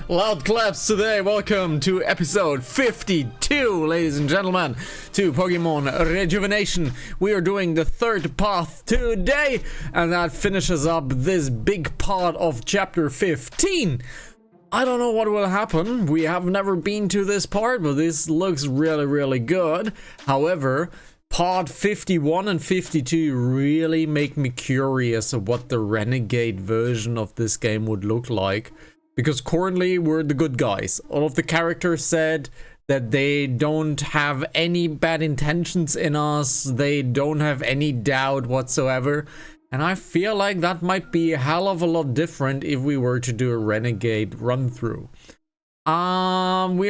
Loud claps today. Welcome to episode 52, ladies and gentlemen, to Pokemon Rejuvenation. We are doing the third path today, and that finishes up this big part of chapter 15. I don't know what will happen. We have never been to this part, but this looks really good. However, part 51 and 52 really make me curious of what the renegade version of this game would look like. Because currently we're the good guys. All of the characters said that they don't have any bad intentions in us. They don't have any doubt whatsoever. And I feel like that might be a hell of a lot different if we were to do a renegade run through. We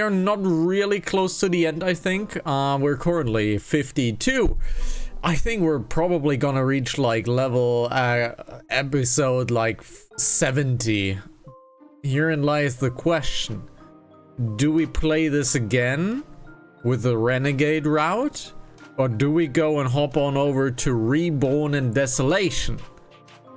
are not really close to the end, I think. We're currently 52. I think we're probably gonna reach like level episode like 70. Herein lies the question. Do we play this again with the renegade route? Or do we go and hop on over to Reborn and Desolation?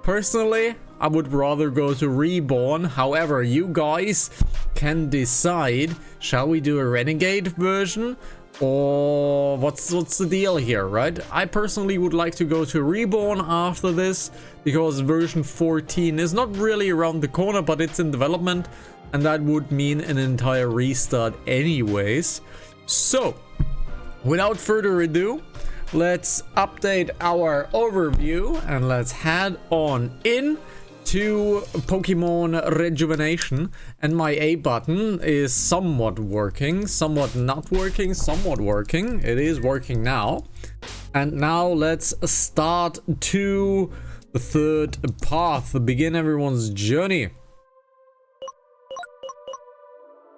Personally, I would rather go to Reborn. However, you guys can decide. Shall we do a renegade version? Or what's the deal here, right? I personally would like to go to Reborn after this, because version 14 is not really around the corner, but it's in development, and that would mean an entire restart anyways. So, without further ado, let's update our overview and let's head on in to Pokemon Rejuvenation. And my A button is somewhat working, somewhat not working, somewhat working. It is working now. And now let's start to the third path, begin everyone's journey.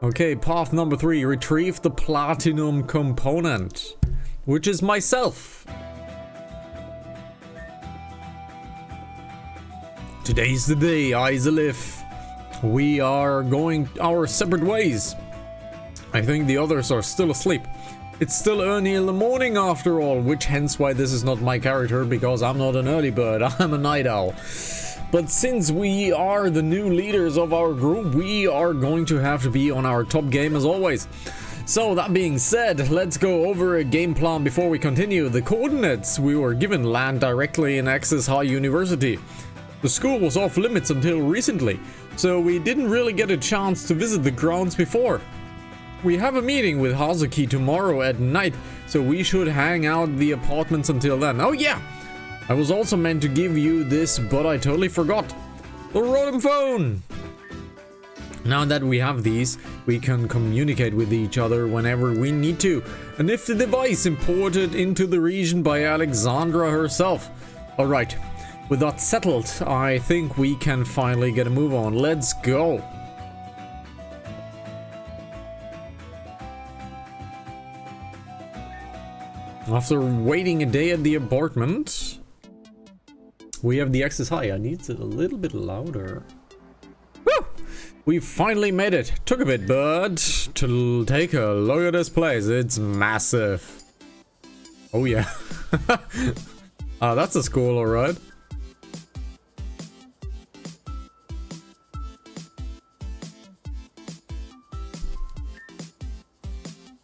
Okay, path number 3, retrieve the platinum component, which is myself. Today's the day, Izalith. We are going our separate ways. I think the others are still asleep. It's still early in the morning after all, which hence why this is not my character, because I'm not an early bird, I'm a night owl. But since we are the new leaders of our group, we are going to have to be on our top game as always. So that being said, let's go over a game plan before we continue. The coordinates we were given land directly in Access High University. The school was off limits until recently, so we didn't really get a chance to visit the grounds before. We have a meeting with Hazuki tomorrow at night, so we should hang out the apartments until then. Oh yeah! I was also meant to give you this, but I totally forgot. The Rotom phone! Now that we have these, we can communicate with each other whenever we need to. A nifty device imported into the region by Alexandra herself. Alright, with that settled, I think we can finally get a move on. Let's go! After waiting a day at the apartment, we have the Access High. I need it a little bit louder. Woo! We finally made it. Took a bit, but to take a look at this place, it's massive. Oh yeah. That's a school, alright.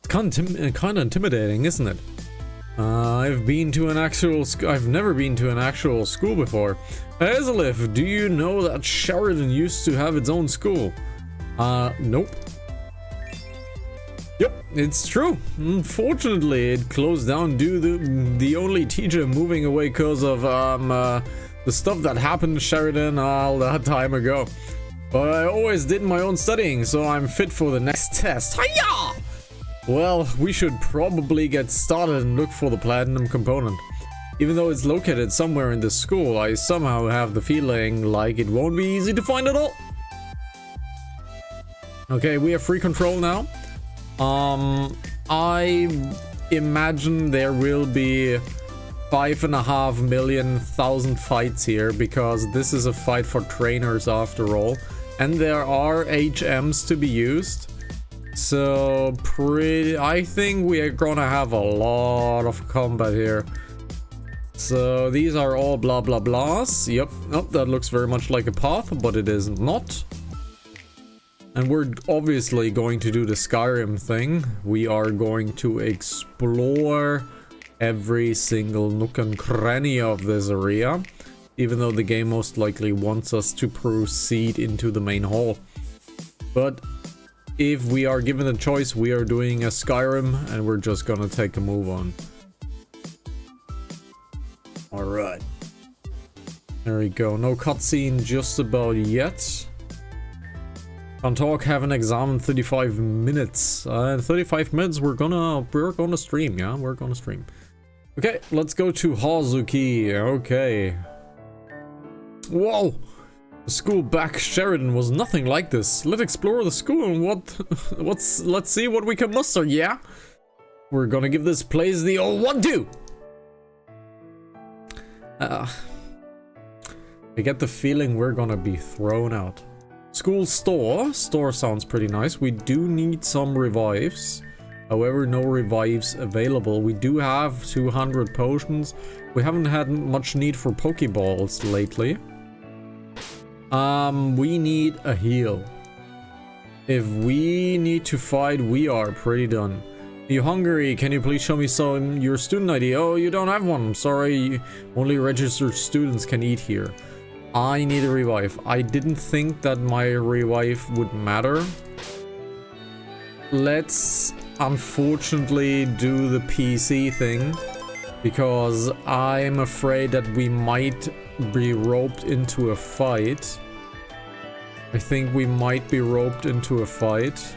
It's kind of intimidating, isn't it? I've never been to an actual school before. Izalith, do you know that Sheridan used to have its own school? Nope. Yep, it's true. Unfortunately, it closed down due to the only teacher moving away because of, the stuff that happened to Sheridan all that time ago. But I always did my own studying, so I'm fit for the next test. Hiya! Well, we should probably get started and look for the platinum component. Even though it's located somewhere in this school, I somehow have the feeling like it won't be easy to find at all. Okay, we have free control now. I imagine there will be 5.5 million fights here, because this is a fight for trainers after all. And there are HMs to be used. So I think we are gonna have a lot of combat here. So these are all blah blah blahs. Yep, oh, that looks very much like a path, but it is not. And we're obviously going to do the Skyrim thing. We are going to explore every single nook and cranny of this area, even though the game most likely wants us to proceed into the main hall. But if we are given a choice, we are doing a Skyrim, and we're just gonna take a move on. Alright. There we go. No cutscene just about yet. Can't talk, have an exam in 35 minutes. In 35 minutes we're gonna stream, yeah? We're gonna stream. Okay, let's go to Hazuki. Okay. Whoa! The school back Sheridan was nothing like this. Let's explore the school and let's see what we can muster, yeah? We're gonna give this place the old 1-2! I get the feeling we're gonna be thrown out. School store. Store sounds pretty nice. We do need some revives. However, no revives available. We do have 200 potions. We haven't had much need for Pokeballs lately. We need a heal. If we need to fight, we are pretty done. Are you hungry? Can you please show me your student ID? Oh, you don't have one. Sorry, only registered students can eat here. I need a revive. I didn't think that my revive would matter. Let's unfortunately do the PC thing, because I'm afraid that we might be roped into a fight. I think we might be roped into a fight.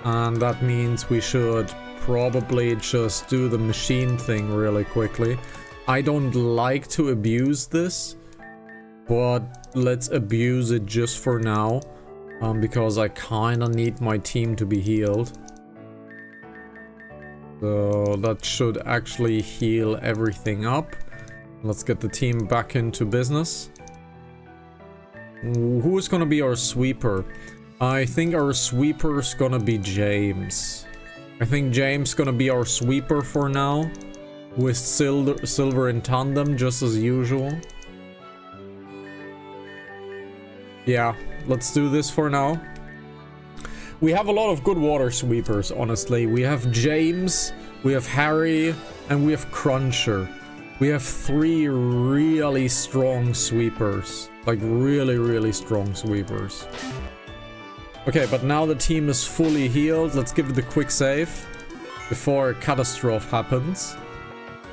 And that means we should probably just do the machine thing really quickly. I don't like to abuse this, but let's abuse it just for now, because I kind of need my team to be healed. So that should actually heal everything up. Let's get the team back into business. Who's gonna be our sweeper? I think our sweeper's gonna be James. I think James gonna be our sweeper for now, with Silver in tandem, just as usual. Yeah, let's do this for now. We have a lot of good water sweepers, honestly. We have James, we have Harry, and we have Cruncher. We have 3 really strong sweepers. Like, really strong sweepers. Okay, but now the team is fully healed. Let's give it a quick save before a catastrophe happens.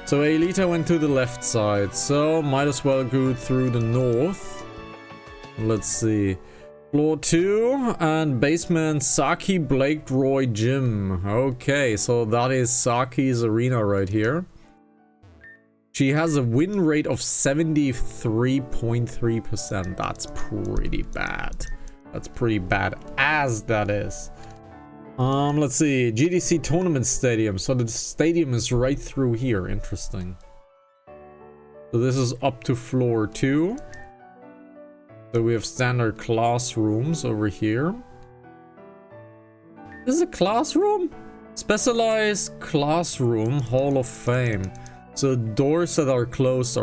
So Aelita went to the left side, so might as well go through the north. Let's see. Floor 2 and basement Saki Blake Roy Gym. Okay, so that is Saki's arena right here. She has a win rate of 73.3%. That's pretty bad. That's pretty bad as that is. Let's see. GDC Tournament Stadium. So the stadium is right through here. Interesting. So this is up to floor 2. So we have standard classrooms over here. This is a classroom? Specialized classroom, Hall of Fame. So doors that are closed.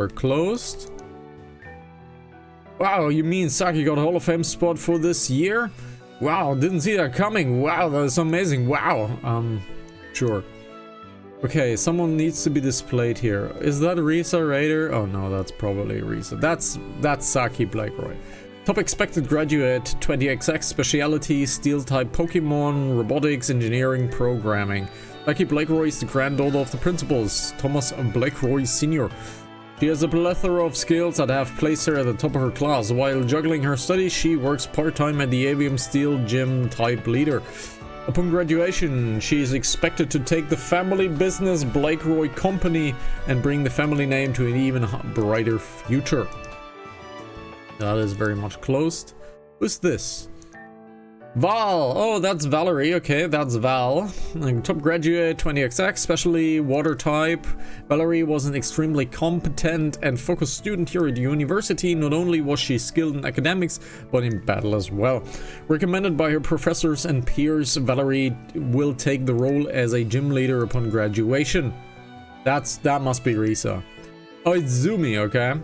Wow, you mean Saki got a Hall of Fame spot for this year? Wow, didn't see that coming. Wow, that is amazing. Wow. Sure. Okay, someone needs to be displayed here. Is that Risa Raider? Oh no, that's probably Risa. That's Saki Blackroy. Top expected graduate, 20XX, speciality, steel type Pokemon, robotics, engineering, programming. Saki Blakeroy is the granddaughter of the principals, Thomas Blakeroy Sr. She has a plethora of skills that have placed her at the top of her class. While juggling her studies, she works part-time at the Avium Steel Gym type leader. Upon graduation, she is expected to take the family business Blakeroy Company and bring the family name to an even brighter future. That is very much closed. Who's this? Val! Oh, that's Valerie. Okay, that's Val. Top graduate, 20XX, specially water type. Valerie was an extremely competent and focused student here at the university. Not only was she skilled in academics, but in battle as well. Recommended by her professors and peers, Valerie will take the role as a gym leader upon graduation. That must be Risa. Oh, it's Zumi, okay.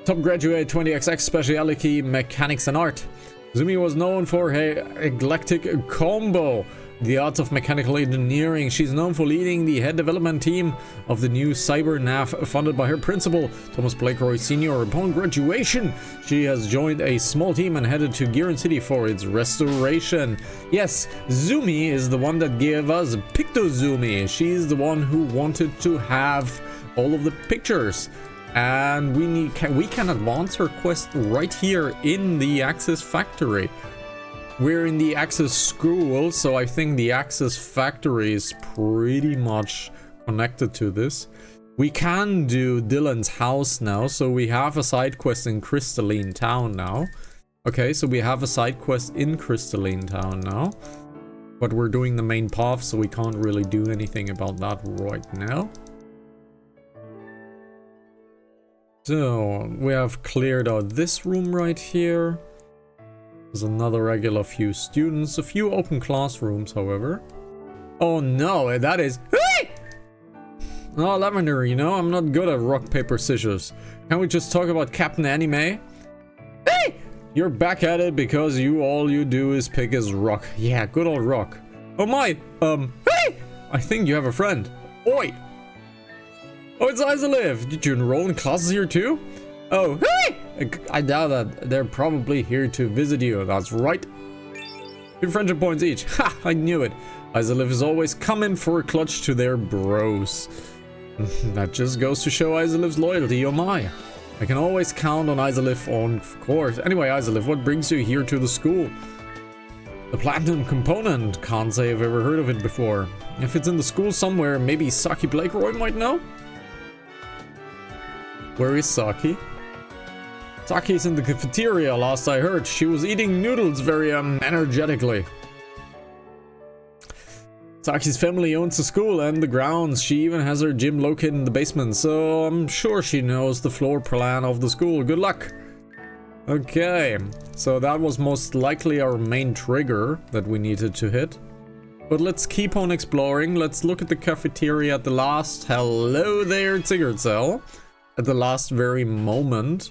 Top graduate 20XX specialty mechanics and art. Zumi was known for her eclectic combo, the arts of mechanical engineering. She's known for leading the head development team of the new Cyber nav funded by her principal, Thomas Blakeroy Sr. Upon graduation, she has joined a small team and headed to Giron City for its restoration. Yes, Zumi is the one that gave us PictoZumi. She's the one who wanted to have all of the pictures. And we can advance her quest right here in the Axis factory. We're in the Axis school, so I think the Axis factory is pretty much connected to this. We can do Dylan's house now, so we have a side quest in Crystalline Town now. Okay, so we have a side quest in Crystalline Town now. But we're doing the main path, so we can't really do anything about that right now. So, we have cleared out this room right here. There's another regular few students, a few open classrooms, however. Oh no, that is... Oh, Lavender, you know, I'm not good at rock, paper, scissors. Can we just talk about Captain Anime? Hey! You're back at it because all you do is pick is rock. Yeah, good old rock. Oh my, hey! I think you have a friend. Oi! Oh, it's Isolive. Did you enroll in classes here too? Oh, hey! I doubt that. They're probably here to visit you. That's right. 2 friendship points each. Ha! I knew it. Isolive is always coming for a clutch to their bros. That just goes to show Isolive's loyalty. Oh my. I can always count on Isolive, of course. Anyway, Isolive, what brings you here to the school? The Platinum Component. Can't say I've ever heard of it before. If it's in the school somewhere, maybe Saki Blakeroy might know? Where is Saki? Saki's in the cafeteria, last I heard. She was eating noodles very, energetically. Saki's family owns the school and the grounds. She even has her gym located in the basement, so I'm sure she knows the floor plan of the school. Good luck! Okay, so that was most likely our main trigger that we needed to hit. But let's keep on exploring. Let's look at the cafeteria at the last. Hello there, Sigurd Cell. At the last very moment.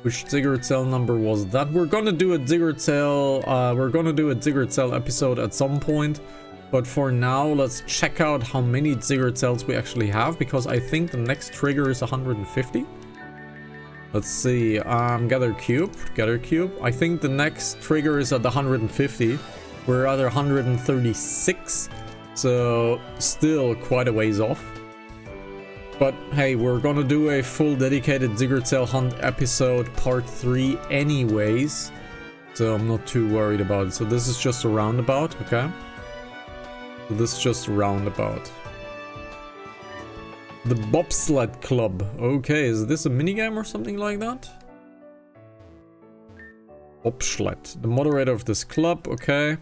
Which Sigurd Cell number was that? We're gonna do a Sigurd Cell episode at some point. But for now, let's check out how many Sigurd Cells we actually have, because I think the next trigger is 150. Let's see, gather cube. I think the next trigger is at the 150. We're at 136, so still quite a ways off. But hey, we're gonna do a full dedicated Sigurd Cell Hunt episode part 3 anyways. So I'm not too worried about it. So this is just a roundabout, okay? So this is just a roundabout. The Bobsled Club. Okay, is this a minigame or something like that? Bobsled. The moderator of this club, okay.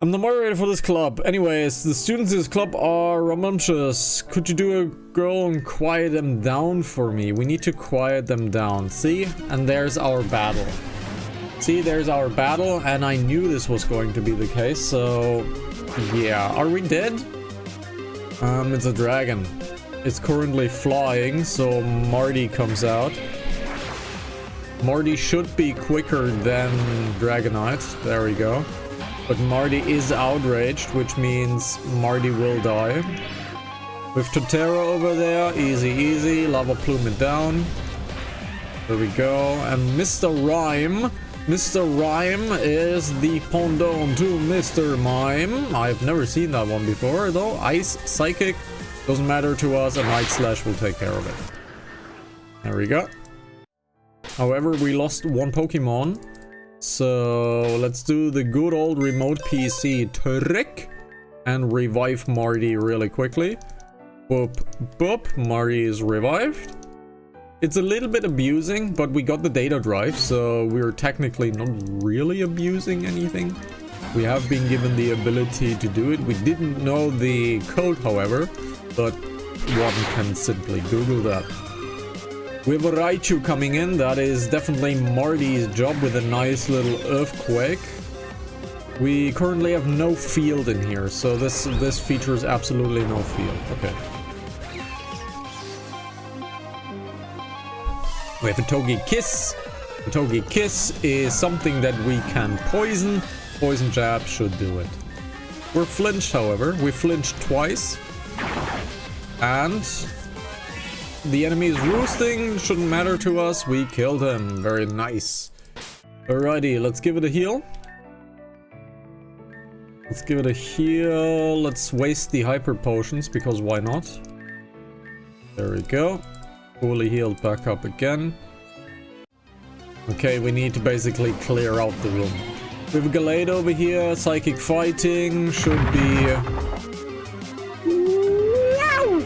I'm the moderator for this club. Anyways, the students in this club are rambunctious. Could you do a girl and quiet them down for me? We need to quiet them down. See? And there's our battle. See, there's our battle, and I knew this was going to be the case, so... yeah. Are we dead? It's a dragon. It's currently flying, so Marty comes out. Marty should be quicker than Dragonite. There we go. But Marty is outraged, which means Marty will die. With Totero over there, easy, lava plume it down. There we go, and Mr. Rhyme. Mr. Rhyme is the pendant to Mr. Mime. I've never seen that one before, though. Ice, Psychic, doesn't matter to us, and Night Slash will take care of it. There we go. However, we lost one Pokemon. So let's do the good old remote PC trick and revive Marty really quickly. Boop, boop, Marty is revived. It's a little bit abusing, but we got the data drive, so we're technically not really abusing anything. We have been given the ability to do it. We didn't know the code, however, but one can simply Google that. We have a Raichu coming in. That is definitely Marty's job with a nice little earthquake. We currently have no field in here, so this features absolutely no field. Okay. We have a Togi Kiss. A Togi Kiss is something that we can poison. Poison Jab should do it. We're flinched, however. We flinched twice. And the enemy is roosting. Shouldn't matter to us. We killed him. Very nice. Alrighty, let's give it a heal. Let's give it a heal. Let's waste the hyper potions, because why not? There we go. Fully healed back up again. Okay, we need to basically clear out the room. We have a Gallade over here. Psychic fighting should be... Wow!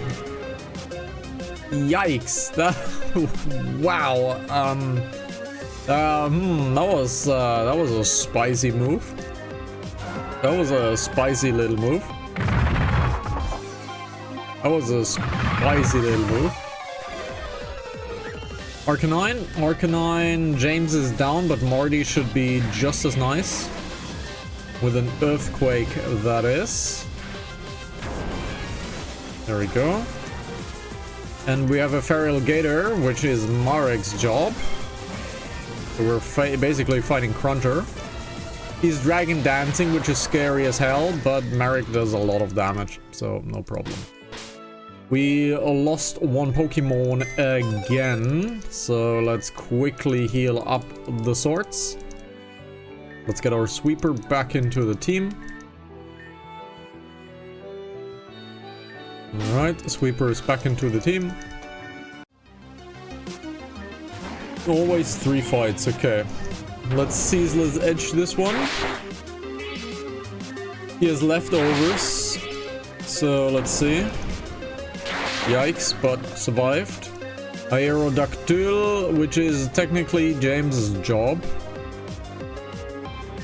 Yikes! That... Wow! That was a spicy move. That was a spicy little move. That was a spicy little move. Arcanine. Arcanine. James is down, but Marty should be just as nice. With an Earthquake, that is. There we go. And we have a Feral Gator, which is Marek's job. So we're basically fighting Cruncher. He's Dragon Dancing, which is scary as hell, but Marek does a lot of damage, so no problem. We lost one Pokemon again, so let's quickly heal up the swords. Let's get our Sweeper back into the team. Alright, Sweeper is back into the team. Always 3 fights, okay. Let's Ceaseless Edge this one. He has leftovers, so let's see. Yikes, but survived. Aerodactyl, which is technically James's job.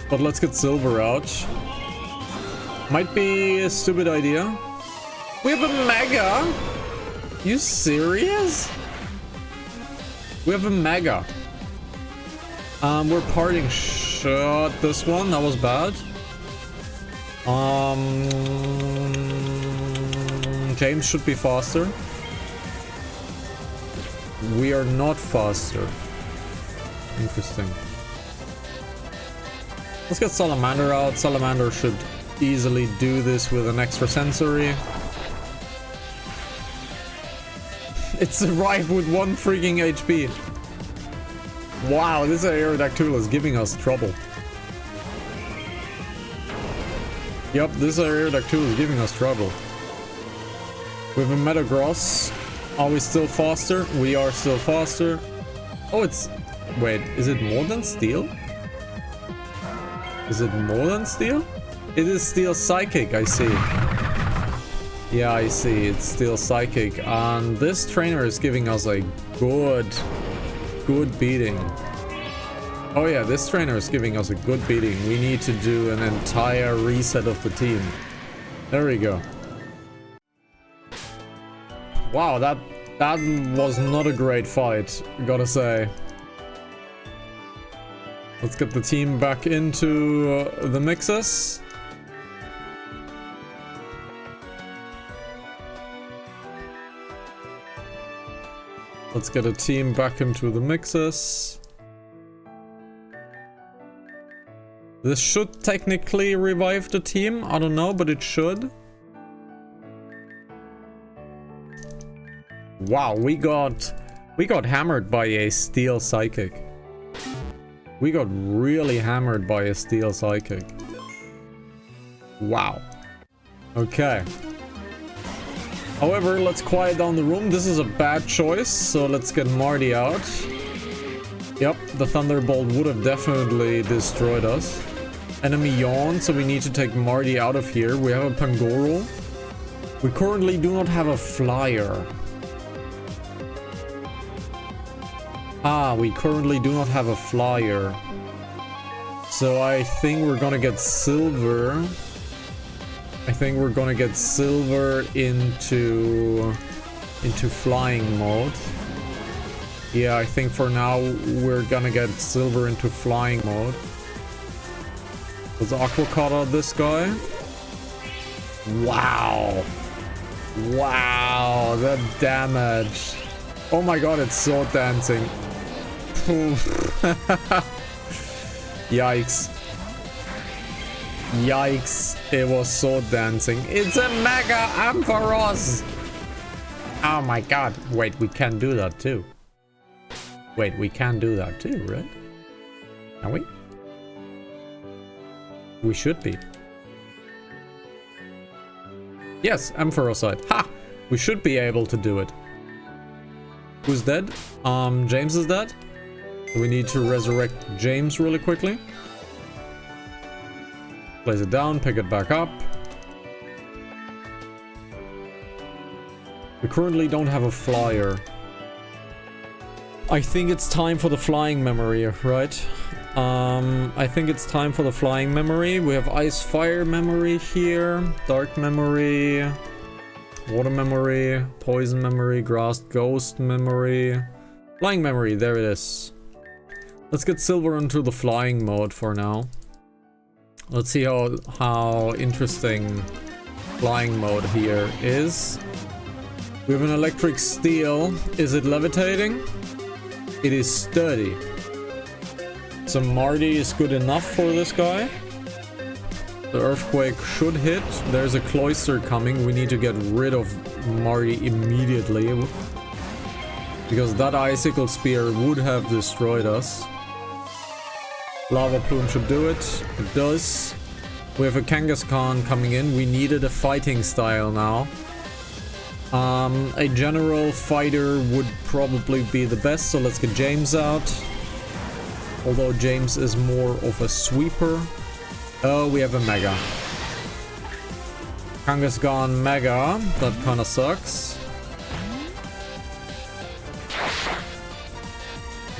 But let's get Silver out. Might be a stupid idea. We have a Mega? You serious? We have a Mega. We're parting shot this one. That was bad. James should be faster. We are not faster. Interesting. Let's get Salamander out. Salamander should easily do this with an extra sensory. It survived with 1 freaking HP. Wow, this Aerodactyl is giving us trouble. Yep, this Aerodactyl is giving us trouble. We have a Metagross. Are we still faster? We are still faster. Oh, it's... Wait, is it more than Steel? Is it more than Steel? It is Steel Psychic, I see. Yeah, I see. It's Steel Psychic. And this trainer is giving us a good beating. Oh yeah, this trainer is giving us a good beating. We need to do an entire reset of the team. There we go. Wow, that was not a great fight, gotta say. Let's get the team back into the mixes. Let's get a team back into the mixes. This should technically revive the team. I don't know, but it should. Wow, we got hammered by a Steel Psychic. We got really hammered by a Steel Psychic. Wow. Okay. However, let's quiet down the room. This is a bad choice, so let's get Marty out. Yep, the Thunderbolt would have definitely destroyed us. Enemy yawned, so we need to take Marty out of here. We have a Pangoro. We currently do not have a Flyer. Ah, we currently do not have a Flyer. So I think we're gonna get Silver. I think we're gonna get Silver into flying mode. Yeah, I think for now we're gonna get Silver into flying mode. Let's Aqua Cut out this guy. Wow. Wow, that damage. Oh my god, it's sword dancing. Yikes. Yikes. It was so dancing. It's a Mega Ampharos! Oh my god. Wait, we can do that too. Wait, we can do that too, right? Can we? We should be. Yes, Ampharosite. Ha! We should be able to do it. Who's dead? James is dead. We need to resurrect James really quickly. Place it down, pick it back up. We currently don't have a flyer. I think it's time for the flying memory, right? I think it's time for the flying memory. We have ice fire memory here, dark memory, water memory, poison memory, grass ghost memory, flying memory. There it is. Let's get silver into the flying mode for now. Let's see how interesting flying mode here is. We have an electric steel. Is it levitating? It is sturdy. So Marty is good enough for this guy. The earthquake should hit. There's a cloister coming. We need to get rid of Marty immediately, because that icicle spear would have destroyed us. Lava plume should do it. It does. We have a Kangaskhan coming in. We needed a fighting style now. A general fighter would probably be the best, so let's get James out. Although James is more of a sweeper. Oh, we have a Mega. Kangaskhan Mega. That kind of sucks.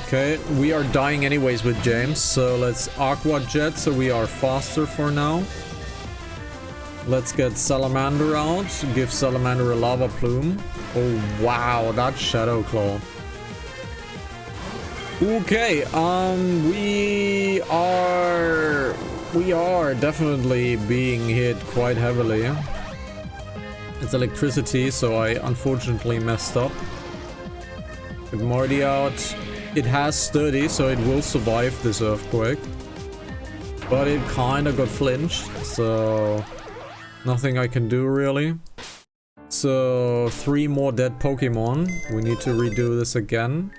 Okay, we are dying anyways with James, so let's Aqua Jet so we are faster for now. Let's get Salamander out. Give Salamander a Lava Plume. Oh wow, that Shadow Claw. Okay, we are definitely being hit quite heavily. It's electricity, so I unfortunately messed up. Get Marty out. It has sturdy, so it will survive this earthquake. But it kind of got flinched, so nothing I can do really. So 3 more dead Pokemon. We need to redo this again.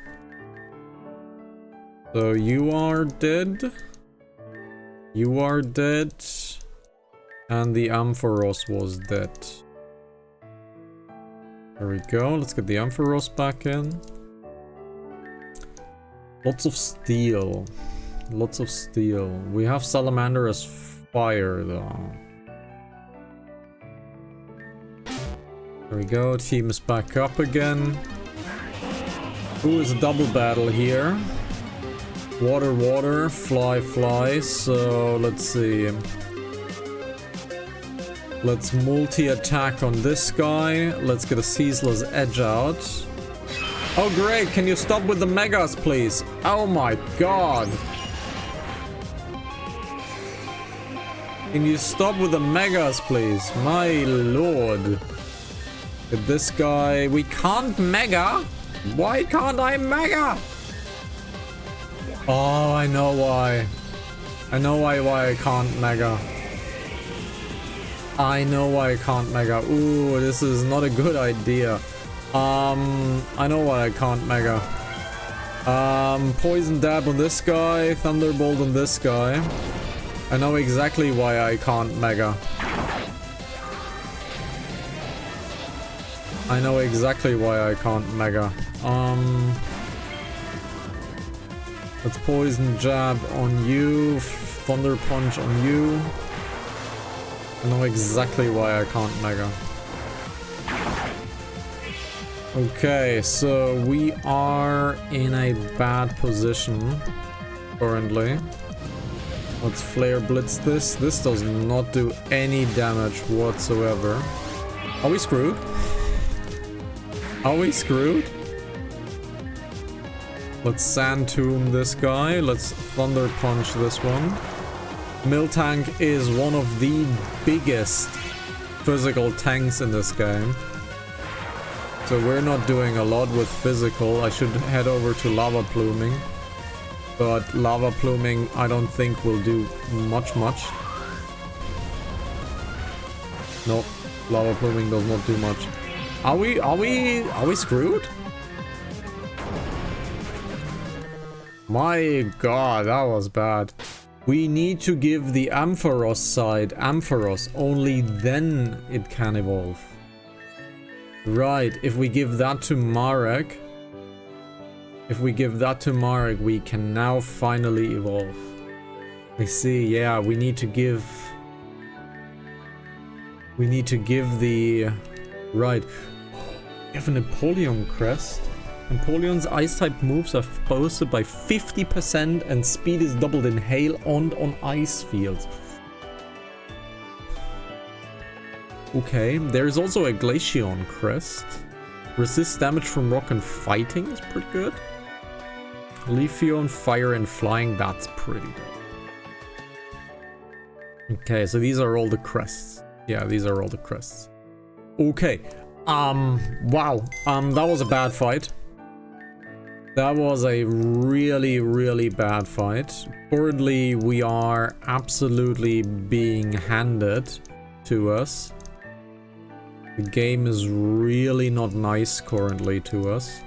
So you are dead. You are dead. And the Ampharos was dead. There we go. Let's get the Ampharos back in. Lots of steel. Lots of steel. We have Salamander as fire though. There we go. Team is back up again. Ooh, it's a double battle here. Water, water, fly, fly. So let's see. Let's multi-attack on this guy. Let's get a Ceaseless Edge out. Oh great, can you stop with the Megas please? Oh my god. Can you stop with the Megas please? My lord. Get this guy. We can't Mega? Why can't I Mega? Oh, I know why. I know why I can't Mega. I know why I can't Mega. Ooh, this is not a good idea. I know why I can't Mega. Poison Dab on this guy, Thunderbolt on this guy. I know exactly why I can't Mega. I know exactly why I can't Mega. Let's Poison Jab on you, Thunder Punch on you. I know exactly why I can't Mega. Okay, so we are in a bad position currently. Let's Flare Blitz this. This does not do any damage whatsoever. Are we screwed? Are we screwed? Let's Sand Tomb this guy. Let's Thunder Punch this one. Miltank is one of the biggest physical tanks in this game. So we're not doing a lot with physical. I should head over to Lava Pluming. But lava pluming, I don't think will do much. Nope, lava pluming does not do much. Are we screwed? My god, that was bad. We need to give the Ampharos side Ampharos, only then it can evolve. Right, if we give that to Marek, we can now finally evolve. I see, yeah, we need to give the... Right. We have a Napoleon crest. Napoleon's ice-type moves are boosted by 50% and speed is doubled in hail and on ice fields. Okay, there's also a Glaceon crest. Resist damage from rock and fighting is pretty good. Leafeon, fire and flying, that's pretty good. Okay, so these are all the crests. Yeah, these are all the crests. Okay. Wow. That was a bad fight. That was a really bad fight. Currently, we are absolutely being handed to us. The game is really not nice currently to us.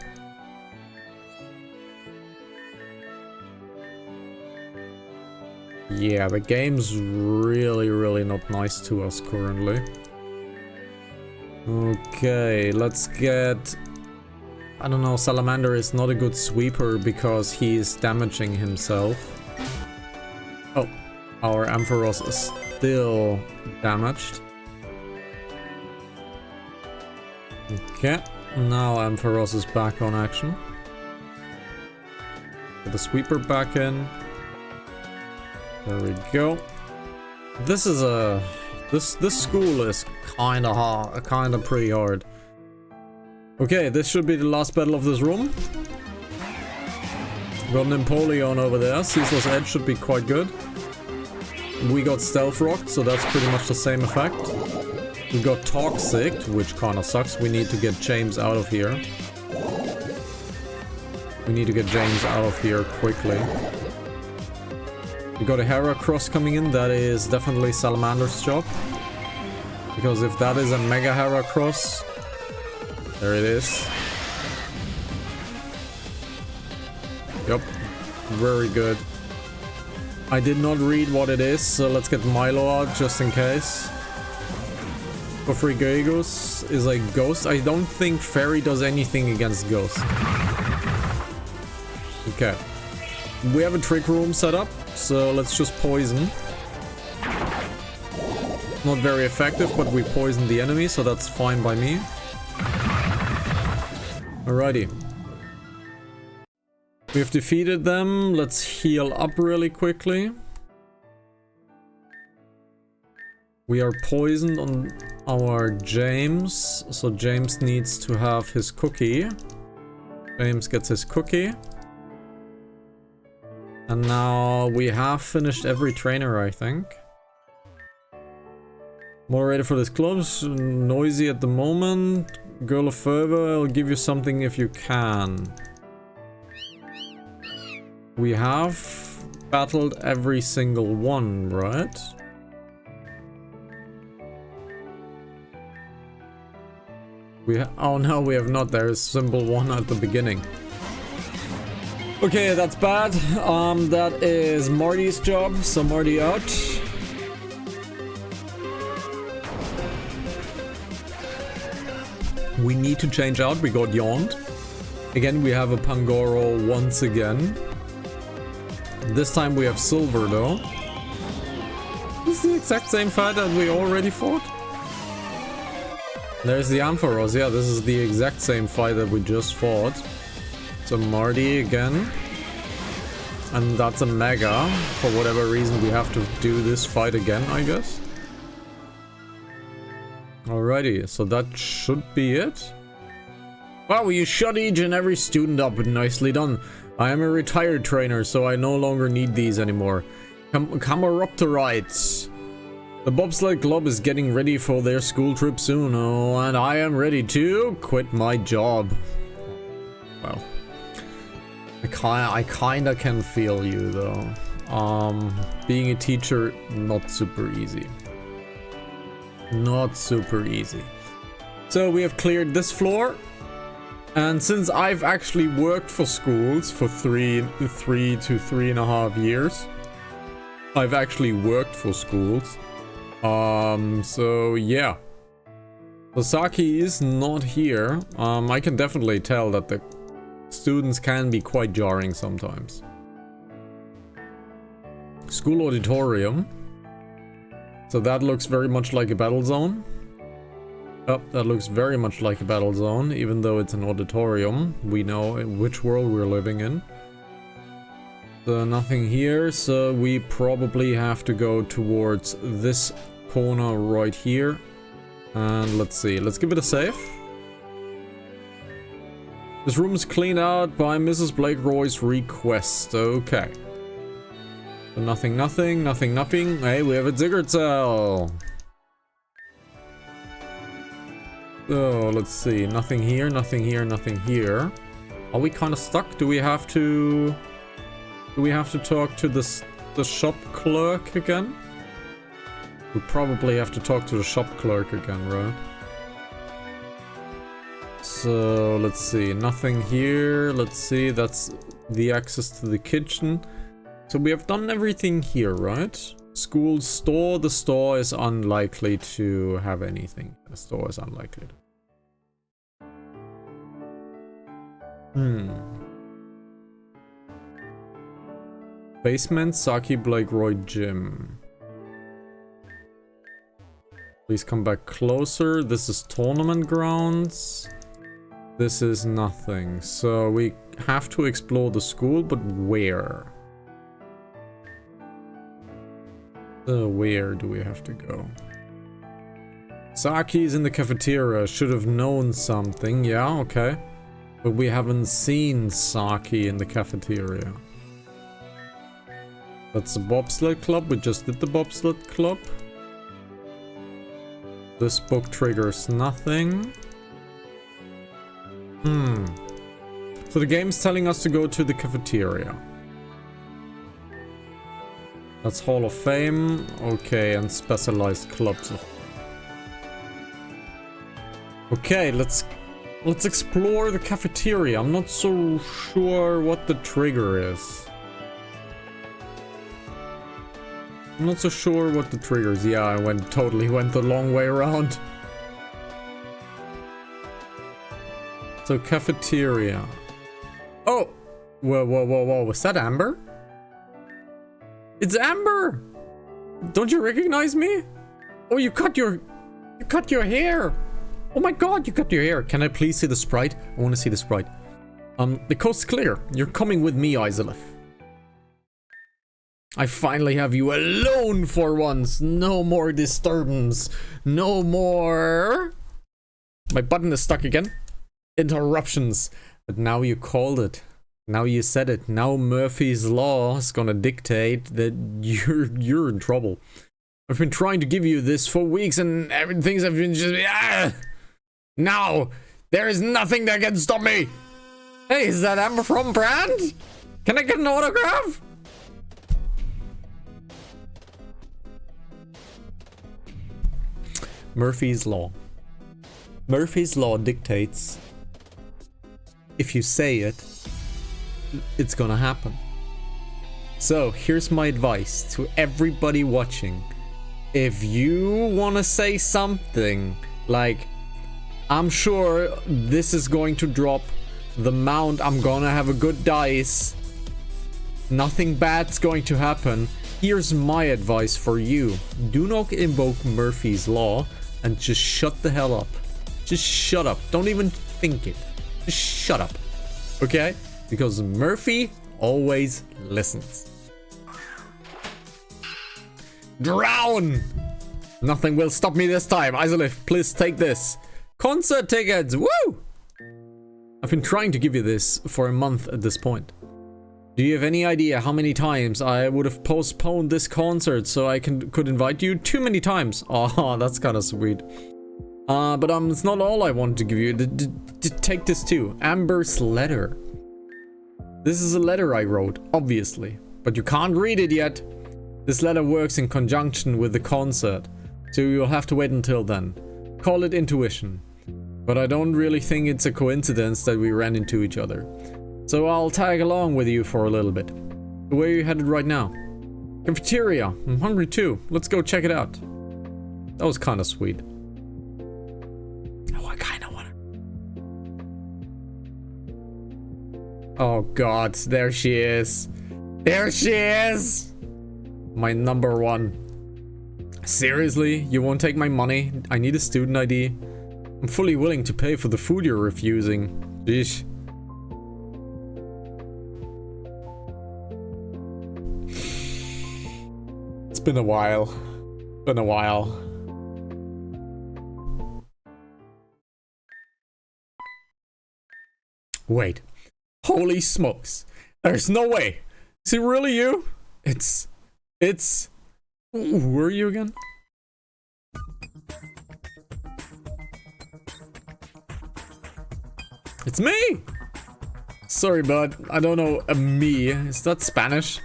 Yeah, the game's really not nice to us currently. Okay, let's get... I don't know, Salamander is not a good sweeper because he is damaging himself. Oh, our Ampharos is still damaged. Okay, now Ampharos is back on action. Get the sweeper back in. There we go. This is a... This school is kinda hard, kinda pretty hard. Okay, this should be the last battle of this room. Got Napoleon over there. Ceaseless Edge should be quite good. We got Stealth Rocked, so that's pretty much the same effect. We got Toxic, which kinda sucks. We need to get James out of here. We need to get James out of here quickly. We got a Heracross coming in. That is definitely Salamander's job. Because if that is a Mega Heracross... There it is. Yep. Very good. I did not read what it is, so let's get Milo out just in case. Gofrigagus is a ghost. I don't think Fairy does anything against ghosts. Okay. We have a trick room set up, so let's just poison. Not very effective, but we poisoned the enemy, so that's fine by me. Alrighty. We've defeated them. Let's heal up really quickly. We are poisoned on our James, so James needs to have his cookie. James gets his cookie. And now we have finished every trainer, I think. Moderator for this club, noisy at the moment. Girl of Fervor, I'll give you something if you can. We have battled every single one, right? Oh no, we have not. There is symbol 1 at the beginning. Okay, that's bad. That is Marty's job, so Marty out. We need to change out. We got yawned. Again, we have a Pangoro once again. This time we have silver though. This is the exact same fight that we already fought. There's the Ampharos. Yeah, this is the exact same fight that we just fought. So Marty again. And that's a Mega. For whatever reason we have to do this fight again, I guess. Alrighty, so that should be it. Wow, you shut each and every student up. Nicely done. I am a retired trainer, so I no longer need these anymore. Cameropterites. The bobsled club is getting ready for their school trip soon. Oh, and I am ready to quit my job. Well. I kinda can feel you though. Being a teacher, not super easy. Not super easy. So we have cleared this floor. And since I've actually worked for schools for three to 3.5 years, I've actually worked for schools. So yeah. So Saki is not here. I can definitely tell that the students can be quite jarring sometimes. School auditorium. So that looks very much like a battle zone. Oh, that looks very much like a battle zone, even though it's an auditorium. We know in which world we're living in. So nothing here, so we probably have to go towards this corner right here. And let's see, let's give it a save. This room is cleaned out by Mrs. Blake Roy's request. Okay. So nothing. Hey, we have a Ziggurat cell. So let's see, nothing here. Are we kind of stuck? Do we have to talk to the shop clerk again? We probably have to talk to the shop clerk again, right? So let's see, nothing here. Let's see, that's the access to the kitchen. So we have done everything here, right? School store. The store is unlikely to have anything. The store is unlikely to. Basement, Saki Blake Roy Gym. Please come back closer. This is tournament grounds. This is nothing. So we have to explore the school, but where? Where do we have to go? Saki's in the cafeteria. Should have known something. Yeah, okay. But we haven't seen Saki in the cafeteria. That's the bobsled club. We just did the bobsled club. This book triggers nothing. So the game's telling us to go to the cafeteria. That's Hall of Fame. Okay, and specialized clubs. Okay, let's explore the cafeteria. I'm not so sure what the trigger is. I'm not so sure what the trigger is. Yeah, I totally went the long way around. So cafeteria. Oh! Whoa. Was that Amber? It's Amber! Don't you recognize me? Oh, you cut your hair! Oh my god, you cut your hair! Can I please see the sprite? I want to see the sprite. The coast's clear. You're coming with me, Isolith. I finally have you alone for once. No more disturbance. No more... My button is stuck again. Interruptions. But now you called it. Now you said it. Now Murphy's Law is gonna dictate that you're in trouble. I've been trying to give you this for weeks and things have been just... Now, there is nothing that can stop me. Hey, is that Amber from Brand? Can I get an autograph? Murphy's Law. Murphy's Law dictates if you say it, it's gonna happen. So here's my advice to everybody watching. If you wanna say something like, I'm sure this is going to drop the mount, I'm gonna have a good dice, nothing bad's going to happen, here's my advice for you. Do not invoke Murphy's Law and just shut the hell up. Just shut up. Don't even think it. Just shut up. Okay? Because Murphy always listens. Drown! Nothing will stop me this time. Isolith, please take this. Concert tickets! Woo! I've been trying to give you this for a month at this point. Do you have any idea how many times I would have postponed this concert so I could invite you? Too many times. Oh, that's kind of sweet. But it's not all I wanted to give you. Take this too. Amber's letter. This is a letter I wrote, obviously, but you can't read it yet. This letter works in conjunction with the concert, so you'll have to wait until then. Call it intuition, but I don't really think it's a coincidence that we ran into each other. So I'll tag along with you for a little bit. Where are you headed right now? Cafeteria. I'm hungry too. Let's go check it out. That was kind of sweet. Oh, I kind of want to. Oh God, there she is. There she is. My number one. Seriously? You won't take my money? I need a student ID. I'm fully willing to pay for the food you're refusing. Sheesh. It's been a while. Been a while. Wait. Holy smokes. There's no way. Is it really you? It's... Who are you again? It's me! Sorry, bud. I don't know me. Is that Spanish?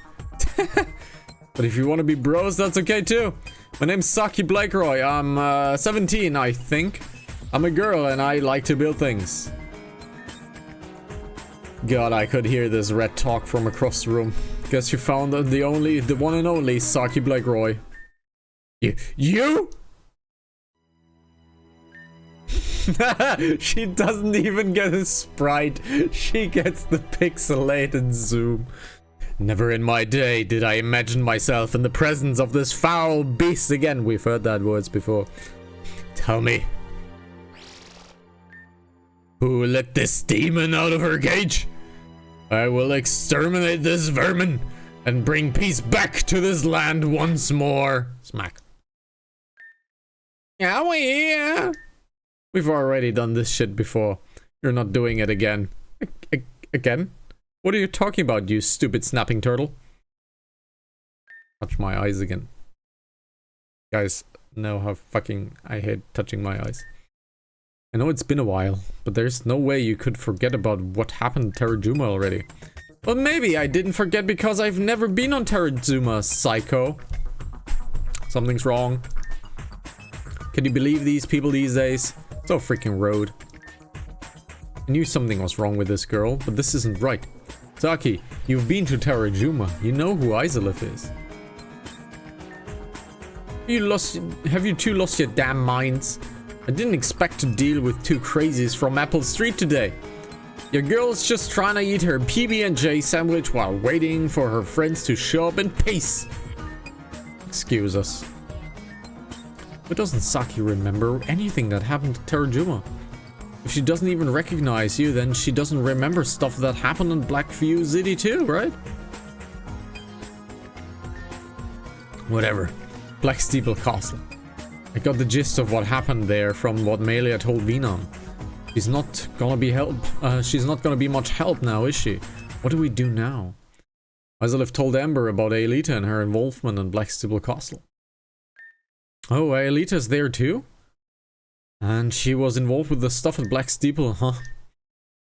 But if you want to be bros, that's okay too. My name's Saki Blakeroy. I'm 17, I think. I'm a girl and I like to build things. God, I could hear this red talk from across the room. Guess you found the one and only Saki Blakeroy. You? She doesn't even get a sprite. She gets the pixelated zoom. Never in my day did I imagine myself in the presence of this foul beast again. We've heard that words before. Tell me, who let this demon out of her cage? I will exterminate this vermin and bring peace back to this land once more. Smack. Yeah. We've already done this shit before. You're not doing it again. Again? What are you talking about, you stupid snapping turtle? Touch my eyes again. Guys know how fucking I hate touching my eyes. I know it's been a while, but there's no way you could forget about what happened to Terajuma already. Well, maybe I didn't forget because I've never been on Terajuma, psycho. Something's wrong. Can you believe these people these days? So freaking rude. I knew something was wrong with this girl, but this isn't right. Saki, you've been to Terajuma. You know who Izalith is. Have you two lost your damn minds? I didn't expect to deal with two crazies from Apple Street today. Your girl's just trying to eat her PB&J sandwich while waiting for her friends to show up in peace. Excuse us. But doesn't Saki remember anything that happened to Terajuma? If she doesn't even recognize you, then she doesn't remember stuff that happened in Blackview City too, right? Whatever. Black Steeple Castle. I got the gist of what happened there from what Melia told Venom. She's not gonna be much help now, is she? What do we do now? Izalith told Ember about Aelita and her involvement in Black Steeple Castle. Oh, Aelita's there too? And she was involved with the stuff at Black Steeple, huh?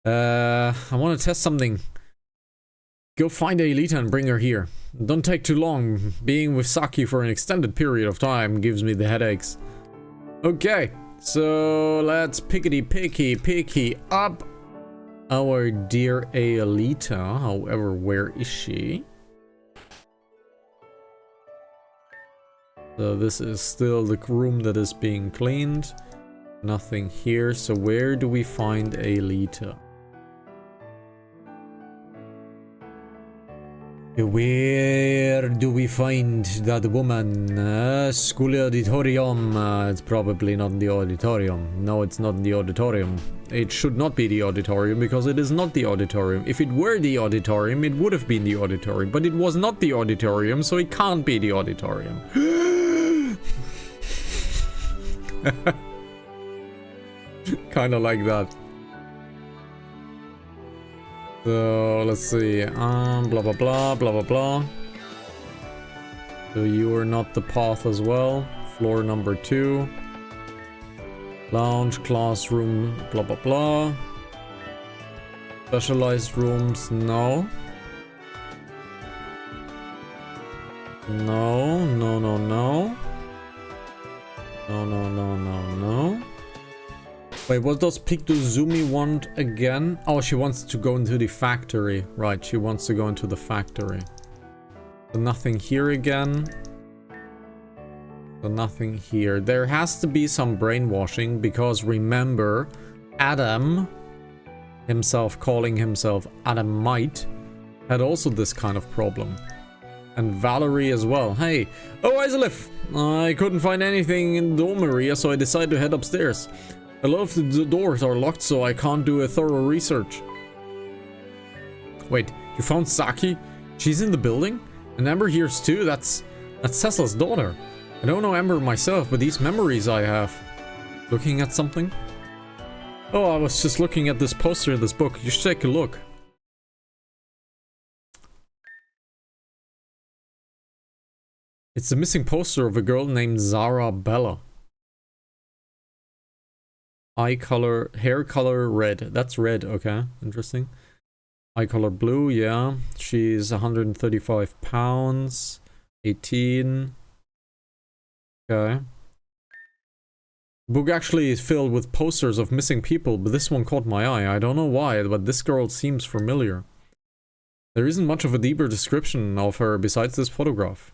I want to test something. Go find Aelita and bring her here. Don't take too long. Being with Saki for an extended period of time gives me the headaches. Okay, so let's picky up our dear Aelita. However, where is she? So this is still the room that is being cleaned. Nothing here. So where do we find Aelita? Where do we find that woman? School auditorium. It's probably not the auditorium. No, it's not the auditorium. It should not be the auditorium because it is not the auditorium. If it were the auditorium, it would have been the auditorium. But it was not the auditorium, so it can't be the auditorium. Kind of like that. So let's see. Blah blah blah blah blah blah. So you are not the path as well. Floor number 2. Lounge, classroom, blah blah blah. Specialized rooms, no. No, no, no, no. No, no, no, no, no. Wait, what does Pictozumi want again? Oh, she wants to go into the factory. Right, she wants to go into the factory. So nothing here again. So nothing here. There has to be some brainwashing because remember, Adam himself, calling himself Adamite, had also this kind of problem. And Valerie as well. Hey, oh, Isolif! I couldn't find anything in the Maria, so I decided to head upstairs. A lot of the doors are locked, so I can't do a thorough research. Wait, you found Saki? She's in the building? And Amber here's too? That's Cecil's daughter. I don't know Amber myself, but these memories I have. Looking at something? Oh, I was just looking at this poster in this book. You should take a look. It's a missing poster of a girl named Zara Bella. Eye color, hair color red. That's red, okay. Interesting. Eye color blue, yeah. She's 135 pounds. 18. Okay. The book actually is filled with posters of missing people, but this one caught my eye. I don't know why, but this girl seems familiar. There isn't much of a deeper description of her besides this photograph.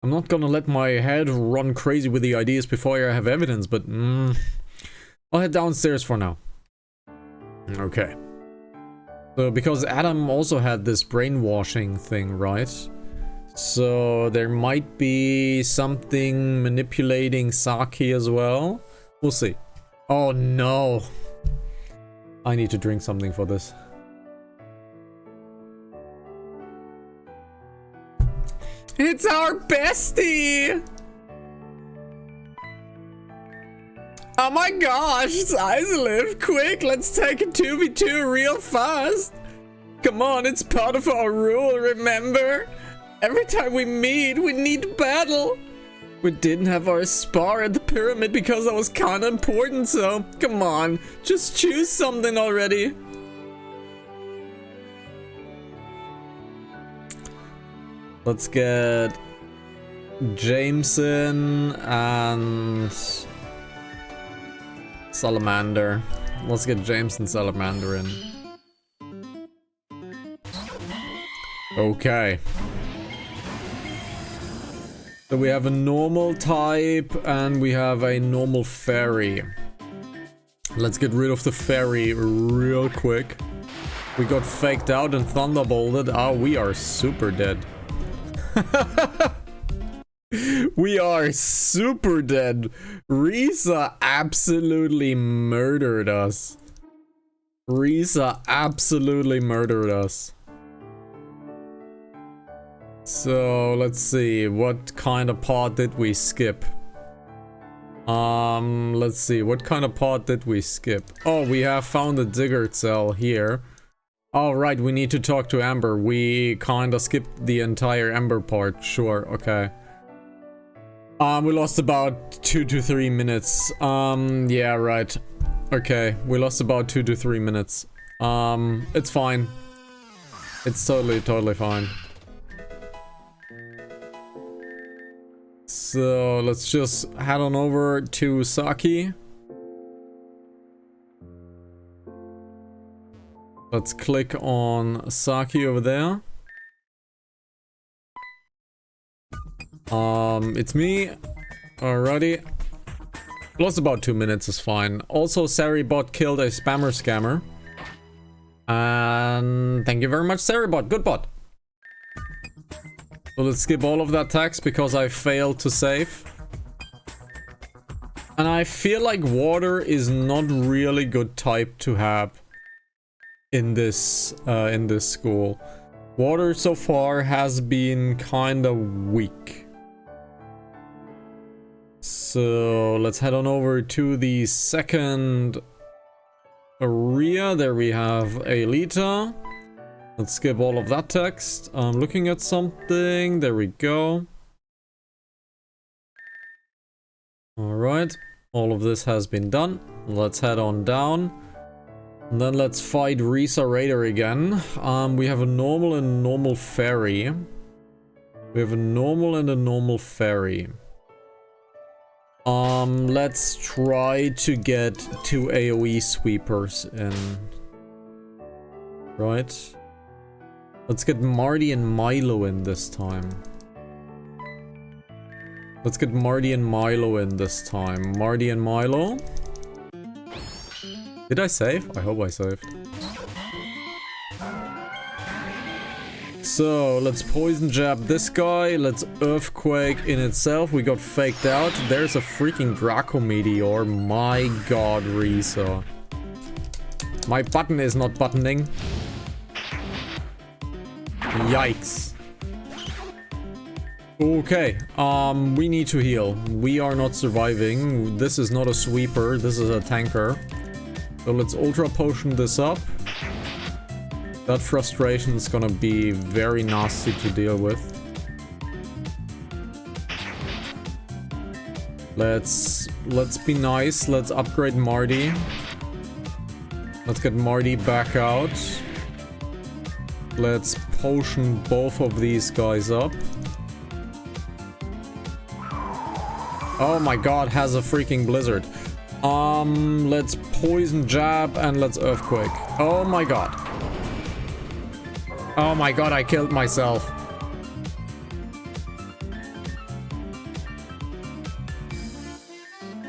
I'm not gonna let my head run crazy with the ideas before I have evidence, but I'll head downstairs for now. Okay. So, because Adam also had this brainwashing thing, right? So, there might be something manipulating Saki as well. We'll see. Oh no! I need to drink something for this. It's our bestie! Oh my gosh, it's Isolif! Quick, let's take a 2v2 real fast! Come on, it's part of our rule, remember? Every time we meet, we need to battle! We didn't have our spar at the pyramid because that was kinda important, so come on, just choose something already! Let's get Jameson and Salamander. Let's get Jameson Salamander in. Okay. So we have a normal type and we have a normal fairy. Let's get rid of the fairy real quick. We got faked out and thunderbolted. Oh, we are super dead. We are super dead. Risa absolutely murdered us. Risa absolutely murdered us. So let's see, what kind of part did we skip? Let's see, what kind of part did we skip? Oh, we have found a digger cell here. Oh, right, we need to talk to Amber. We kinda skipped the entire Amber part. Sure, okay. We lost about 2 to 3 minutes. Yeah, right. Okay, we lost about 2 to 3 minutes. It's fine. It's totally fine. So, let's just head on over to Saki. Let's click on Saki over there. It's me. Alrighty. Lost about 2 minutes is fine. Also, Saribot killed a spammer scammer. And thank you very much, Saribot. Good bot. So let's skip all of that text because I failed to save. And I feel like water is not really good type to have in this school. Water so far has been kinda weak. So let's head on over to the second area. There we have Aelita. Let's skip all of that text. I'm looking at something. There we go. Alright. All of this has been done. Let's head on down. And then let's fight Risa Raider again. We have a normal and normal fairy. We have a normal and a normal fairy. Let's try to get 2 AoE sweepers in. Right? Let's get Marty and Milo in this time. Let's get Marty and Milo in this time. Marty and Milo. Did I save? I hope I saved. So, let's poison jab this guy. Let's earthquake in itself. We got faked out. There's a freaking Draco Meteor. My god, Risa. My button is not buttoning. Yikes. Okay, we need to heal. We are not surviving. This is not a sweeper. This is a tanker. So let's ultra potion this up. That frustration is gonna be very nasty to deal with. Let's be nice. Let's upgrade Marty. Let's get Marty back out. Let's potion both of these guys up. Oh my god, has a freaking blizzard. Let's poison jab and let's earthquake. Oh my god. Oh my god, I killed myself.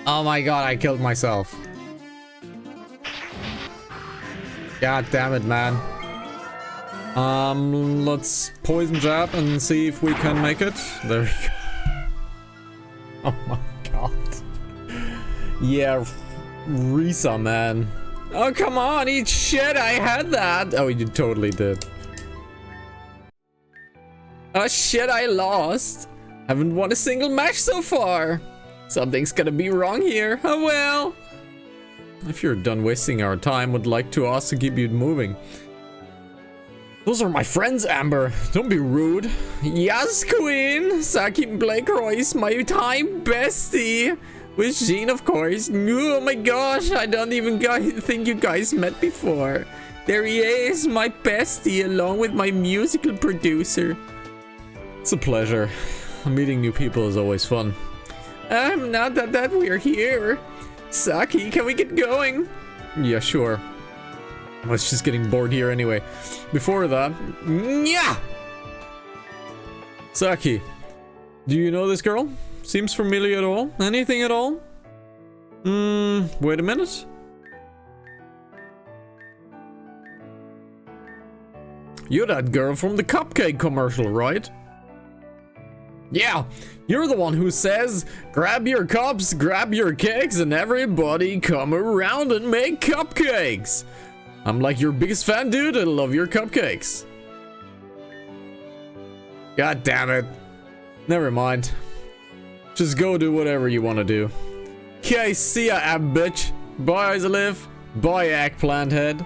Oh my god, I killed myself. God damn it, man. Let's poison jab and see if we can make it. There we go. Oh my god. Yeah, Risa, man. Oh, come on, eat shit, I had that. Oh, you totally did. Oh shit, I lost. Haven't won a single match so far. Something's gonna be wrong here. Oh well. If you're done wasting our time, would like to ask to keep you moving. Those are my friends, Amber. Don't be rude. Yes, Queen. Saki and Blake Royce, my time bestie. With Jean, of course. Oh my gosh, I don't even think you guys met before. There he is, my bestie, along with my musical producer. It's a pleasure. Meeting new people is always fun. Now that we're here. Saki, can we get going? Yeah, sure. I was just getting bored here anyway. Before that, yeah. Saki, do you know this girl? Seems familiar at all? Anything at all? Wait a minute. You're that girl from the cupcake commercial, right? Yeah, you're the one who says, grab your cups, grab your cakes, and everybody come around and make cupcakes. I'm like your biggest fan, dude. I love your cupcakes. God damn it. Never mind. Just go do whatever you want to do. Okay, see ya, ab bitch. Bye, Isolive. Bye, eggplant head.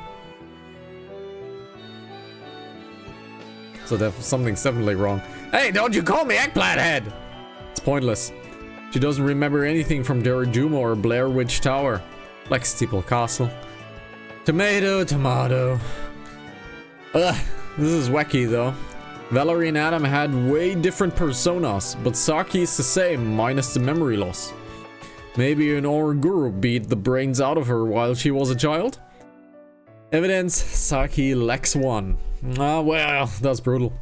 So something's definitely wrong. Hey, don't you call me eggplant head! It's pointless. She doesn't remember anything from Darajuma or Blair Witch Tower. Like Steeple Castle. Tomato, tomato. Ugh, this is wacky though. Valerie and Adam had way different personas, but Saki is the same, minus the memory loss. Maybe an Orguru beat the brains out of her while she was a child? Evidence, Saki lacks one. Ah, well, that's brutal.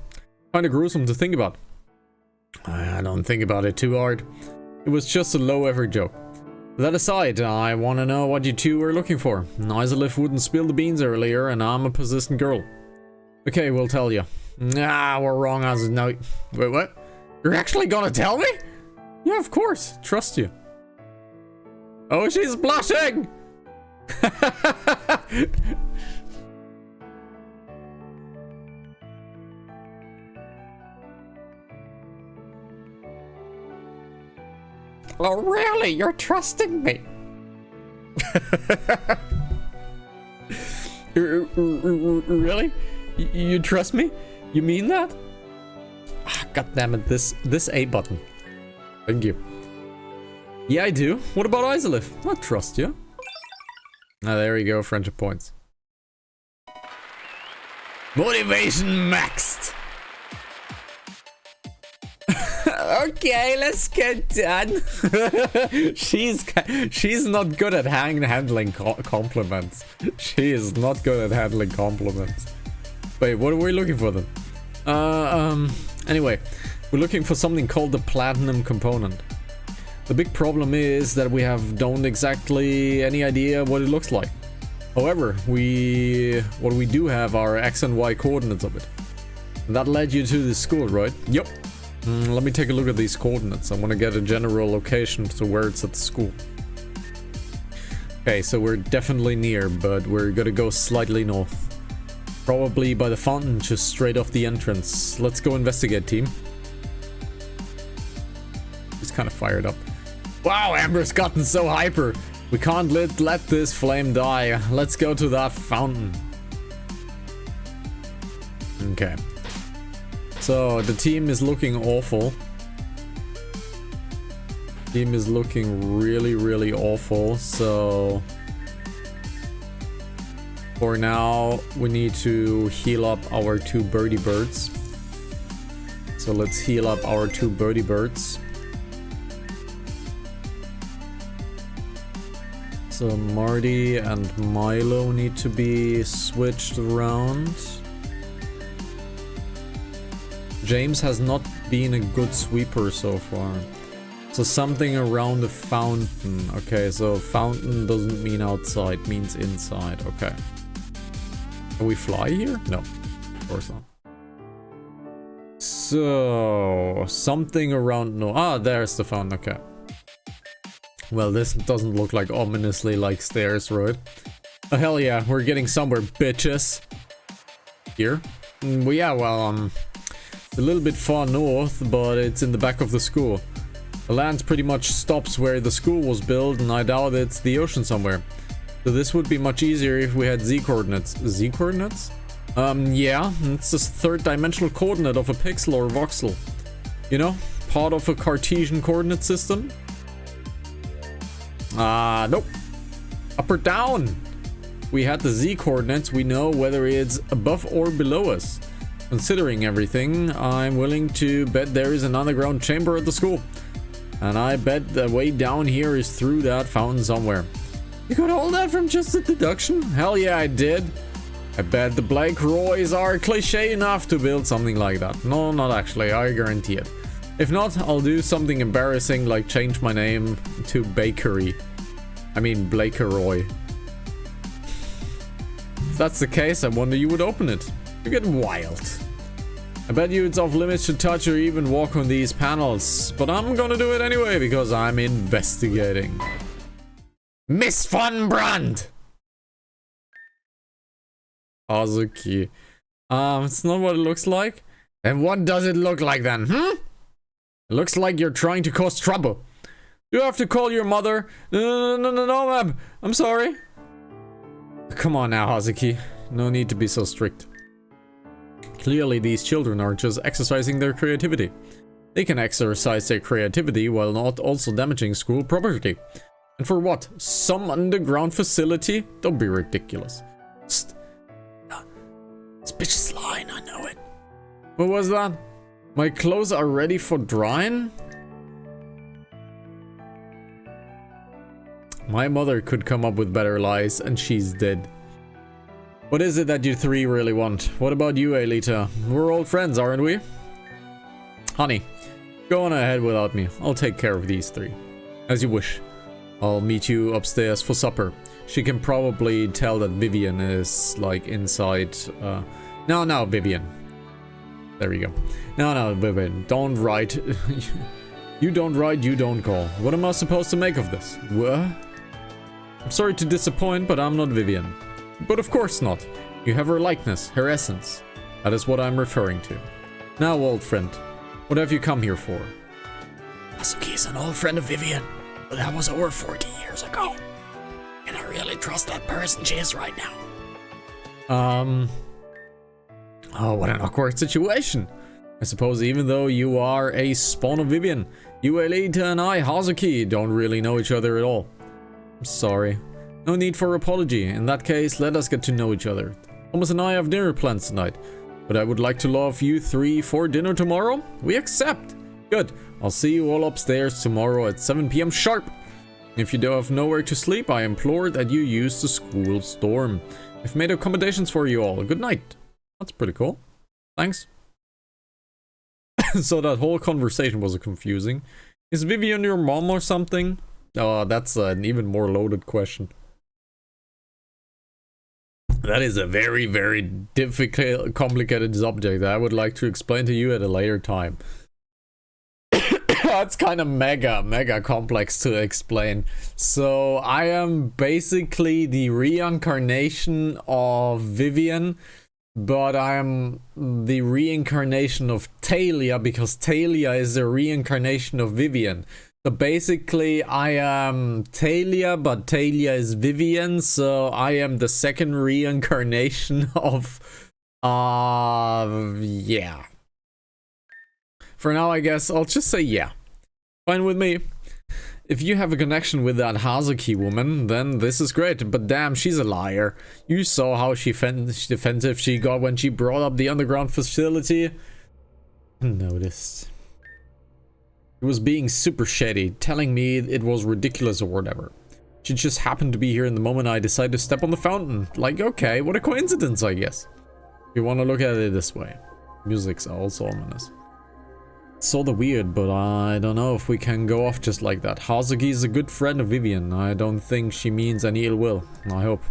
Kinda gruesome to think about. I don't think about it too hard. It was just a low-effort joke. That aside, I want to know what you two are looking for. Isolive wouldn't spill the beans earlier, and I'm a persistent girl. Okay, we'll tell you. Nah, we're wrong as no. Wait, what? You're actually gonna tell me? Yeah, of course. Trust you. Oh, she's blushing! Oh, really? You're trusting me? Really? You trust me? You mean that? Ah, God damn it, this A button. Thank you. Yeah, I do. What about Isolive? I trust you. Ah, there you go, friendship points. Motivation maxed! Okay, let's get done. she's not good at handling compliments. She is not good at handling compliments. Wait, what are we looking for then? Anyway, we're looking for something called the platinum component. The big problem is that we don't exactly any idea what it looks like. However, what we do have are X and Y coordinates of it. And that led you to the school, right? Yep. Let me take a look at these coordinates. I want to get a general location to where it's at the school. Okay, so we're definitely near, but we're gonna go slightly north. Probably by the fountain, just straight off the entrance. Let's go investigate, team. He's kind of fired up. Wow, Amber's gotten so hyper. We can't let this flame die. Let's go to that fountain. Okay. So, the team is looking awful. Team is looking really, really awful. So, for now, we need to heal up our 2 birdie birds. So, let's heal up our 2 birdie birds. So, Marty and Milo need to be switched around. James has not been a good sweeper so far. So something around the fountain. Okay, so fountain doesn't mean outside, means inside. Okay. Can we fly here? No, of course not. So something around there's the fountain. Okay. Well, this doesn't look like ominously like stairs, right? Oh, hell yeah, we're getting somewhere, bitches. Here? A little bit far north, but it's in the back of the school. The land pretty much stops where the school was built, and I doubt it's the ocean somewhere. So this would be much easier if we had Z coordinates. Z coordinates? Yeah, it's the 3rd dimensional coordinate of a pixel or voxel. You know, part of a Cartesian coordinate system. Nope. Up or down? We had the Z coordinates, we know whether it's above or below us. Considering everything, I'm willing to bet there is an underground chamber at the school. And I bet the way down here is through that fountain somewhere. You got all that from just a deduction? Hell yeah, I did. I bet the Blake Roys are cliche enough to build something like that. No, not actually, I guarantee it. If not, I'll do something embarrassing like change my name to Bakery. I mean Blakeroy. If that's the case, I wonder you would open it. You're getting wild. I bet you it's off limits to touch or even walk on these panels, but I'm gonna do it anyway because I'm investigating. Miss Von Brand! Azuki. It's not what it looks like. Then what does it look like then, It looks like you're trying to cause trouble. You have to call your mother. No, ma'am. I'm sorry. Come on now, Hazuki. No need to be so strict. Clearly, these children are just exercising their creativity. They can exercise their creativity while not also damaging school property. And for what? Some underground facility? Don't be ridiculous. Psst. This bitch is lying, I know it. What was that? My clothes are ready for drying? My mother could come up with better lies, and she's dead. What is it that you 3 really want? What about you, Aelita? We're old friends, aren't we? Honey, go on ahead without me. I'll take care of these 3. As you wish. I'll meet you upstairs for supper. She can probably tell that Vivian is, like, inside. No, Vivian. There we go. No, Vivian. Don't write. You don't write, you don't call. What am I supposed to make of this? What? I'm sorry to disappoint, but I'm not Vivian. But of course not. You have her likeness, her essence. That is what I'm referring to. Now, old friend, what have you come here for? Asuki is an old friend of Vivian, but that was over 40 years ago. Can I really trust that person she is right now? Oh, what an awkward situation. I suppose even though you are a spawn of Vivian, you, Aelita, and I, Hazuki, don't really know each other at all. I'm sorry. No need for apology. In that case, let us get to know each other. Thomas and I have dinner plans tonight, but I would like to love you 3 for dinner tomorrow. We accept. Good. I'll see you all upstairs tomorrow at 7 p.m. sharp. If you don't have nowhere to sleep, I implore that you use the school's dorm. I've made accommodations for you all. Good night. That's pretty cool. Thanks. So that whole conversation was confusing. Is Vivian your mom or something? Oh, that's an even more loaded question. That is a very, very difficult, complicated subject that I would like to explain to you at a later time. That's kind of mega complex to explain. So I am basically the reincarnation of Vivian, but I am the reincarnation of Talia because Talia is the reincarnation of Vivian. So basically I am Talia, but Talia is Vivian, so I am the second reincarnation of yeah. For now I guess I'll just say yeah. Fine with me. If you have a connection with that Hazuki woman, then this is great, but damn, she's a liar. You saw how defensive she got when she brought up the underground facility. Noticed. She was being super shady, telling me it was ridiculous or whatever. She just happened to be here in the moment I decided to step on the fountain. Like, okay, what a coincidence, I guess. If you want to look at it this way. Music's also ominous. It's sort of weird, but I don't know if we can go off just like that. Hazuki is a good friend of Vivian. I don't think she means any ill will. I hope.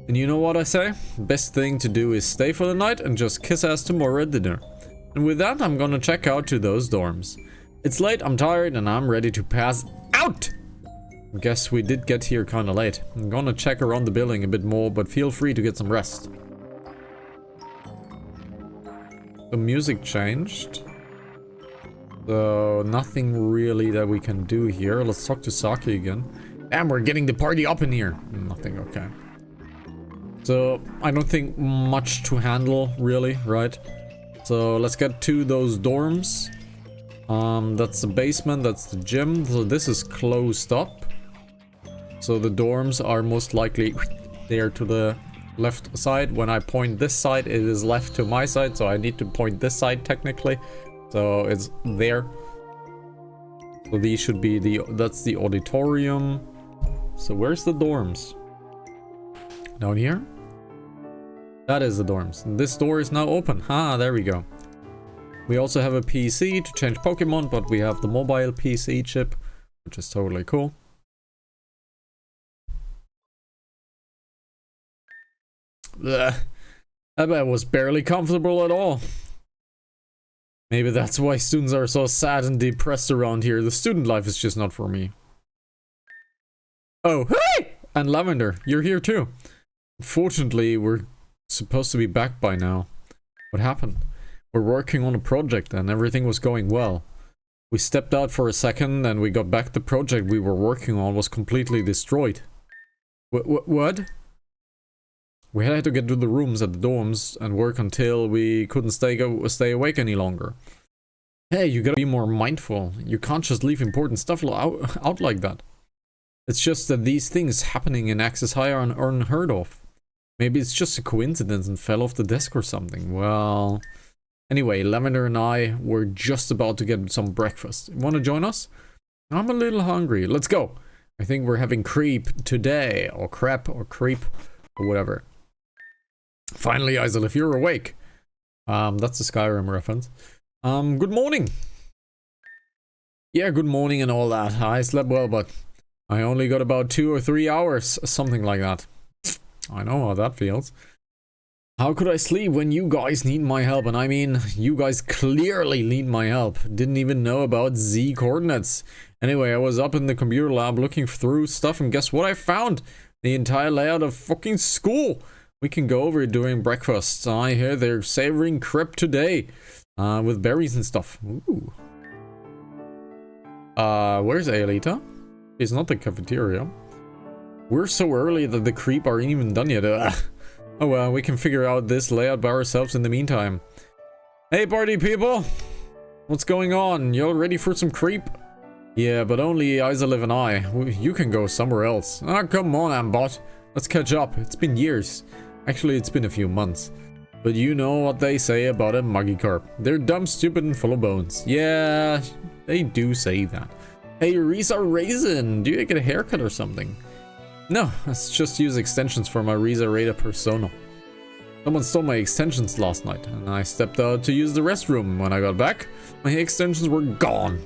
And you know what I say? Best thing to do is stay for the night and just kiss ass tomorrow at dinner. And with that, I'm gonna check out to those dorms. It's late, I'm tired, and I'm ready to pass out! Guess we did get here kinda late. I'm gonna check around the building a bit more, but feel free to get some rest. The music changed. So, nothing really that we can do here. Let's talk to Saki again. Damn, we're getting the party up in here. Nothing, okay. So, I don't think much to handle, really, right? So, let's get to those dorms. That's the basement, that's the gym. So, this is closed up. So, the dorms are most likely there to the left side. When I point this side, it is left to my side. So, I need to point this side, technically. So it's there. So these should be that's the auditorium. So where's the dorms? Down here? That is the dorms. This door is now open. Ah, there we go. We also have a PC to change Pokemon, but we have the mobile PC chip, which is totally cool. Ugh. That bed was barely comfortable at all. Maybe that's why students are so sad and depressed around here. The student life is just not for me. Oh, hey! And Lavender, you're here too. Unfortunately, we're supposed to be back by now. What happened? We're working on a project and everything was going well. We stepped out for a second and we got back. The project we were working on was completely destroyed. What? We had to get to the rooms at the dorms and work until we couldn't stay awake any longer. Hey, you gotta be more mindful. You can't just leave important stuff out like that. It's just that these things happening in Access High are unheard of. Maybe it's just a coincidence and fell off the desk or something. Well... Anyway, Lavender and I were just about to get some breakfast. Wanna join us? I'm a little hungry. Let's go. I think we're having creep today. Or crap or creep or whatever. Finally, Isel, if you're awake. That's a Skyrim reference. Good morning. Yeah, good morning and all that. I slept well, but I only got about 2 or 3 hours, something like that. I know how that feels. How could I sleep when you guys need my help? And I mean, you guys clearly need my help. Didn't even know about Z coordinates. Anyway, I was up in the computer lab looking through stuff, and guess what I found? The entire layout of fucking school. We can go over it during breakfast. I hear they're savoring crepe today. With berries and stuff. Ooh. Where's Aelita? It's not the cafeteria. We're so early that the creep aren't even done yet. Oh well, we can figure out this layout by ourselves in the meantime. Hey party people! What's going on? You all ready for some creep? Yeah, but only Isolive and I. You can go somewhere else. Ah, come on, Ambot. Let's catch up. It's been years. Actually, it's been a few months. But you know what they say about a Magikarp. They're dumb, stupid, and full of bones. Yeah, they do say that. Hey, Risa Raisin, do you get a haircut or something? No, let's just use extensions for my Risa Raider persona. Someone stole my extensions last night, and I stepped out to use the restroom. When I got back, my extensions were gone.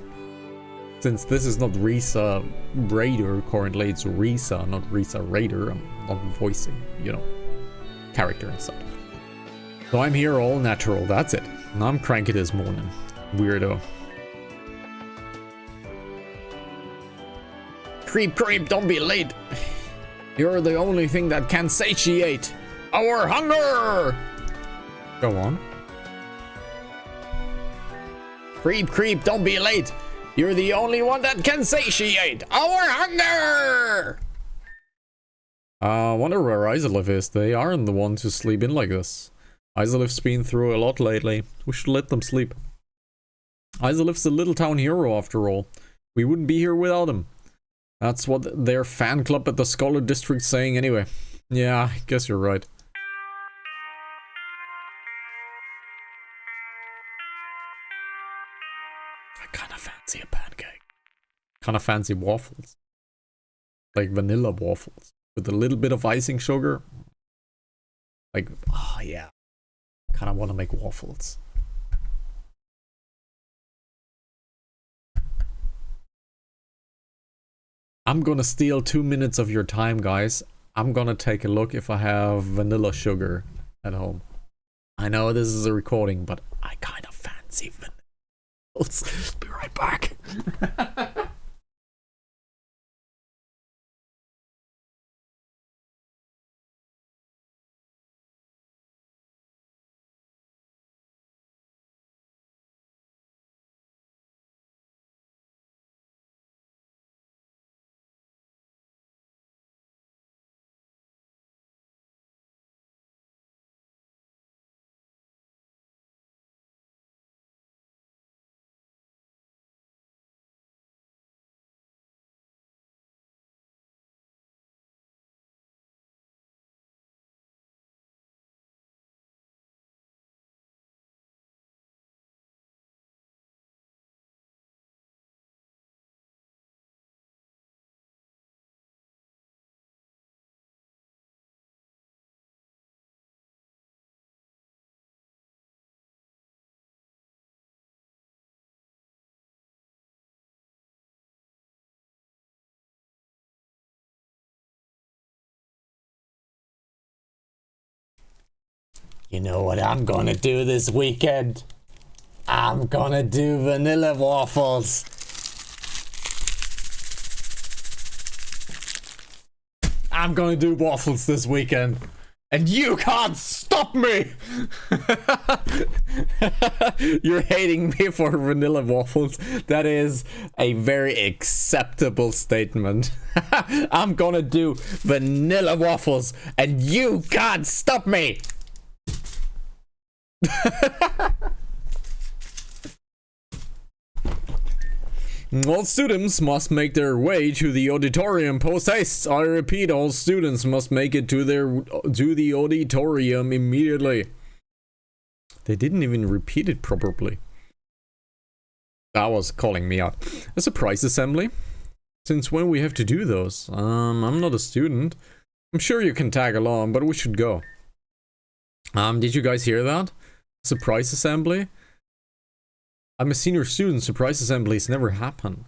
Since this is not Risa Raider currently, it's Risa, not Risa Raider. I'm not voicing, you know, character and stuff. So I'm here all natural, that's it. And I'm cranky this morning. Weirdo. Creep, creep, don't be late. You're the only thing that can satiate our hunger! Go on. Creep, creep, don't be late. You're the only one that can satiate our hunger! I wonder where Isolif is. They aren't the ones who sleep in like this. Isolif's been through a lot lately. We should let them sleep. Isolif's a little town hero after all. We wouldn't be here without him. That's what their fan club at the Scholar District's saying anyway. Yeah, I guess you're right. I kinda fancy a pancake. Kinda fancy waffles. Like vanilla waffles. With a little bit of icing sugar. Like, oh yeah. Kinda wanna make waffles. I'm gonna steal 2 minutes of your time, guys. I'm gonna take a look if I have vanilla sugar at home. I know this is a recording, but I kind of fancy vanilla. Let's be right back. You know what I'm gonna do this weekend? I'm gonna do vanilla waffles. I'm gonna do waffles this weekend. And you can't stop me! You're hating me for vanilla waffles. That is a very acceptable statement. I'm gonna do vanilla waffles and you can't stop me! All students must make their way to the auditorium post haste. I repeat, all students must make it to the auditorium immediately. They didn't even repeat it properly. That was calling me out. A surprise assembly? Since when we have to do those? I'm not a student. I'm sure you can tag along, but we should go. Did you guys hear that? Surprise assembly? I'm a senior student. Surprise assemblies never happen.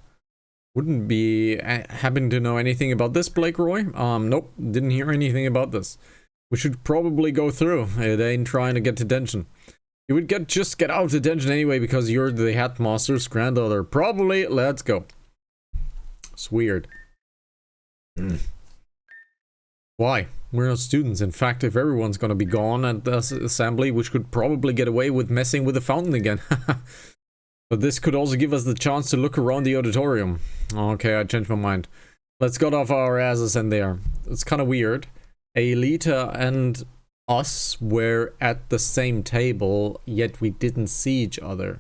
Wouldn't be happen to know anything about this, Blake Roy? Nope, didn't hear anything about this. We should probably go through. It ain't trying to get detention. You would just get out of detention anyway because you're the headmaster's granddaughter. Probably. Let's go. It's weird. Why? We're not students. In fact, if everyone's gonna be gone at the assembly, we could probably get away with messing with the fountain again. But this could also give us the chance to look around the auditorium. Okay, I changed my mind. Let's get off our asses in there. It's kind of weird. Aelita and us were at the same table, yet we didn't see each other.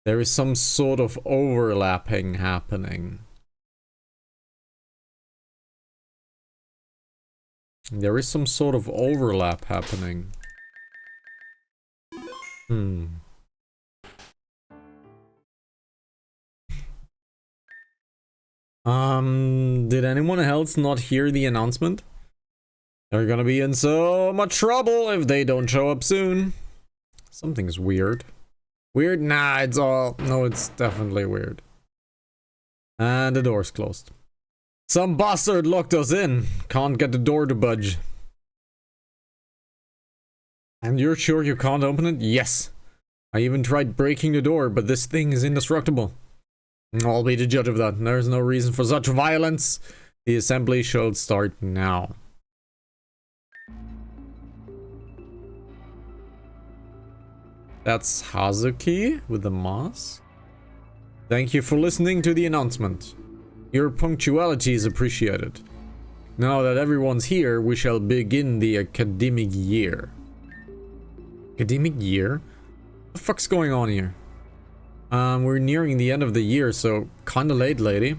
There is some sort of overlapping happening. There is some sort of overlap happening. Hmm. Did anyone else not hear the announcement? They're gonna be in so much trouble if they don't show up soon. Something's weird. Weird? Nah, it's all... No, it's definitely weird. And the door's closed. Some bastard locked us in. Can't get the door to budge. And you're sure you can't open it? Yes. I even tried breaking the door, but this thing is indestructible. I'll be the judge of that. There's no reason for such violence. The assembly shall start now. That's Hazuki with the mask. Thank you for listening to the announcement. Your punctuality is appreciated. Now that everyone's here, we shall begin the academic year. Academic year? What the fuck's going on here? We're nearing the end of the year, so kinda late, lady.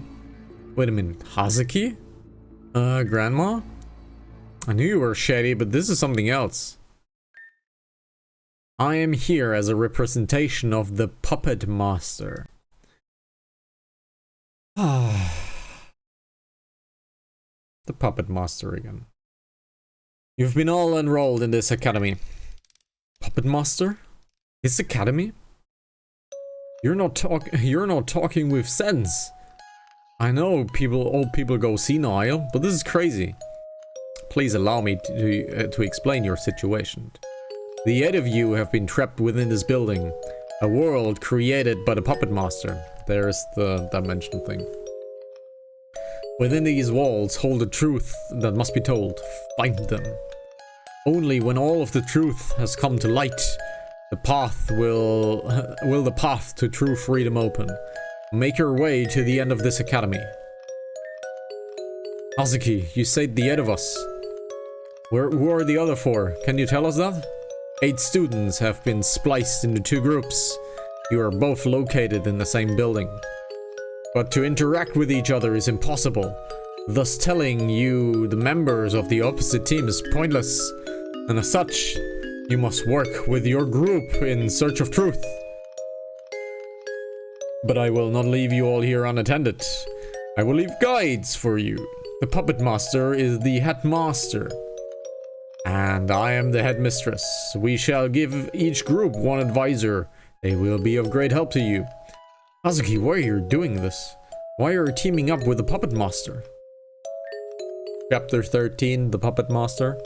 Wait a minute, Hazuki? Grandma? I knew you were shady, but this is something else. I am here as a representation of the Puppet Master. The Puppet Master again. You've been all enrolled in this academy. Puppet Master? His academy? You're not talking with sense. I know old people go senile, but this is crazy. Please allow me to explain your situation. The 8 of you have been trapped within this building, a world created by the Puppet Master. There's the dimension thing. Within these walls hold a truth that must be told. Find them. Only when all of the truth has come to light, the path will the path to true freedom open. Make your way to the end of this academy. Hazuki, you said the 8 of us. Who are the other 4? Can you tell us that? 8 students have been spliced into 2 groups. You are both located in the same building. But to interact with each other is impossible. Thus telling you the members of the opposite team is pointless. And as such, you must work with your group in search of truth. But I will not leave you all here unattended. I will leave guides for you. The Puppet Master is the headmaster. And I am the headmistress. We shall give each group 1 advisor. They will be of great help to you. Hazuki, why are you doing this? Why are you teaming up with the Puppet Master? Chapter 13, the Puppet Master.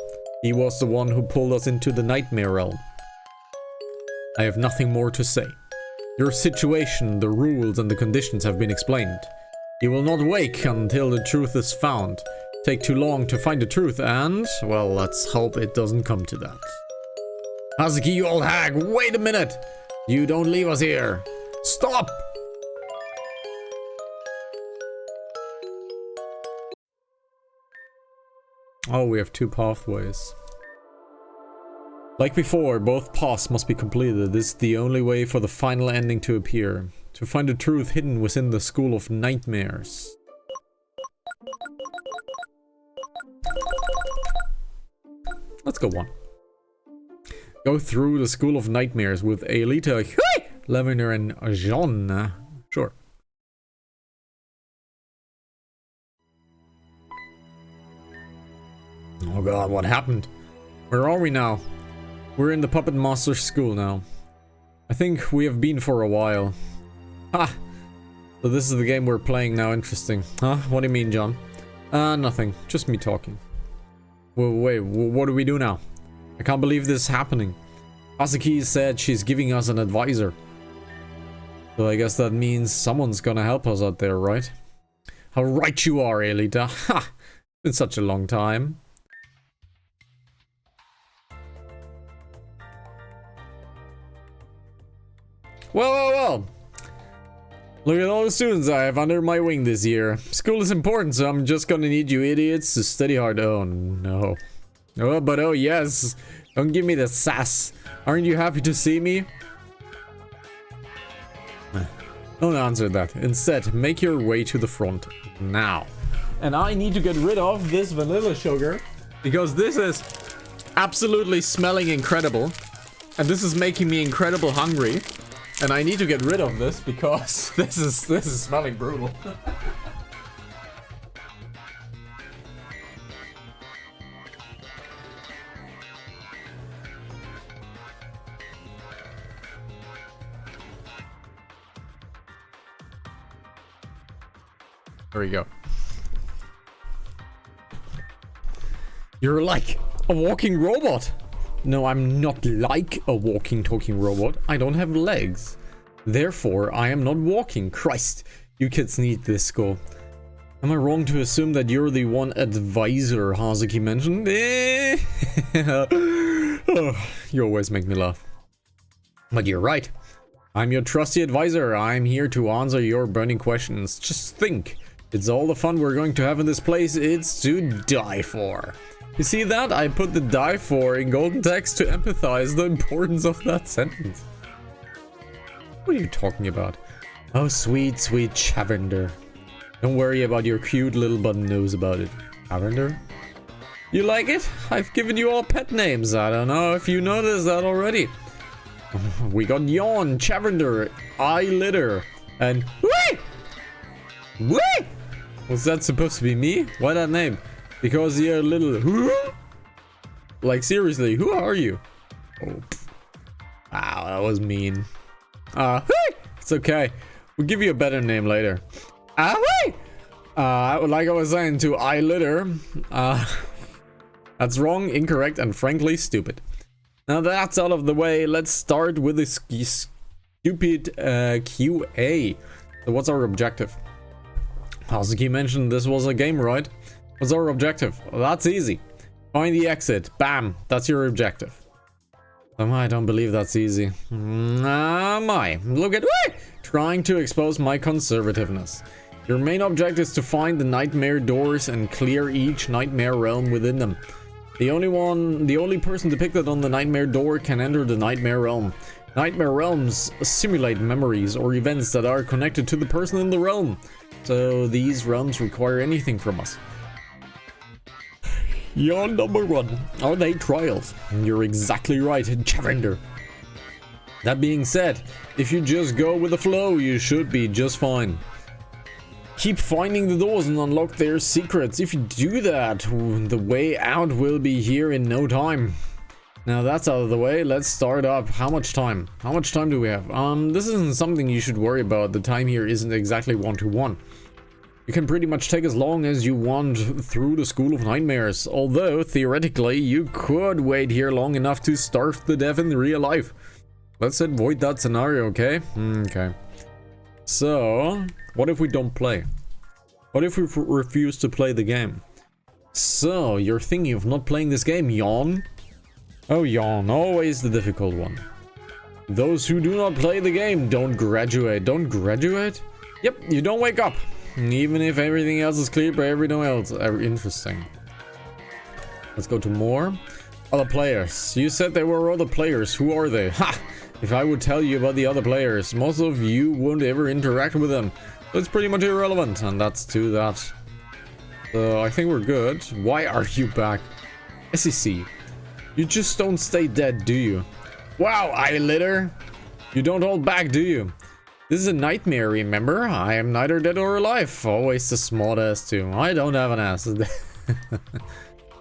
He was the one who pulled us into the Nightmare Realm. I have nothing more to say. Your situation, the rules and the conditions have been explained. You will not wake until the truth is found. Take too long to find the truth and, well, let's hope it doesn't come to that. Hazuki, you old hag, wait a minute! You don't leave us here! Stop! Oh, we have 2 pathways. Like before, both paths must be completed. This is the only way for the final ending to appear. To find the truth hidden within the School of Nightmares. Let's go 1. Go through the School of Nightmares with Aelita, Lavender, and Jean. Sure. Oh god, what happened? Where are we now? We're in the Puppet Master's school now. I think we have been for a while. Ha! So this is the game we're playing now, interesting. Huh? What do you mean, John? Nothing. Just me talking. Well, wait, what do we do now? I can't believe this is happening. Hazuki said she's giving us an advisor. So I guess that means someone's gonna help us out there, right? How right you are, Aelita. Ha! It's been such a long time. Well. Look at all the students I have under my wing this year. School is important, so I'm just gonna need you idiots to study hard. Oh no. Oh, but oh yes. Don't give me the sass. Aren't you happy to see me? Don't answer that. Instead, make your way to the front now. And I need to get rid of this vanilla sugar because this is absolutely smelling incredible. And this is making me incredibly hungry. And I need to get rid of this because this is smelling brutal. There we go. You're like a walking robot. No, I'm not like a walking, talking robot. I don't have legs. Therefore, I am not walking. Christ, you kids need this school. Am I wrong to assume that you're the one advisor Hazuki mentioned? Oh, you always make me laugh. But you're right. I'm your trusty advisor. I'm here to answer your burning questions. Just think. It's all the fun we're going to have in this place. It's to die for. You see that? I put the die for in golden text to empathize the importance of that sentence. What are you talking about? Oh, sweet, sweet Chavender. Don't worry about your cute little button nose about it. Chavender? You like it? I've given you all pet names. I don't know if you noticed that already. We got Yawn, Chavender, Eyelitter, and Whee! Whee! Was that supposed to be me? Why that name? Because you're a little... Like, seriously, who are you? Oh, wow, that was mean. It's okay. We'll give you a better name later. Like I was saying to Eyelitter, that's wrong, incorrect, and frankly stupid. Now that's out of the way, let's start with the stupid QA. So what's our objective? Hazuki mentioned this was a game, right? What's our objective? Well, that's easy. Find the exit. Bam. That's your objective. I don't believe that's easy. My. Look at me! Trying to expose my conservativeness. Your main objective is to find the nightmare doors and clear each nightmare realm within them. The only person depicted on the nightmare door can enter the nightmare realm. Nightmare realms simulate memories or events that are connected to the person in the realm. So these realms require anything from us. Your number one. Are they trials? You're exactly right, Chavender. That being said, if you just go with the flow, you should be just fine. Keep finding the doors and unlock their secrets. If you do that, the way out will be here in no time. Now that's out of the way, let's start up. How much time? How much time do we have? This isn't something you should worry about. The time here isn't exactly 1-to-1. You can pretty much take as long as you want through the School of Nightmares. Although, theoretically, you could wait here long enough to starve to death in real life. Let's avoid that scenario, okay? Okay. So, what if we don't play? What if we refuse to play the game? So, you're thinking of not playing this game, Yawn? Oh, Yawn, always the difficult one. Those who do not play the game don't graduate. Don't graduate? Yep, you don't wake up. Even if everything else is clear by everyone else. Interesting. Let's go to more. Other players. You said there were other players. Who are they? Ha! If I would tell you about the other players, most of you won't ever interact with them. So it's pretty much irrelevant. And that's to that. So I think we're good. Why are you back? SEC. You just don't stay dead, do you? Wow, Eyelitter. You don't hold back, do you? This is a nightmare, remember? I am neither dead or alive. Always the smart ass too. I don't have an ass.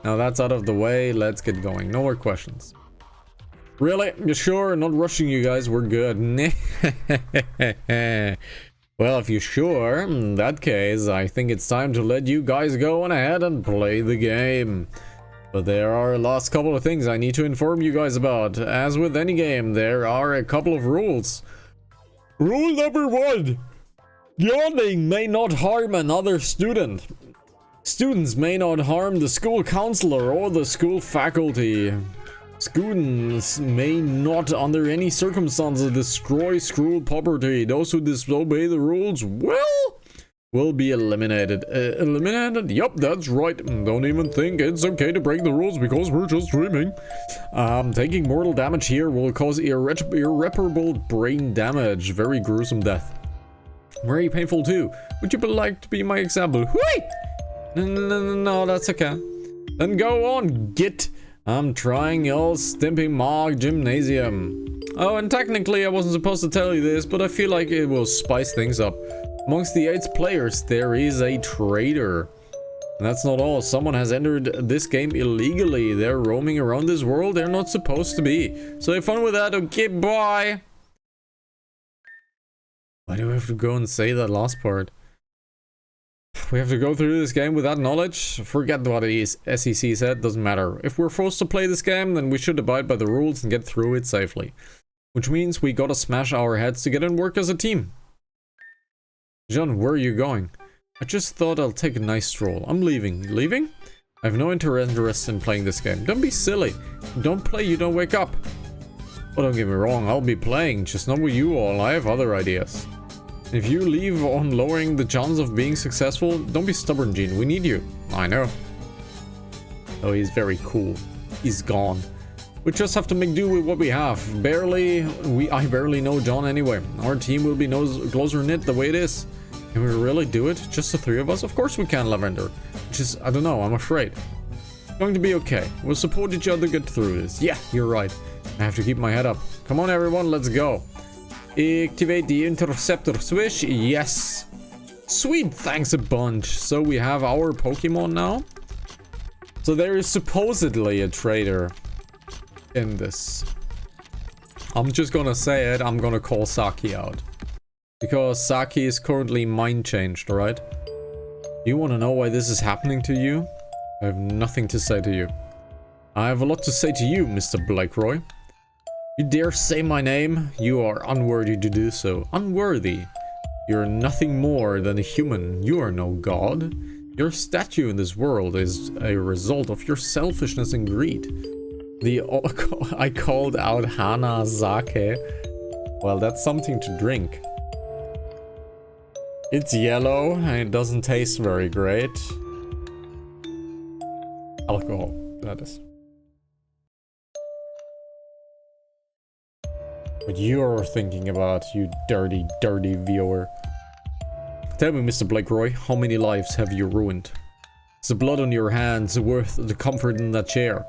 Now that's out of the way. Let's get going. No more questions. Really? You sure? Not rushing you guys. We're good. Well, if you're sure, in that case, I think it's time to let you guys go on ahead and play the game. But there are a last couple of things I need to inform you guys about. As with any game, there are a couple of rules. Rule number 1. Yawning may not harm another student. Students may not harm the school counselor or the school faculty. Students may not under any circumstances destroy school property. Those who disobey the rules will be eliminated. Eliminated? Yup, that's right. Don't even think it's okay to break the rules because we're just dreaming. Taking mortal damage here will cause irreparable brain damage. Very gruesome death. Very painful too. Would you like to be my example? Whee! No, that's okay. Then go on, git. I'm trying y'all stimping my gymnasium. Oh, and technically I wasn't supposed to tell you this, but I feel like it will spice things up. Amongst the 8 players, there is a traitor. And that's not all. Someone has entered this game illegally. They're roaming around this world they're not supposed to be. So have fun with that. Okay, bye. Why do we have to go and say that last part? We have to go through this game with that knowledge? Forget what the SEC said, doesn't matter. If we're forced to play this game, then we should abide by the rules and get through it safely. Which means we gotta smash our heads together and work as a team. John, where are you going? I just thought I'll take a nice stroll. I'm leaving. Leaving? I have no interest in playing this game. Don't be silly. Don't play, you don't wake up. Well, don't get me wrong, I'll be playing, just not with you all. I have other ideas. If you leave on lowering the chance of being successful, don't be stubborn, Gene. We need you. I know. Oh, he's very cool. He's gone. We just have to make do with what we have. I barely know John anyway. Our team will be closer knit the way it is. Can we really do it? Just the 3 of us? Of course we can, Lavender. Just, I don't know, I'm afraid. It's going to be okay. We'll support each other, get through this. Yeah, you're right. I have to keep my head up. Come on, everyone, let's go. Activate the interceptor switch. Yes. Sweet, thanks a bunch. So we have our Pokemon now. So there is supposedly a traitor in this. I'm just gonna say it. I'm gonna call Saki out. Because Saki is currently mind changed, alright? You want to know why this is happening to you? I have nothing to say to you. I have a lot to say to you, Mr. Blakeroy. You dare say my name? You are unworthy to do so. Unworthy? You're nothing more than a human. You are no god. Your statue in this world is a result of your selfishness and greed. I called out Hana Sake. Well, that's something to drink. It's yellow and it doesn't taste very great. Alcohol, that is. What you're thinking about, you dirty, dirty viewer. Tell me, Mr. Blakeroy, how many lives have you ruined? Is the blood on your hands worth the comfort in that chair?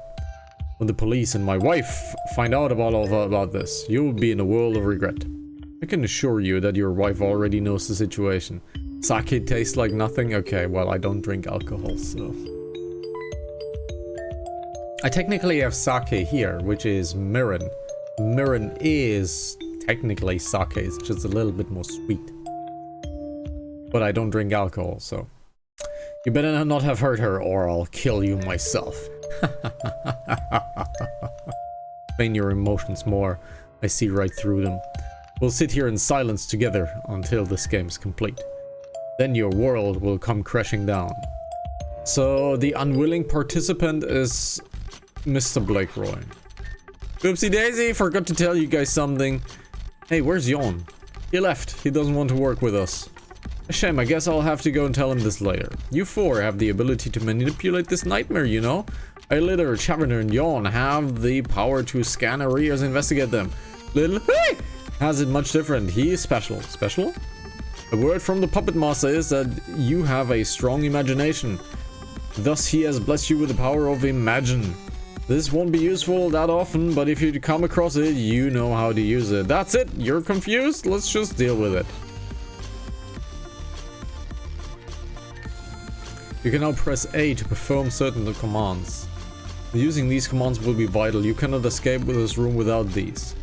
When the police and my wife find out about this, you will be in a world of regret. I can assure you that your wife already knows the situation. Sake tastes like nothing? Okay, well, I don't drink alcohol, so... I technically have sake here, which is mirin. Mirin is technically sake, it's just a little bit more sweet. But I don't drink alcohol, so... You better not have hurt her or I'll kill you myself. Explain your emotions more. I see right through them. We'll sit here in silence together until this game's complete. Then your world will come crashing down. So the unwilling participant is Mr. Blakeroy. Oopsie daisy, forgot to tell you guys something. Hey, where's Jon? He left. He doesn't want to work with us. A shame, I guess I'll have to go and tell him this later. You 4 have the ability to manipulate this nightmare, you know? Little Chaverner and Jon have the power to scan areas and investigate them. Little hey, has it much different. He is special. Special? A word from the Puppet Master is that you have a strong imagination. Thus he has blessed you with the power of imagine. This won't be useful that often, but if you come across it, you know how to use it. That's it. You're confused? Let's just deal with it. You can now press A to perform certain commands. Using these commands will be vital. You cannot escape this room without these.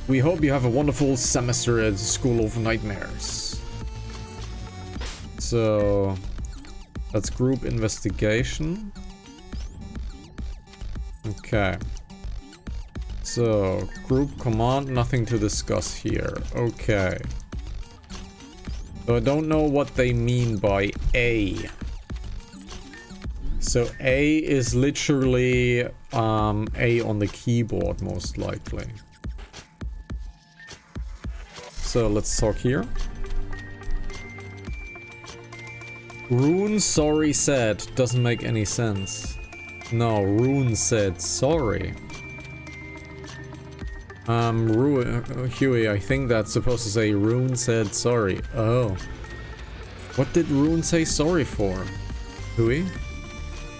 We hope you have a wonderful semester at School of Nightmares. So, that's group investigation. Okay. So, group command, nothing to discuss here. Okay. So I don't know what they mean by A. So A is literally A on the keyboard, most likely. So let's talk here. Rune sorry said doesn't make any sense. No, Rune said sorry. Huey, I think that's supposed to say Rune said sorry. Oh. What did Rune say sorry for? Huey?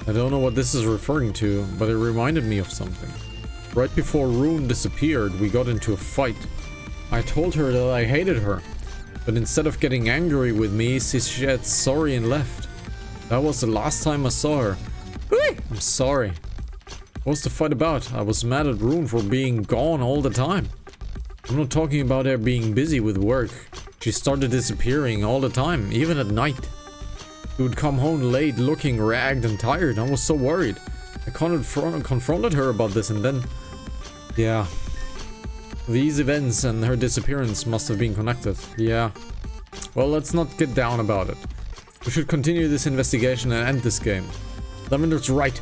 I don't know what this is referring to, but it reminded me of something. Right before Rune disappeared, we got into a fight. I told her that I hated her, but instead of getting angry with me, she said sorry and left. That was the last time I saw her. I'm sorry. What was the fight about? I was mad at Rune for being gone all the time. I'm not talking about her being busy with work. She started disappearing all the time, even at night. She would come home late looking ragged and tired. I was so worried. I confronted her about this and then... Yeah. These events and her disappearance must have been connected. Yeah. Well, let's not get down about it. We should continue this investigation and end this game. Lavender's right.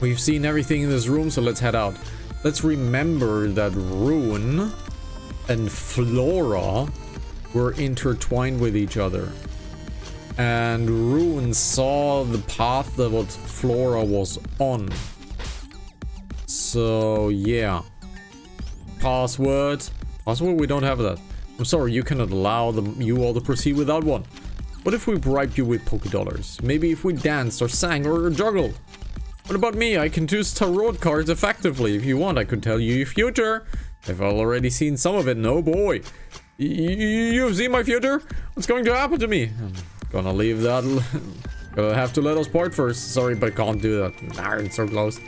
We've seen everything in this room, so let's head out. Let's remember that Rune and Flora were intertwined with each other. And Rune saw the path that what Flora was on. So, yeah. Password. Password? We don't have that. I'm sorry, you cannot allow you all to proceed without one. What if we bribed you with $Poké? Maybe if we danced or sang or juggled? What about me? I can choose tarot cards effectively. If you want, I could tell you your future. I've already seen some of it. No boy. You've seen my future? What's going to happen to me? I'm gonna leave that. Gonna have to let us part first. Sorry, but I can't do that. Nah, it's so close.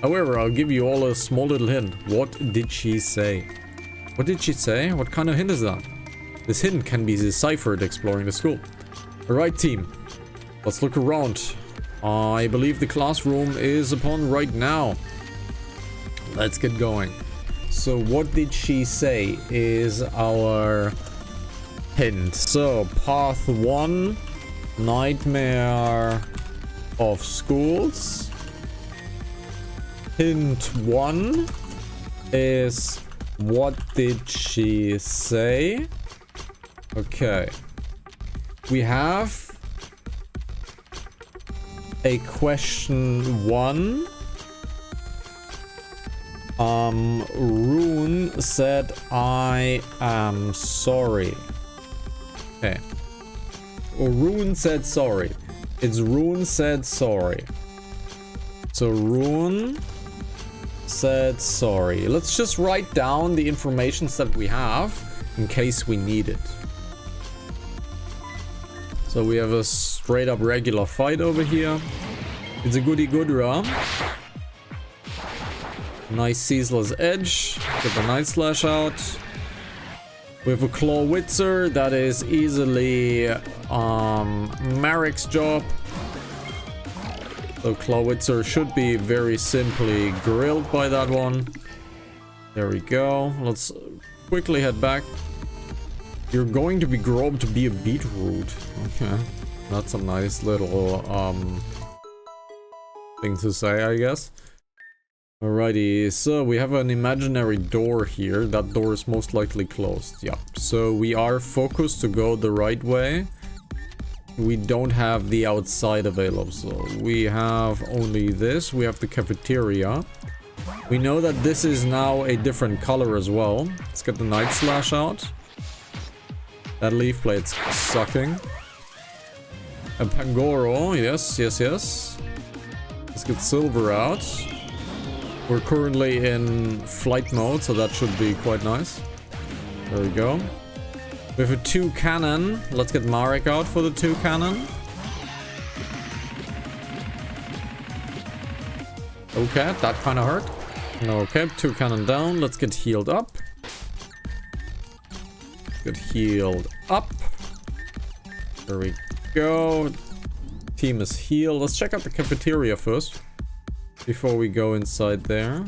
However, I'll give you all a small little hint. What did she say? What did she say? What kind of hint is that? This hint can be deciphered exploring the school. Alright, team. Let's look around. I believe the classroom is upon right now. Let's get going. So what did she say is our hint. So path 1, nightmare of schools. Hint 1 is what did she say? Okay. We have a question 1. Rune said I am sorry. Okay. Or Rune said sorry. It's Rune said sorry. So Rune said sorry. Let's just write down the information that we have in case we need it. So we have a straight up regular fight over here. It's a goody goodra. Nice ceaseless edge. Get the Night Slash out. We have a Claw Witzer. That is easily Marek's job. So Claw Witzer should be very simply grilled by that one. There we go. Let's quickly head back. You're going to be grown to be a beetroot. Okay. That's a nice little thing to say, I guess. Alrighty, so we have an imaginary door here. That door is most likely closed. Yeah. So we are focused to go the right way. We don't have the outside available. So we have only this. We have the cafeteria. We know that this is now a different color as well. Let's get the Night Slash out. That leaf plate's sucking. A Pangoro, yes, yes, yes. Let's get Silver out. We're currently in flight mode, so that should be quite nice. There we go. We have a 2 cannon. Let's get Marek out for the 2 cannon. Okay, that kind of hurt. Okay, 2 cannon down. Let's get healed up. Get healed up. There we go. Team is healed. Let's check out the cafeteria first before we go inside there.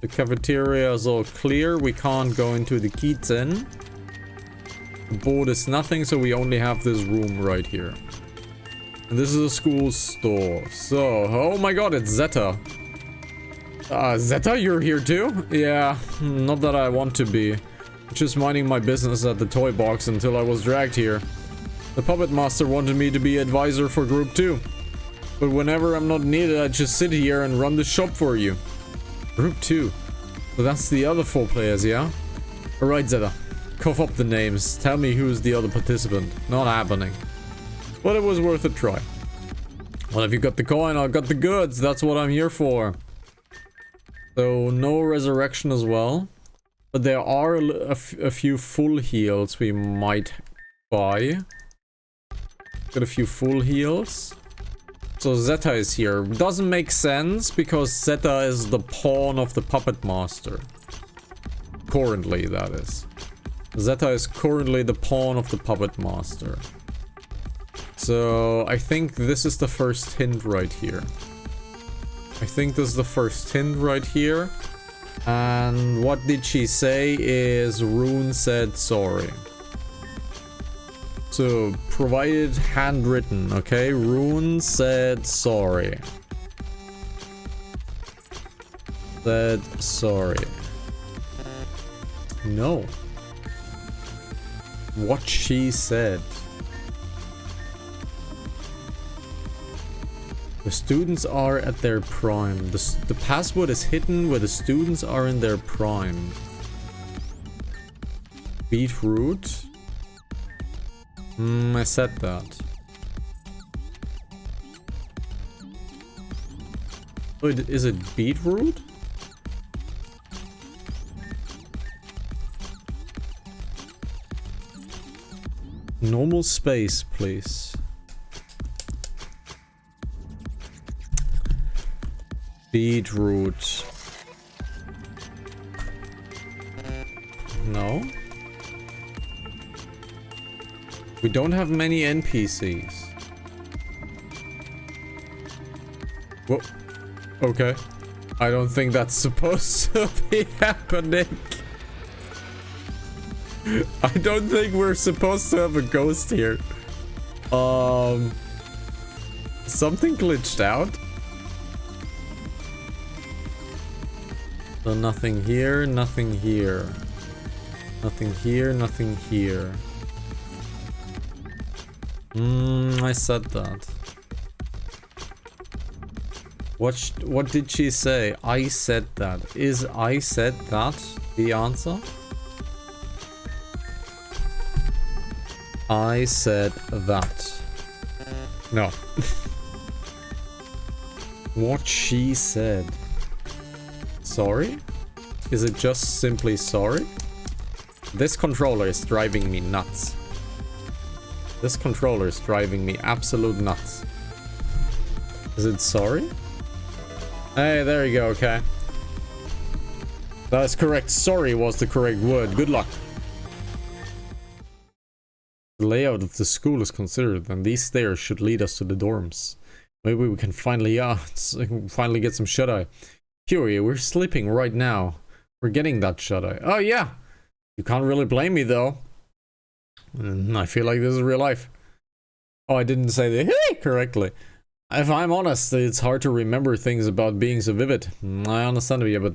The cafeteria is all clear. We can't go into the kitchen. The board is nothing, so we only have this room right here. And this is a school store. So, oh my god, it's Zeta. Zeta, you're here too? Yeah, not that I want to be. Just minding my business at the toy box until I was dragged here. The puppet master wanted me to be advisor for group 2. But whenever I'm not needed, I just sit here and run the shop for you. Group 2. So that's the other 4 players, yeah? Alright, Zeta. Cough up the names. Tell me who's the other participant. Not happening. But it was worth a try. Well, if you got the coin, I got the goods. That's what I'm here for. So, no resurrection as well. But there are a few full heals we might buy. Got a few full heals. So Zeta is here. Doesn't make sense because Zeta is the pawn of the puppet master. Currently, that is. Zeta is currently the pawn of the puppet master. So I think this is the first hint right here. I think this is the first hint right here. And what did she say is Rune said sorry. So, provided handwritten, okay? Rune said sorry. Said sorry. No. What she said. The students are at their prime. The password is hidden where the students are in their prime. Beetroot. I said that. Wait, is it beetroot? Normal space, please. Beetroot. No. We don't have many NPCs. Whoa. Okay. I don't think that's supposed to be happening. I don't think we're supposed to have a ghost here. Something glitched out. So nothing here, nothing here. Nothing here, nothing here. I said that. What did she say? I said that. Is I said that the answer? I said that. No. What she said. Sorry? Is it just simply sorry? This controller is driving me nuts. This controller is driving me absolute nuts. Is it sorry? Hey, there you go, okay. That is correct. Sorry was the correct word. Good luck. The layout of the school is considered, and these stairs should lead us to the dorms. Maybe we can finally get some shut-eye. Curie, we're sleeping right now. We're getting that shut-eye. Oh yeah! You can't really blame me though. I feel like this is real life. Oh, I didn't say the hey correctly. If I'm honest, it's hard to remember things about being so vivid. I understand you, but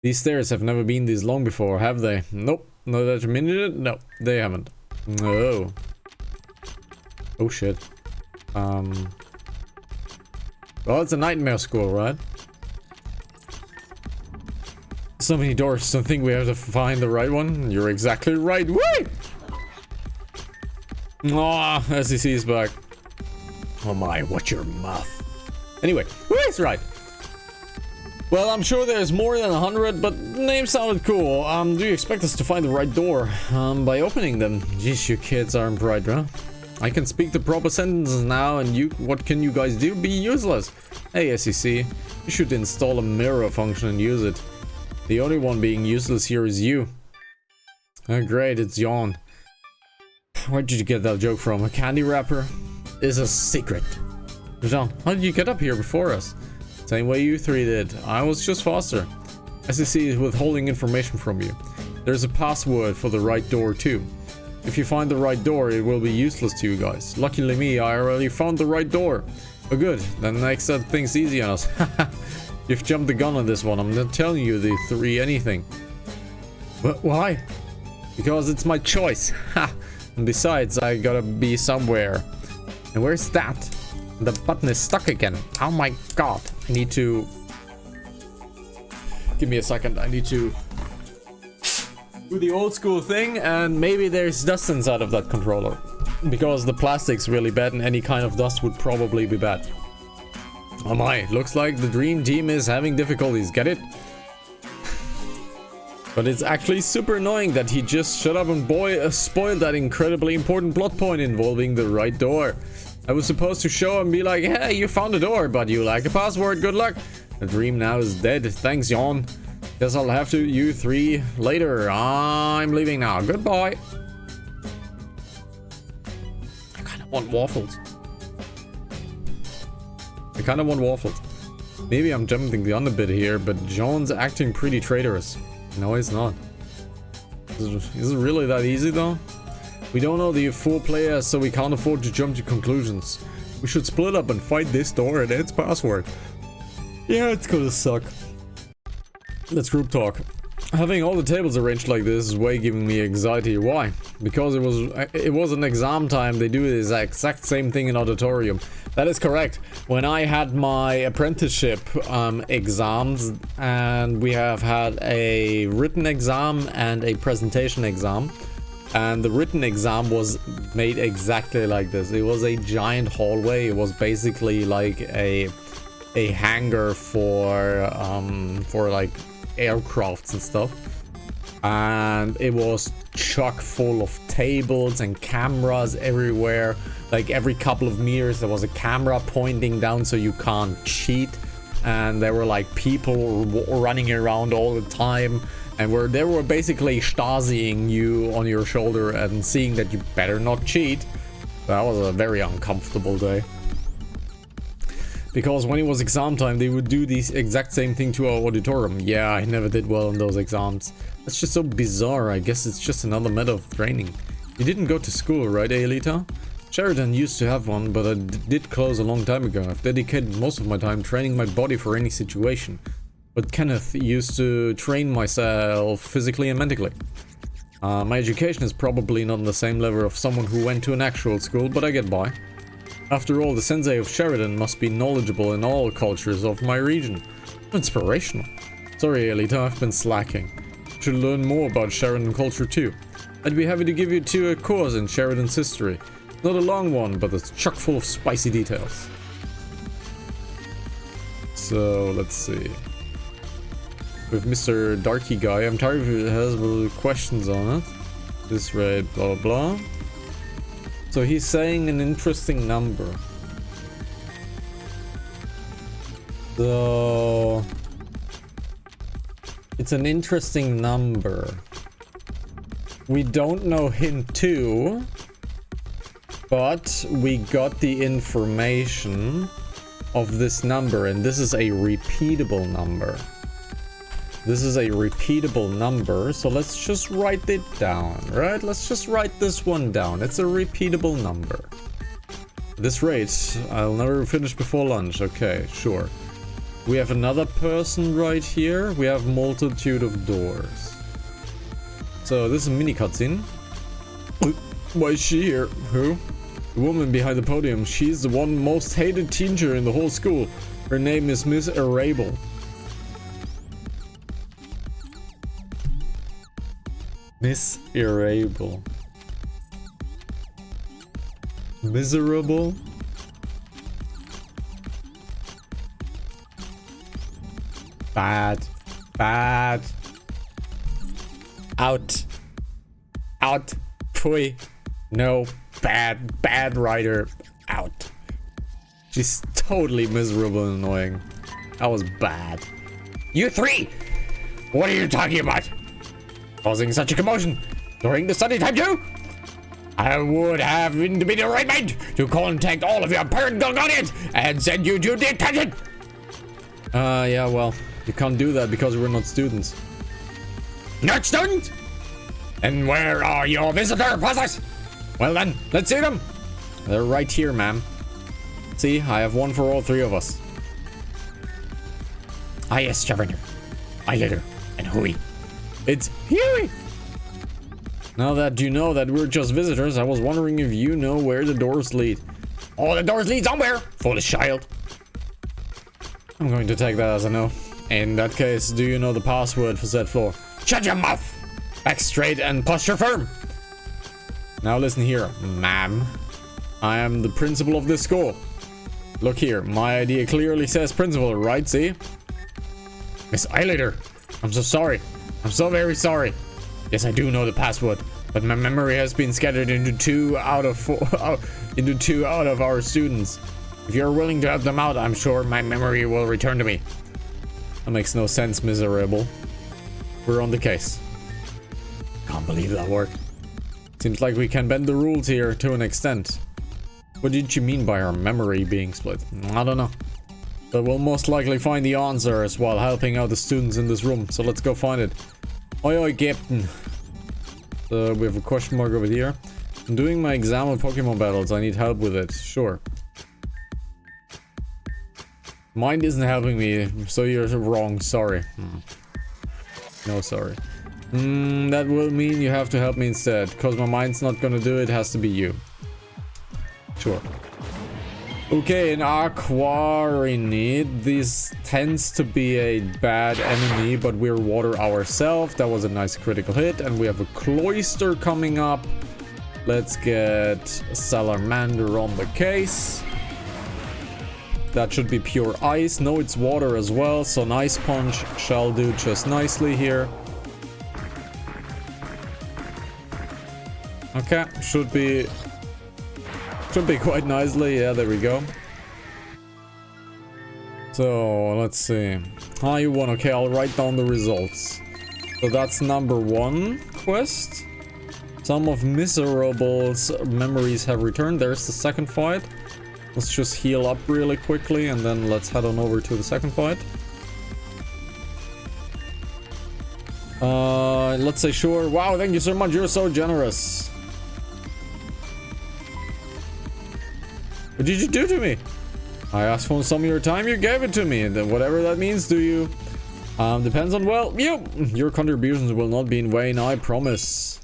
these stairs have never been this long before, have they? Nope. No, that a minute? No, they haven't. No. Oh shit. Well, it's a nightmare school, right? So many doors. Don't think we have to find the right one. You're exactly right. Wait. Aw, SEC is back. Oh my, watch your mouth. Anyway, who's right? Well, I'm sure there's more than 100, but names sounded cool. Do you expect us to find the right door? By opening them. Jeez, you kids aren't bright, huh? I can speak the proper sentences now, and what can you guys do? Be useless. Hey, SEC, you should install a mirror function and use it. The only one being useless here is you. Oh, great, it's Yawn. Where did you get that joke from? A candy wrapper? Is a secret. Jean, how did you get up here before us? Same way you three did. I was just faster. SEC is withholding information from you. There's a password for the right door too. If you find the right door, it will be useless to you guys. Luckily me, I already found the right door. Oh good, then makes things easy on us. You've jumped the gun on this one. I'm not telling you the three anything. But why? Because it's my choice. Ha! And besides, I gotta be somewhere. And where's that? The button is stuck again. Oh my god. I need to... Give me a second. I need to... do the old school thing, and maybe there's dust inside of that controller. Because the plastic's really bad and any kind of dust would probably be bad. Oh my, looks like the dream team is having difficulties, get it? But it's actually super annoying that he just shut up and spoiled that incredibly important plot point involving the right door. I was supposed to show and be like, hey, you found a door, but you lack a password, good luck. The dream now is dead, thanks Jon. Guess I'll have to you three later. I'm leaving now, goodbye. I kind of want waffles. Maybe I'm jumping the gun a bit here, but Jon's acting pretty traitorous. No, he's not. Is it really that easy though? We don't know the full players, so we can't afford to jump to conclusions. We should split up and fight this door and its password. Yeah, it's gonna suck. Let's group talk. Having all the tables arranged like this is way giving me anxiety. Why? Because it was an exam time. They do this exact same thing in auditorium. That is correct. When I had my apprenticeship exams, and we have had a written exam and a presentation exam, and the written exam was made exactly like this. It was a giant hallway. It was basically like a hangar for like aircrafts and stuff, and it was chock full of tables and cameras everywhere. Like every couple of meters there was a camera pointing down so you can't cheat, and there were like people running around all the time, and they were basically Stasiing you on your shoulder and seeing that you better not cheat. That was a very uncomfortable day. Because when it was exam time, they would do the exact same thing to our auditorium. Yeah, I never did well in those exams. That's just so bizarre. I guess it's just another method of training. You didn't go to school, right, Aelita? Sheridan used to have one, but I did close a long time ago. I've dedicated most of my time training my body for any situation. But Kenneth used to train myself physically and mentally. My education is probably not on the same level of someone who went to an actual school, but I get by. After all, the sensei of Sheridan must be knowledgeable in all cultures of my region. Inspirational. Sorry, Aelita, I've been slacking. Should learn more about Sheridan culture too. I'd be happy to give you a course in Sheridan's history. Not a long one, but it's chock full of spicy details. So, let's see. With Mr. Darky Guy, I'm tired of it has questions on it. This raid, blah blah. So he's saying an interesting number. So it's an interesting number. We don't know him too, but we got the information of this number, and this is a repeatable number. This is a repeatable number, so let's just write it down, right? Let's just write this one down. It's a repeatable number. At this rate, I'll never finish before lunch. Okay, sure. We have another person right here. We have multitude of doors. So this is a mini cutscene. Why is she here? Who? The woman behind the podium. She's the one most hated teacher in the whole school. Her name is Miss Arable. Miss Arable. Miserable. Bad. Bad. Out. Out. Pui. No. Bad. Bad writer. Out. She's totally miserable and annoying. That was bad. You three! What are you talking about? Causing such a commotion during the study time too? I would have been the right man to contact all of your parental guardians and send you to detention. Yeah, well, you can't do that because we're not students. Not students? And where are your visitor passes? Well then, let's see them. They're right here, ma'am. See, I have one for all three of us. Ah yes, Scavenger. Eyelider and Hui. It's Huey! Now that you know that we're just visitors, I was wondering if you know where the doors lead. Oh, the doors lead somewhere! Foolish child. I'm going to take that as a no. In that case, do you know the password for said floor? Shut your mouth! Back straight and posture firm! Now listen here, ma'am. I am the principal of this school. Look here, my idea clearly says principal, right? See? Miss Eyeliner, I'm so sorry. I'm so very sorry. Yes, I do know the password, but my memory has been scattered into 2 out of 4, into 2 out of our students. If you're willing to help them out, I'm sure my memory will return to me. That makes no sense, miserable. We're on the case. Can't believe that worked. Seems like we can bend the rules here to an extent. What did you mean by our memory being split? I don't know. But we'll most likely find the answers while helping out the students in this room. So let's go find it. Oi, oi, Captain. So we have a question mark over here. I'm doing my exam on Pokemon battles. I need help with it. Sure. Mind isn't helping me, so you're wrong. Sorry. No, sorry. That will mean you have to help me instead. Because my mind's not gonna do it. It has to be you. Sure. Okay, in Aquarinid, this tends to be a bad enemy, but we're water ourselves. That was a nice critical hit, and we have a Cloyster coming up. Let's get Salamander on the case. That should be pure ice. No, it's water as well, so Nice Punch shall do just nicely here. Okay, should be quite nicely. Yeah, there we go. So let's see. You won. Okay, I'll write down the results. So that's number 1 quest. Some of Miserable's memories have returned. There's the second fight. Let's just heal up really quickly and then let's head on over to the second fight. Let's say sure. Wow, thank you so much. You're so generous. What did you do to me? I asked for some of your time, you gave it to me, and then whatever that means to you. Depends on, well, your contributions will not be in vain, I promise.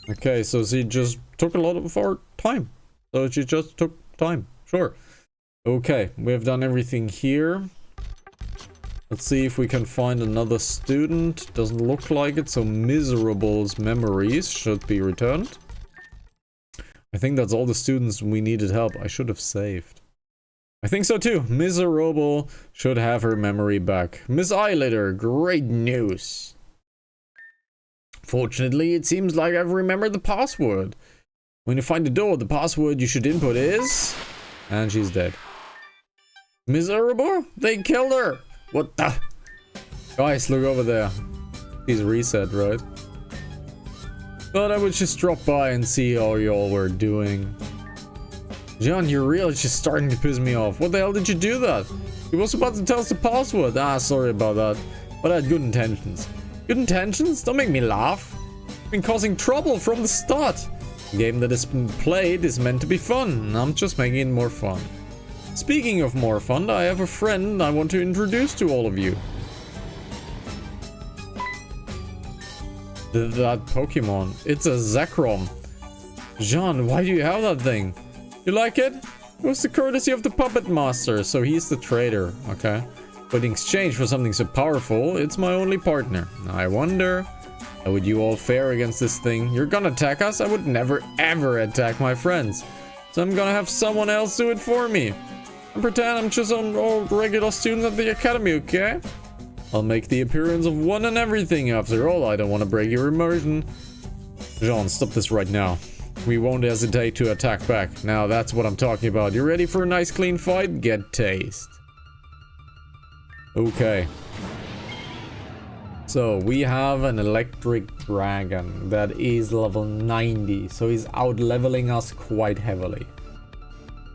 Okay, so she just took a lot of our time. So she just took time, sure. Okay, we have done everything here. Let's see if we can find another student. Doesn't look like it, so Miserable's memories should be returned. I think that's all the students we needed help. I should have saved. I think so too. Miserable should have her memory back. Miss Eyeliner, great news. Fortunately, it seems like I've remembered the password. When you find the door, the password you should input is... And she's dead. Miserable? They killed her! What the... Guys, look over there. He's reset, right? Thought I would just drop by and see how y'all were doing. John, you're really just starting to piss me off. What the hell did you do that? You was about to tell us the password. Sorry about that. But I had good intentions. Good intentions? Don't make me laugh. I've been causing trouble from the start. The game that is played is meant to be fun. I'm just making it more fun. Speaking of more fun, I have a friend I want to introduce to all of you. That Pokemon. It's a Zekrom. Jean, why do you have that thing? You like it? It was the courtesy of the Puppet Master, so he's the trader, okay? But in exchange for something so powerful, it's my only partner. I wonder, how would you all fare against this thing? You're gonna attack us? I would never ever attack my friends. So I'm gonna have someone else do it for me. And pretend I'm just an old regular student at the academy, okay? I'll make the appearance of one and everything. After all, I don't want to break your immersion. Jean, stop this right now. We won't hesitate to attack back. Now that's what I'm talking about. You ready for a nice clean fight? Get taste. Okay. So we have an electric dragon that is level 90. So he's out leveling us quite heavily.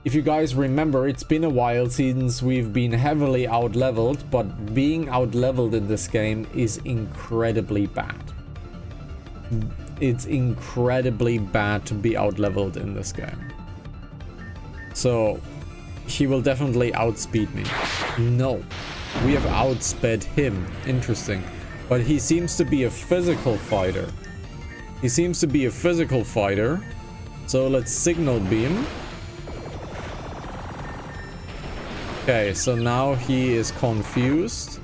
If you guys remember, it's been a while since we've been heavily out-leveled, but being out-leveled in this game is incredibly bad. It's incredibly bad to be out-leveled in this game. So, he will definitely outspeed me. No, we have outsped him. Interesting. But he seems to be a physical fighter. So let's signal beam. Okay, so now he is confused.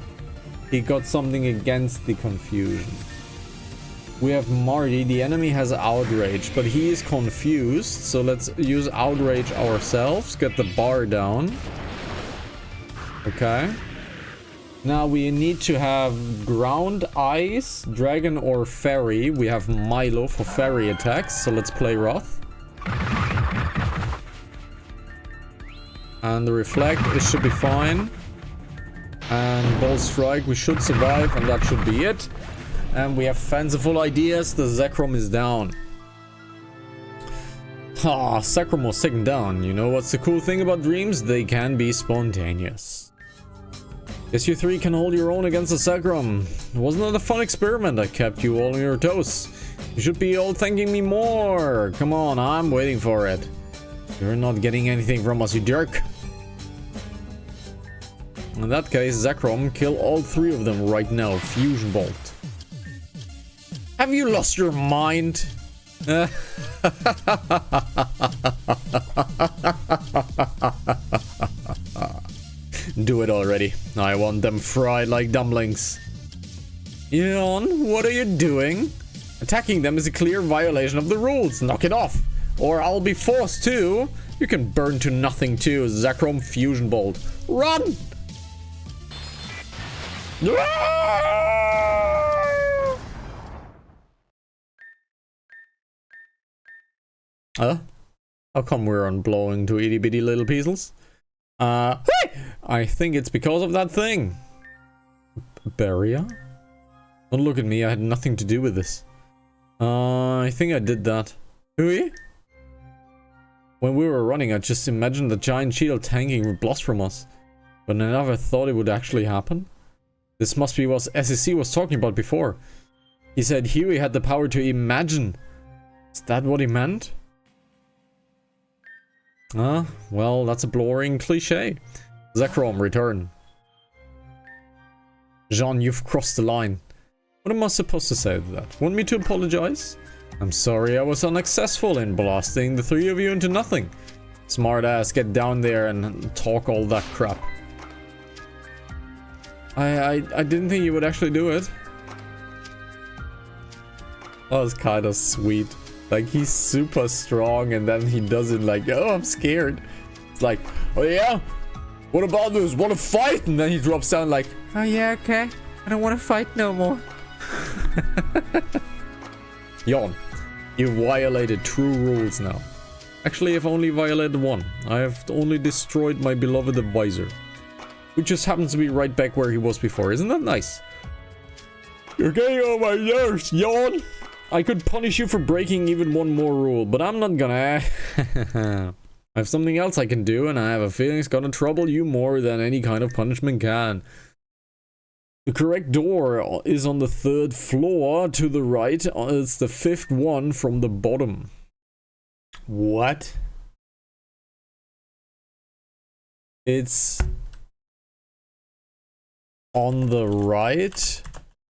He got something against the confusion. We have Marty. The enemy has outrage, but he is confused. So let's use outrage ourselves. Get the bar down. Okay. Now we need to have ground, ice, dragon, or fairy. We have Milo for fairy attacks. So let's play Wrath. And the reflect, it should be fine. And bolt strike, we should survive, and that should be it. And we have fanciful ideas. The Zekrom is down. Ah, Zekrom was taken down. You know what's the cool thing about dreams? They can be spontaneous. Guess you three can hold your own against the Zekrom. Wasn't that a fun experiment? I kept you all on your toes. You should be all thanking me more. Come on, I'm waiting for it. You're not getting anything from us, you jerk. In that case, Zekrom, kill all three of them right now. Fusion Bolt. Have you lost your mind? Do it already. I want them fried like dumplings. Yon, what are you doing? Attacking them is a clear violation of the rules. Knock it off. Or I'll be forced to. You can burn to nothing too. Zekrom Fusion Bolt. Run! Huh? How come we're unblowing to itty bitty little pieces? I think it's because of that thing. Barrier? Don't look at me, I had nothing to do with this. I think I did that. Hui? When we were running, I just imagined the giant shield tanking blast from us. But I never thought it would actually happen. This must be what SEC was talking about before. He said Huey had the power to imagine. Is that what he meant? Well, that's a boring cliche. Zekrom, return. Jean, you've crossed the line. What am I supposed to say to that? Want me to apologize? I'm sorry I was unsuccessful in blasting the three of you into nothing. Smart ass, get down there and talk all that crap. I didn't think you would actually do it. That was kind of sweet. Like, he's super strong and then he does it like, oh, I'm scared. It's like, oh yeah? What about this? Want to fight? And then he drops down like, oh yeah, okay. I don't want to fight no more. Yawn. You violated true rules now. Actually, I've only violated one. I have only destroyed my beloved advisor. Who just happens to be right back where he was before. Isn't that nice? You're getting on my nerves, Yawn. I could punish you for breaking even one more rule, but I'm not gonna. I have something else I can do, and I have a feeling it's gonna trouble you more than any kind of punishment can. The correct door is on the 3rd floor to the right. It's the 5th one from the bottom. What? It's on the right,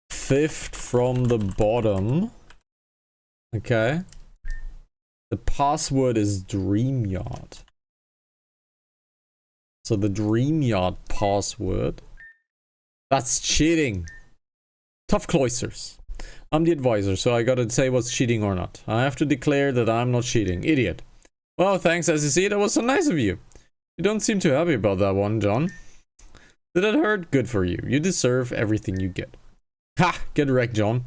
5th from the bottom. Okay. The password is DreamYard. So the DreamYard password. That's cheating. Tough cloisters. I'm the advisor, so I gotta say what's cheating or not. I have to declare that I'm not cheating. Idiot. Well, thanks, as you see, that was so nice of you. You don't seem too happy about that one, John. Did it hurt? Good for you. You deserve everything you get. Ha! Get wrecked, John.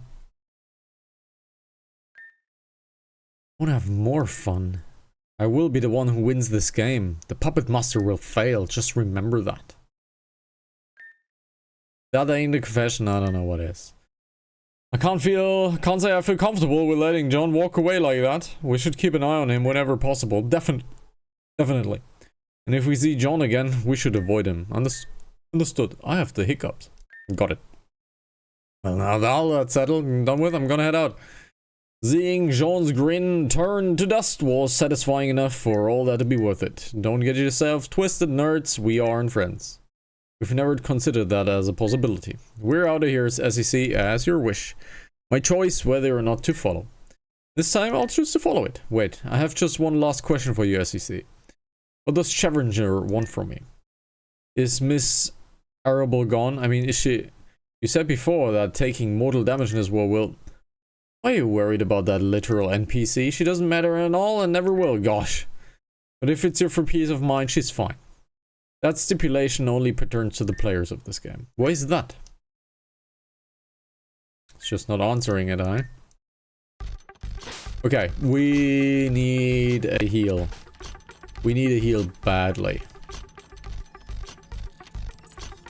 I want to have more fun. I will be the one who wins this game. The puppet master will fail. Just remember that. That ain't a confession. I don't know what is. I can't say I feel comfortable with letting John walk away like that. We should keep an eye on him whenever possible. Definitely. And if we see John again, we should avoid him. Understood. I have the hiccups. Got it. Well, now that's settled and done with. I'm gonna head out. Seeing Jean's grin turn to dust was satisfying enough for all that to be worth it. Don't get yourself twisted, nerds. We aren't friends. We've never considered that as a possibility. We're out of here as SEC as your wish. My choice whether or not to follow. This time I'll choose to follow it. Wait, I have just one last question for you, SEC. What does Scavenger want from me? Is Miss Arable gone? I mean, is she... You said before that taking mortal damage in this world will... Why are you worried about that literal NPC? She doesn't matter at all and never will, gosh. But if it's your for peace of mind, she's fine. That stipulation only pertains to the players of this game. Why is that? It's just not answering it, huh? Okay, we need a heal. We need a heal badly.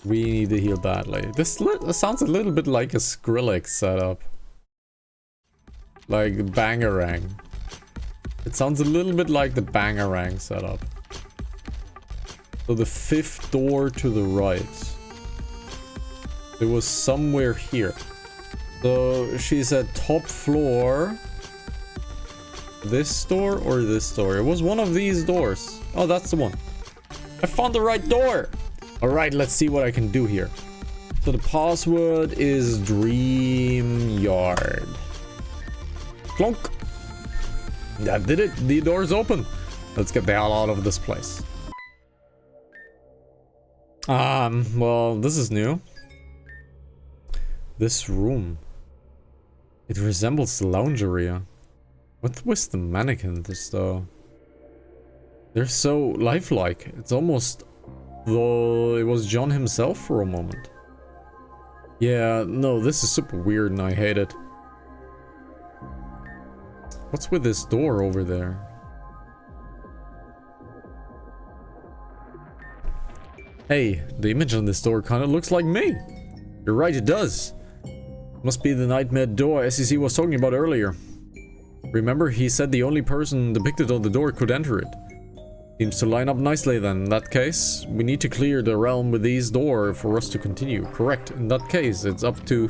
We need to heal badly. This sounds a little bit like a Skrillex setup. Like Bangarang. It sounds a little bit like the Bangarang setup. So the 5th door to the right. It was somewhere here. So she's at top floor. This door or this door? It was one of these doors. Oh, that's the one. I found the right door! Alright, let's see what I can do here. So the password is Dream Yard. Clunk! That did it. The door's open. Let's get the hell out of this place. Well, this is new. This room. It resembles the lounge area. What was the mannequins though? They're so lifelike. It's almost though it was John himself for a moment. Yeah, no, this is super weird and I hate it. What's with this door over there? Hey, the image on this door kind of looks like me. You're right, it does. Must be the nightmare door SEC was talking about earlier. Remember, he said the only person depicted on the door could enter it. Seems to line up nicely then. In that case, we need to clear the realm with these door for us to continue. Correct. In that case, it's up to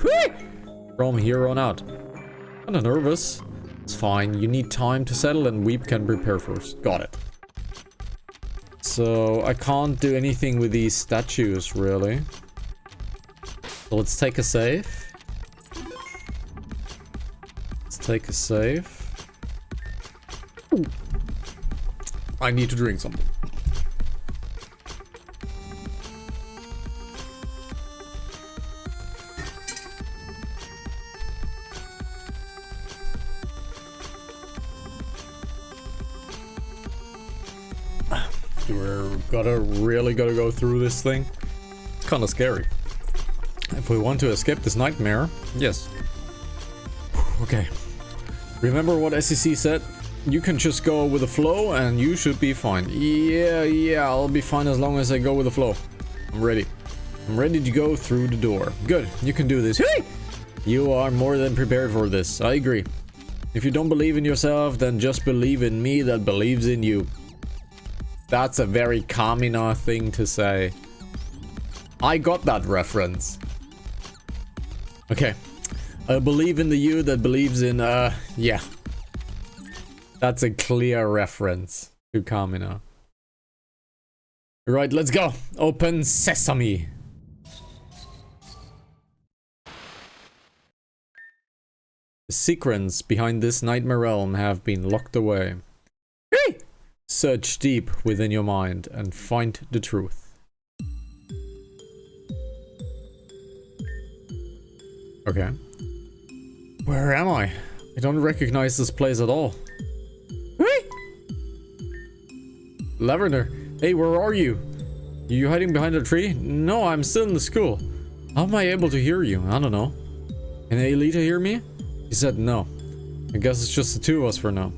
from here on out. Kinda nervous. It's fine. You need time to settle and Weep can prepare first. Got it. So, I can't do anything with these statues, really. So let's take a save. Let's take a save. Ooh. I need to drink something. We're really gotta go through this thing. It's kind of scary. If we want to escape this nightmare, yes. Okay. Remember what SEC said? You can just go with the flow and you should be fine. Yeah, I'll be fine as long as I go with the flow. I'm ready. I'm ready to go through the door. Good, you can do this. Hey! You are more than prepared for this. I agree. If you don't believe in yourself, then just believe in me that believes in you. That's a very Kamina thing to say. I got that reference. Okay. I believe in the you that believes in, yeah. That's a clear reference to Kamina. Right, let's go. Open sesame. The secrets behind this nightmare realm have been locked away. Hey! Search deep within your mind and find the truth. Okay. Where am I? I don't recognize this place at all. Hey! Lavender, hey, where are you? You hiding behind a tree? No, I'm still in the school. How am I able to hear you? I don't know. Can Aelita hear me? He said no. I guess it's just the two of us for now.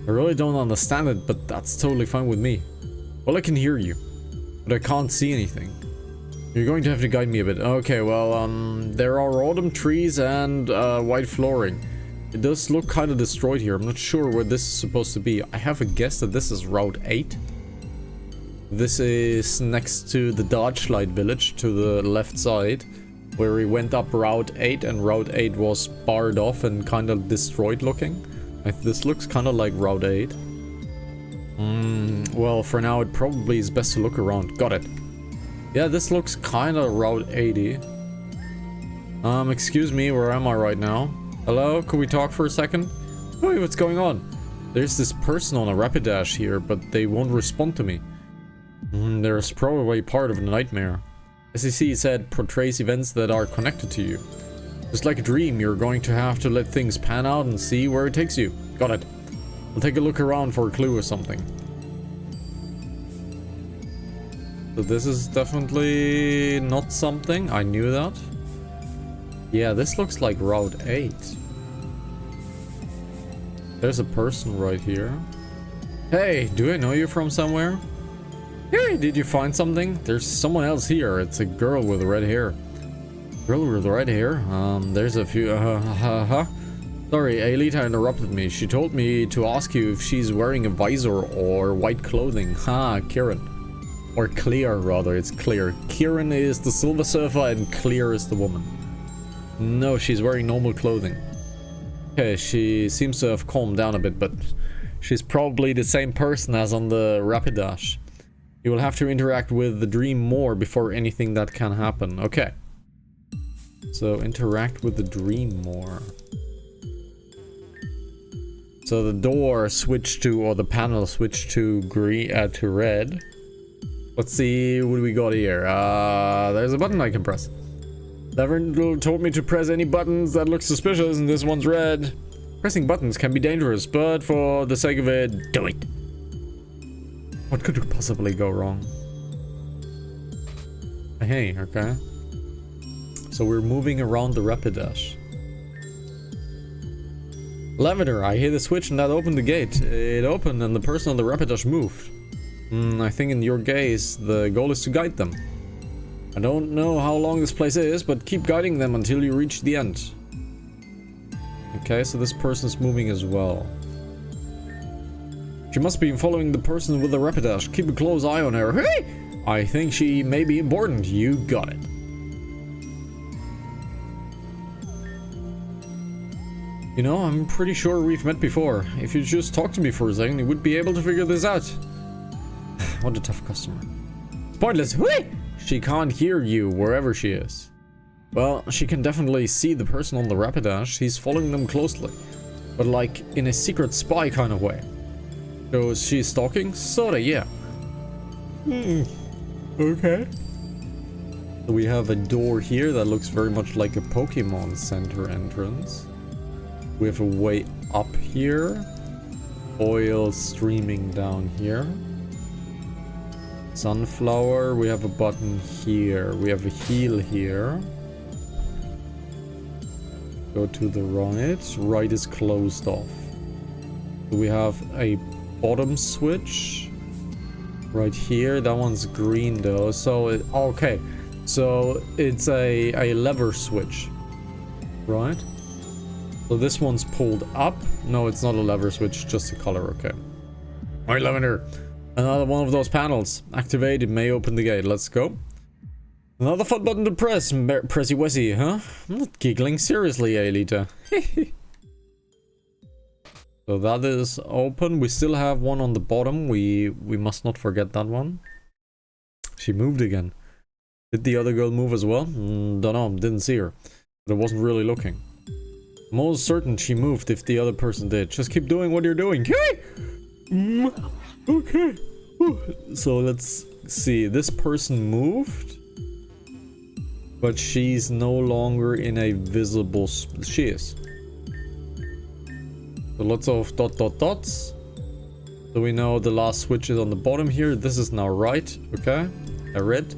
I really don't understand it, but that's totally fine with me. Well, I can hear you, but I can't see anything. You're going to have to guide me a bit. Okay, well, there are autumn trees and white flooring. It does look kind of destroyed here. I'm not sure where this is supposed to be. I have a guess that this is Route 8. This is next to the Dodgelight village to the left side, where we went up Route 8 and Route 8 was barred off and kind of destroyed looking. This looks kind of like Route 8. Well, for now it probably is best to look around. Got it. Yeah, this looks kind of Route 80. Excuse me, where am I right now? Hello, could we talk for a second? Wait, what's going on? There's this person on a Rapidash here, but they won't respond to me. There's probably part of the nightmare. SEC said portrays events that are connected to you. Just like a dream, you're going to have to let things pan out and see where it takes you. Got it. We'll take a look around for a clue or something. So this is definitely not something. I knew that. Yeah, this looks like Route 8. There's a person right here. Hey, do I know you from somewhere? Hey, did you find something? There's someone else here. It's a girl with red hair. Girl with red hair? There's a few... Sorry, Aelita interrupted me. She told me to ask you if she's wearing a visor or white clothing. Ha, Kieran. Or Clear, rather. It's Clear. Kieran is the Silver Surfer and Clear is the woman. No, she's wearing normal clothing. Okay, she seems to have calmed down a bit, but she's probably the same person as on the Rapidash. You will have to interact with the dream more before anything that can happen. Okay. So interact with the dream more. So the door switched to, or the panel switched to green, to red. Let's see what we got here. There's a button I can press. Never told me to press any buttons that look suspicious, and this one's red. Pressing buttons can be dangerous, but for the sake of it, do it. What could possibly go wrong? Hey, okay. So we're moving around the Rapidash. Lavender, I hit the switch and that opened the gate. It opened and the person on the Rapidash moved. I think in your case, the goal is to guide them. I don't know how long this place is, but keep guiding them until you reach the end. Okay, so this person's moving as well. She must be following the person with the Rapidash. Keep a close eye on her. Hey! I think she may be important. You got it. You know, I'm pretty sure we've met before. If you just talk to me for a second, you would be able to figure this out. What a tough customer. Pointless. Whee! She can't hear you wherever she is. Well, she can definitely see the person on the Rapidash. He's following them closely. But like in a secret spy kind of way. So she's stalking? Sorta, yeah. Okay. So we have a door here that looks very much like a Pokemon Center entrance. We have a way up here. Oil streaming down here. Sunflower. We have a button here. We have a heal here. Go to the right. Right is closed off. We have a bottom switch. Right here. That one's green though. So, okay. So, it's a lever switch. Right? So this one's pulled up. No, it's not a lever switch, just a color, okay. Alright, Lavender. Another one of those panels. Activate, it may open the gate. Let's go. Another fun button to press. Pressy Wessy, huh? I'm not giggling. Seriously, Aelita. So that is open. We still have one on the bottom. We must not forget that one. She moved again. Did the other girl move as well? Don't know. Didn't see her. But I wasn't really looking. I'm almost certain she moved if the other person did. Just keep doing what you're doing. Okay. So let's see. This person moved. But she's no longer in a visible... She is. So lots of dots. So we know the last switch is on the bottom here. This is now right. Okay. I read.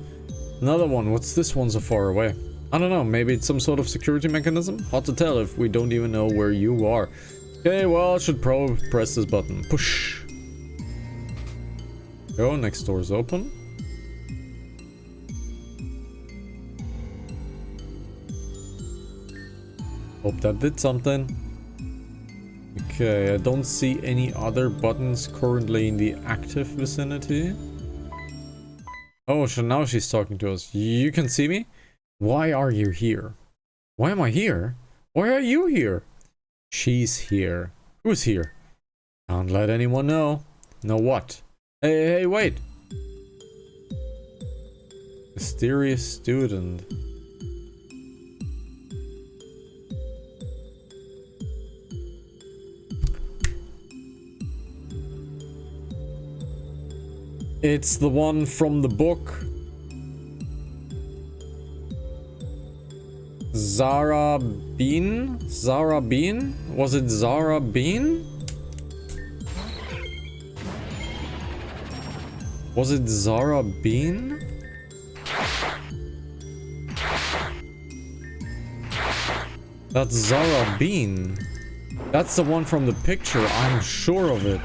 Another one. What's this one so far away? I don't know, maybe it's some sort of security mechanism? Hard to tell if we don't even know where you are. Okay, well, I should probably press this button. Push. Go, next door is open. Hope that did something. Okay, I don't see any other buttons currently in the active vicinity. Oh, so now she's talking to us. You can see me? Why are you here? Why am I here? Why are you here? She's here. Who's here? Can't let anyone know. Know what? Hey, wait. Mysterious student. It's the one from the book. Zara Bean? Zara Bean? Was it Zara Bean? Was it Zara Bean? That's Zara Bean. That's the one from the picture. I'm sure of it.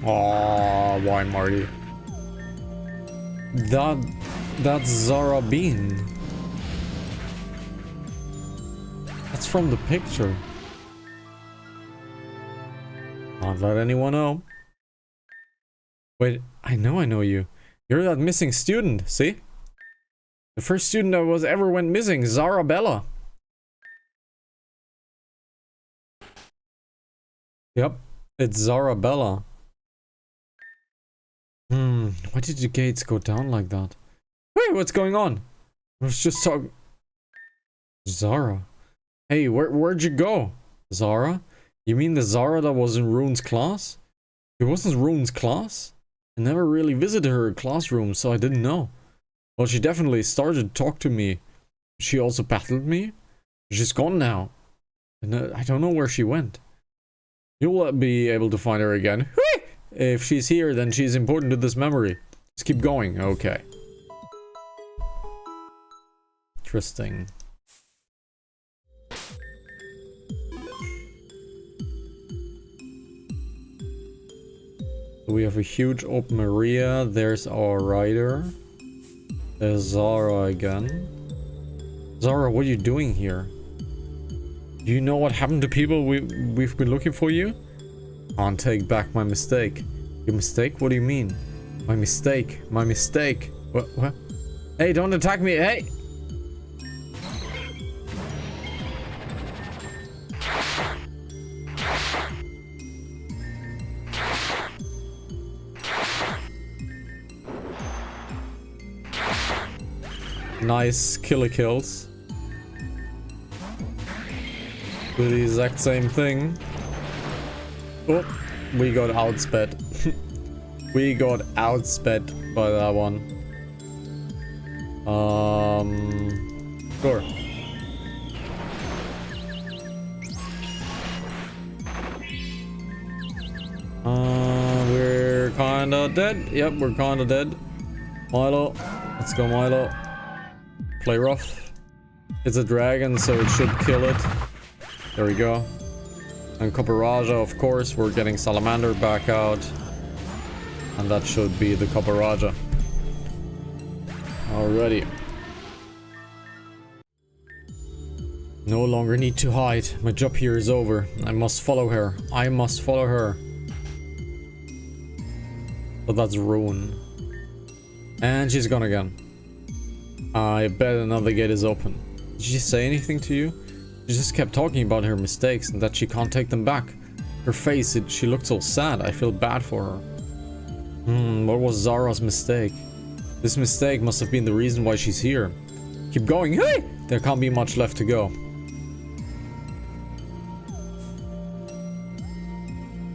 Oh, why Marty? That's Zara Bean. That's from the picture. Can't let anyone know. Wait, I know you. You're that missing student, see? The first student that was ever went missing, Zarabella. Yep, it's Zarabella. Why did the gates go down like that? Wait, what's going on? I was just talking... Zara. Hey, where'd you go? Zara? You mean the Zara that was in Rune's class? It wasn't Rune's class? I never really visited her classroom, so I didn't know. Well, she definitely started to talk to me. She also battled me? She's gone now. And I don't know where she went. You'll be able to find her again. If she's here, then she's important to this memory. Just keep going. Okay. Interesting. We have a huge open area. There's our rider. There's Zara again. Zara, what are you doing here? Do you know what happened to people we've been looking for you? Can't take back my mistake. Your mistake? What do you mean? My mistake. My mistake. What? Hey, don't attack me. Hey! Nice killer kills. Do the exact same thing. Oh, we got outsped. We got outsped by that one. Sure. We're kinda dead. Yep, we're kinda dead. Milo. Let's go, Milo. Play rough. It's a dragon, so it should kill it. There we go. And Copper-Raja, of course, we're getting Salamander back out. And that should be the Copper-Raja. Alrighty. No longer need to hide. My job here is over. I must follow her. I must follow her. But that's Rune. And she's gone again. I bet another gate is open. Did she say anything to you? She just kept talking about her mistakes and that she can't take them back. Her face, she looked so sad. I feel bad for her. What was Zara's mistake? This mistake must have been the reason why she's here. Keep going. Hey! There can't be much left to go.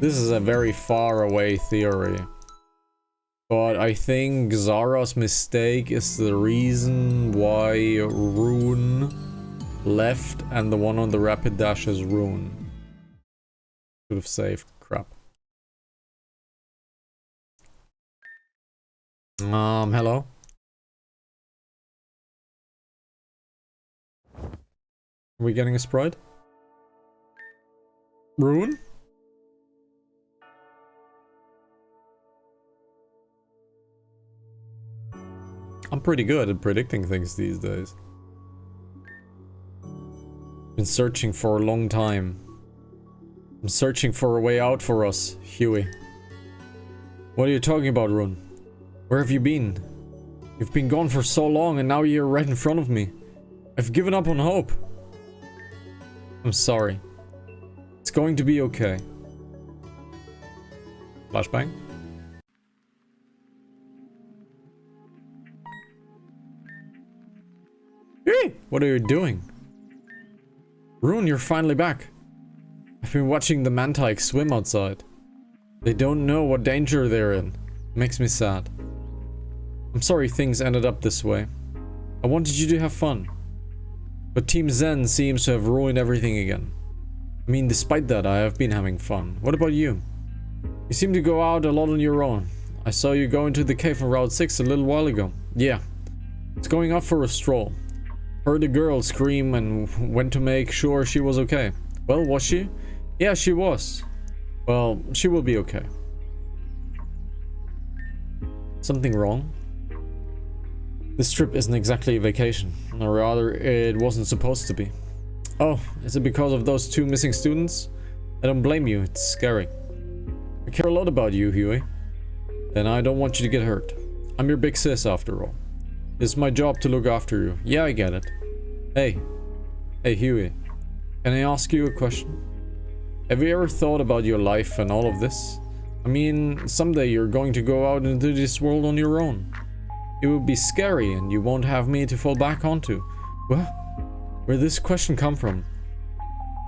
This is a very far away theory. But I think Zara's mistake is the reason why Rune left, and the one on the rapid dash is Rune. Should have saved. Crap. Hello? Are we getting a sprite? Rune? I'm pretty good at predicting things these days. Been searching for a long time. I'm searching for a way out for us, Huey. What are you talking about, Rune? Where have you been? You've been gone for so long and now you're right in front of me. I've given up on hope. I'm sorry. It's going to be okay. Flashbang. Hey! what are you doing? Rune, you're finally back. I've been watching the Mantike swim outside. They don't know what danger they're in. Makes me sad. I'm sorry things ended up this way. I wanted you to have fun. But Team Zen seems to have ruined everything again. I mean, despite that, I have been having fun. What about you? You seem to go out a lot on your own. I saw you go into the cave on Route 6 a little while ago. Yeah. It's going out for a stroll. Heard a girl scream and went to make sure she was okay. Well, was she? Yeah, she was. Well, she will be okay. Something wrong? This trip isn't exactly a vacation, or rather, it wasn't supposed to be. Oh, is it because of those 2 missing students? I don't blame you, it's scary. I care a lot about you, Huey. And I don't want you to get hurt. I'm your big sis after all. It's my job to look after you. Yeah, I get it. Hey. Hey, Huey. Can I ask you a question? Have you ever thought about your life and all of this? I mean, someday you're going to go out into this world on your own. It would be scary and you won't have me to fall back onto. What? Where'd this question come from?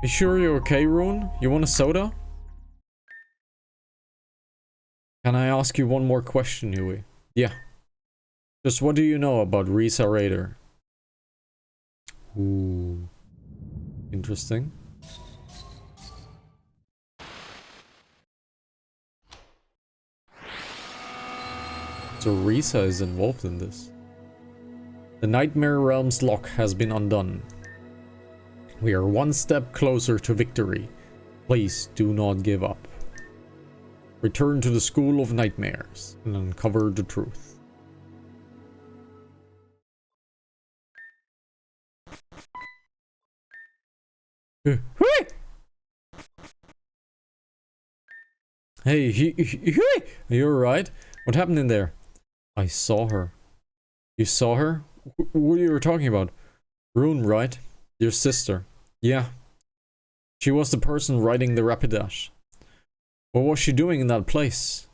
You sure you're okay, Rune? You want a soda? Can I ask you one more question, Huey? Yeah. Just what do you know about Risa Raider? Ooh. Interesting. So Risa is involved in this. The Nightmare Realm's lock has been undone. We are one step closer to victory. Please do not give up. Return to the School of Nightmares and uncover the truth. Hey, are you alright? What happened in there? I saw her. You saw her? What are you talking about? Rune, right? Your sister. Yeah. She was the person riding the Rapidash. What was she doing in that place?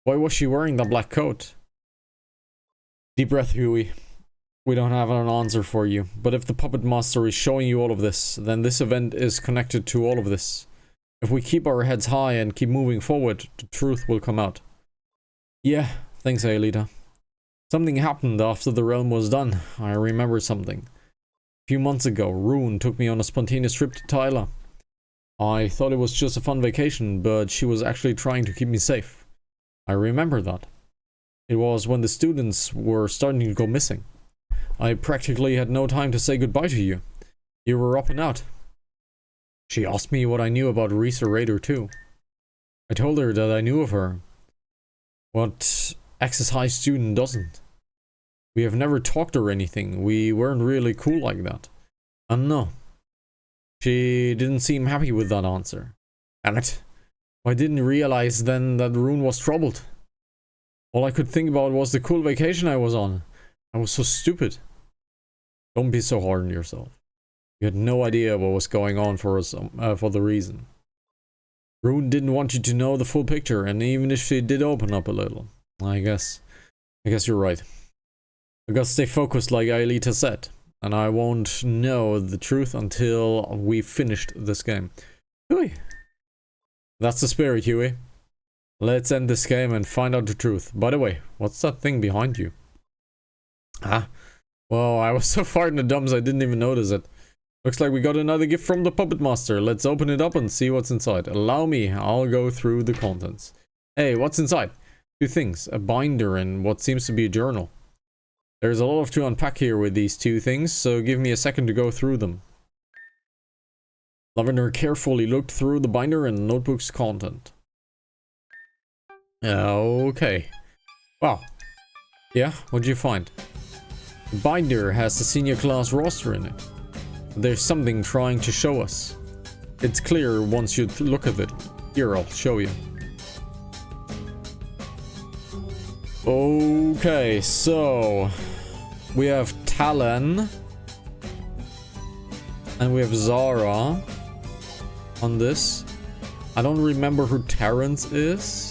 Why was she wearing that black coat? Deep breath, Huey. We don't have an answer for you, but if the Puppet Master is showing you all of this, then this event is connected to all of this. If we keep our heads high and keep moving forward, the truth will come out. Yeah, thanks, Aelita. Something happened after the realm was done. I remember something. A few months ago, Rune took me on a spontaneous trip to Tyla. I thought it was just a fun vacation, but she was actually trying to keep me safe. I remember that. It was when the students were starting to go missing. I practically had no time to say goodbye to you. You were up and out. She asked me what I knew about Risa Raider too. I told her that I knew of her. What Access High student doesn't? We have never talked or anything. We weren't really cool like that. And no. She didn't seem happy with that answer. Damn it. I didn't realize then that Rune was troubled. All I could think about was the cool vacation I was on. I was so stupid. Don't be so hard on yourself. You had no idea what was going on for the reason. Rune didn't want you to know the full picture, and even if she did open up a little, I guess you're right. I gotta stay focused like Aelita said, and I won't know the truth until we've finished this game. Huey! That's the spirit, Huey. Let's end this game and find out the truth. By the way, what's that thing behind you? Ah, well, I was so far in the dumps I didn't even notice it. Looks like we got another gift from the Puppet Master. Let's open it up and see what's inside. Allow me, I'll go through the contents. Hey, what's inside? 2 things, a binder and what seems to be a journal. There's a lot to unpack here with these 2 things, so give me a second to go through them. Lavender carefully looked through the binder and the notebook's content. Okay. Wow. Yeah, what'd you find? The binder has the senior class roster in it. There's something trying to show us. It's clear once you look at it. Here, I'll show you. Okay, so we have Talon and we have Zara on this. I don't remember who Terrence is.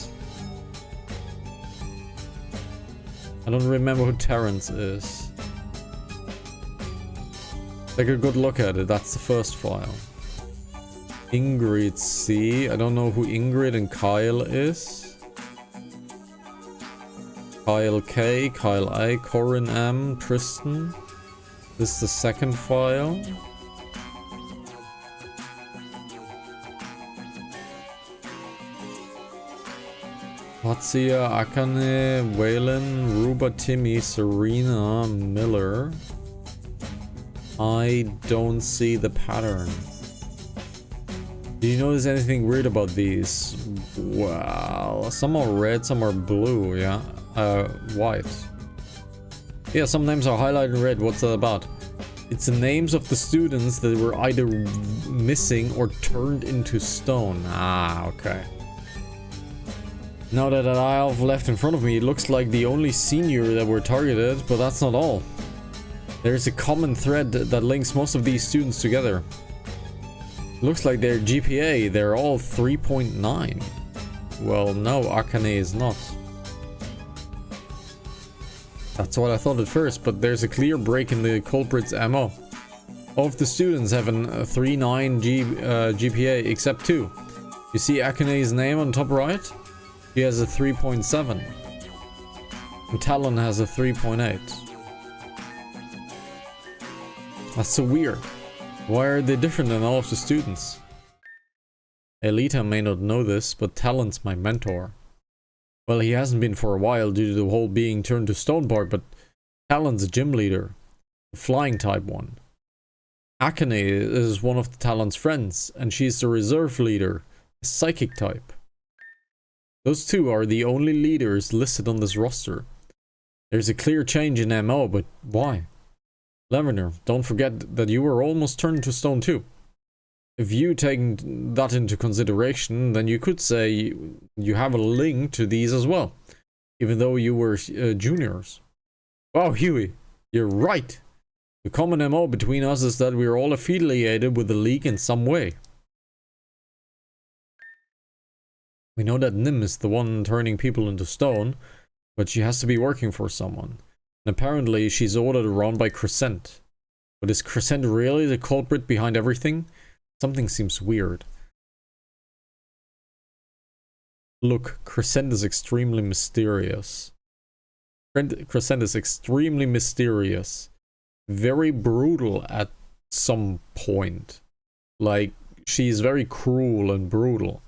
Take a good look at it. That's the first file. Ingrid C. I don't know who Ingrid and Kyle is. Kyle K, Kyle A, Corin M, Tristan. This is the second file. Hatsia, Akane, Waylon, Ruba, Timmy, Serena, Miller. I don't see the pattern. Do you notice anything weird about these? Well, some are red, some are blue, yeah? White. Yeah, some names are highlighted in red. What's that about? It's the names of the students that were either missing or turned into stone. Ah, okay. Now that I have left in front of me, it looks like the only senior that were targeted, but that's not all. There's a common thread that links most of these students together. Looks like their GPA, they're all 3.9. Well, no, Akane is not. That's what I thought at first, but there's a clear break in the culprit's MO. All of the students have a 3.9 GPA except 2. You see Akane's name on top right? He has a 3.7. And Talon has a 3.8. That's so weird. Why are they different than all of the students? Elita may not know this, but Talon's my mentor. Well, he hasn't been for a while due to the whole being turned to stone part, but Talon's a gym leader. The flying type one. Akane is one of the Talon's friends, and she's the reserve leader, a psychic type. Those two are the only leaders listed on this roster. There's a clear change in MO, but why? Lavender, don't forget that you were almost turned to stone too. If you take that into consideration, then you could say you have a link to these as well, even though you were juniors. Wow, Huey, you're right. The common MO between us is that we are all affiliated with the League in some way. We know that Nim is the one turning people into stone, but she has to be working for someone. And apparently she's ordered around by Crescent. But is Crescent really the culprit behind everything? Something seems weird. Look, Crescent is extremely mysterious. Crescent is extremely mysterious. Very brutal at some point. Like, she's very cruel and brutal.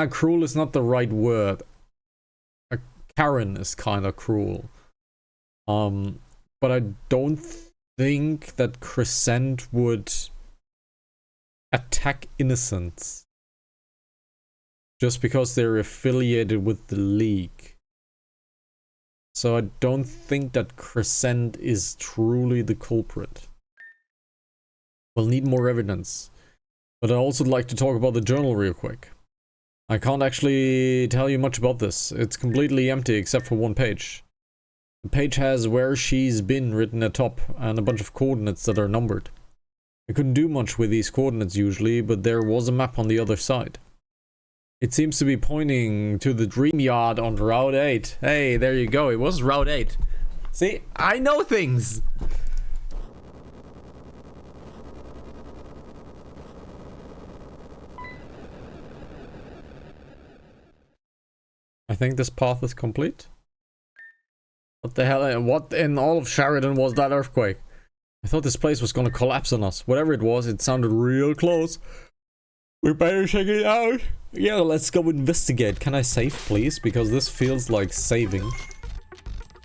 Cruel is not the right word. Karen is kind of cruel. But I don't think that Crescent would attack innocents just because they're affiliated with the League. So I don't think that Crescent is truly the culprit. We'll need more evidence. But I'd also like to talk about the journal real quick. I can't actually tell you much about this. It's completely empty except for one page. The page has where she's been written atop and a bunch of coordinates that are numbered. I couldn't do much with these coordinates usually, but there was a map on the other side. It seems to be pointing to the dream yard on Route 8. Hey, there you go. It was Route 8. See, I know things. I think this path is complete. What the hell? What in all of Sheridan was that earthquake? I thought this place was gonna collapse on us. Whatever it was, it sounded real close. We better check it out. Yeah, let's go investigate. Can I save, please? Because this feels like saving.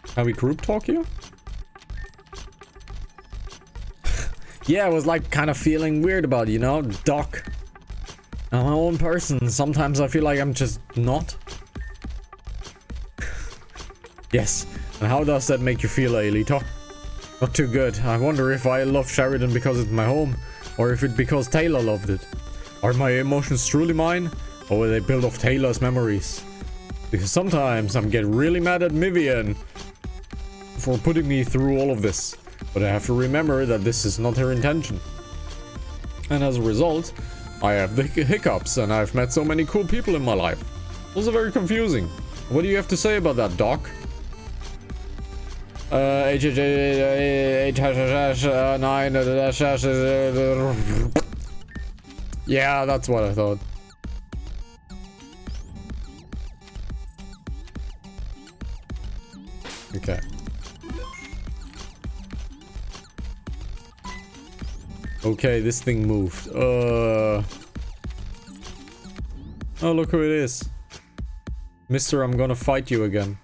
Can we group talk here? Yeah, I was like kind of feeling weird about it, you know? Doc. I'm my own person. Sometimes I feel like I'm just not. Yes. And how does that make you feel, Aelita? Not too good. I wonder if I love Sheridan because it's my home, or if it's because Taylor loved it. Are my emotions truly mine, or were they built off Taylor's memories? Because sometimes I'm getting really mad at Vivian for putting me through all of this, but I have to remember that this is not her intention. And as a result, I have the hiccups, and I've met so many cool people in my life. Also very confusing. What do you have to say about that, Doc? Yeah, that's what I thought. Okay. Okay, this thing moved. Oh, look who it is. Mister, I'm gonna fight you again.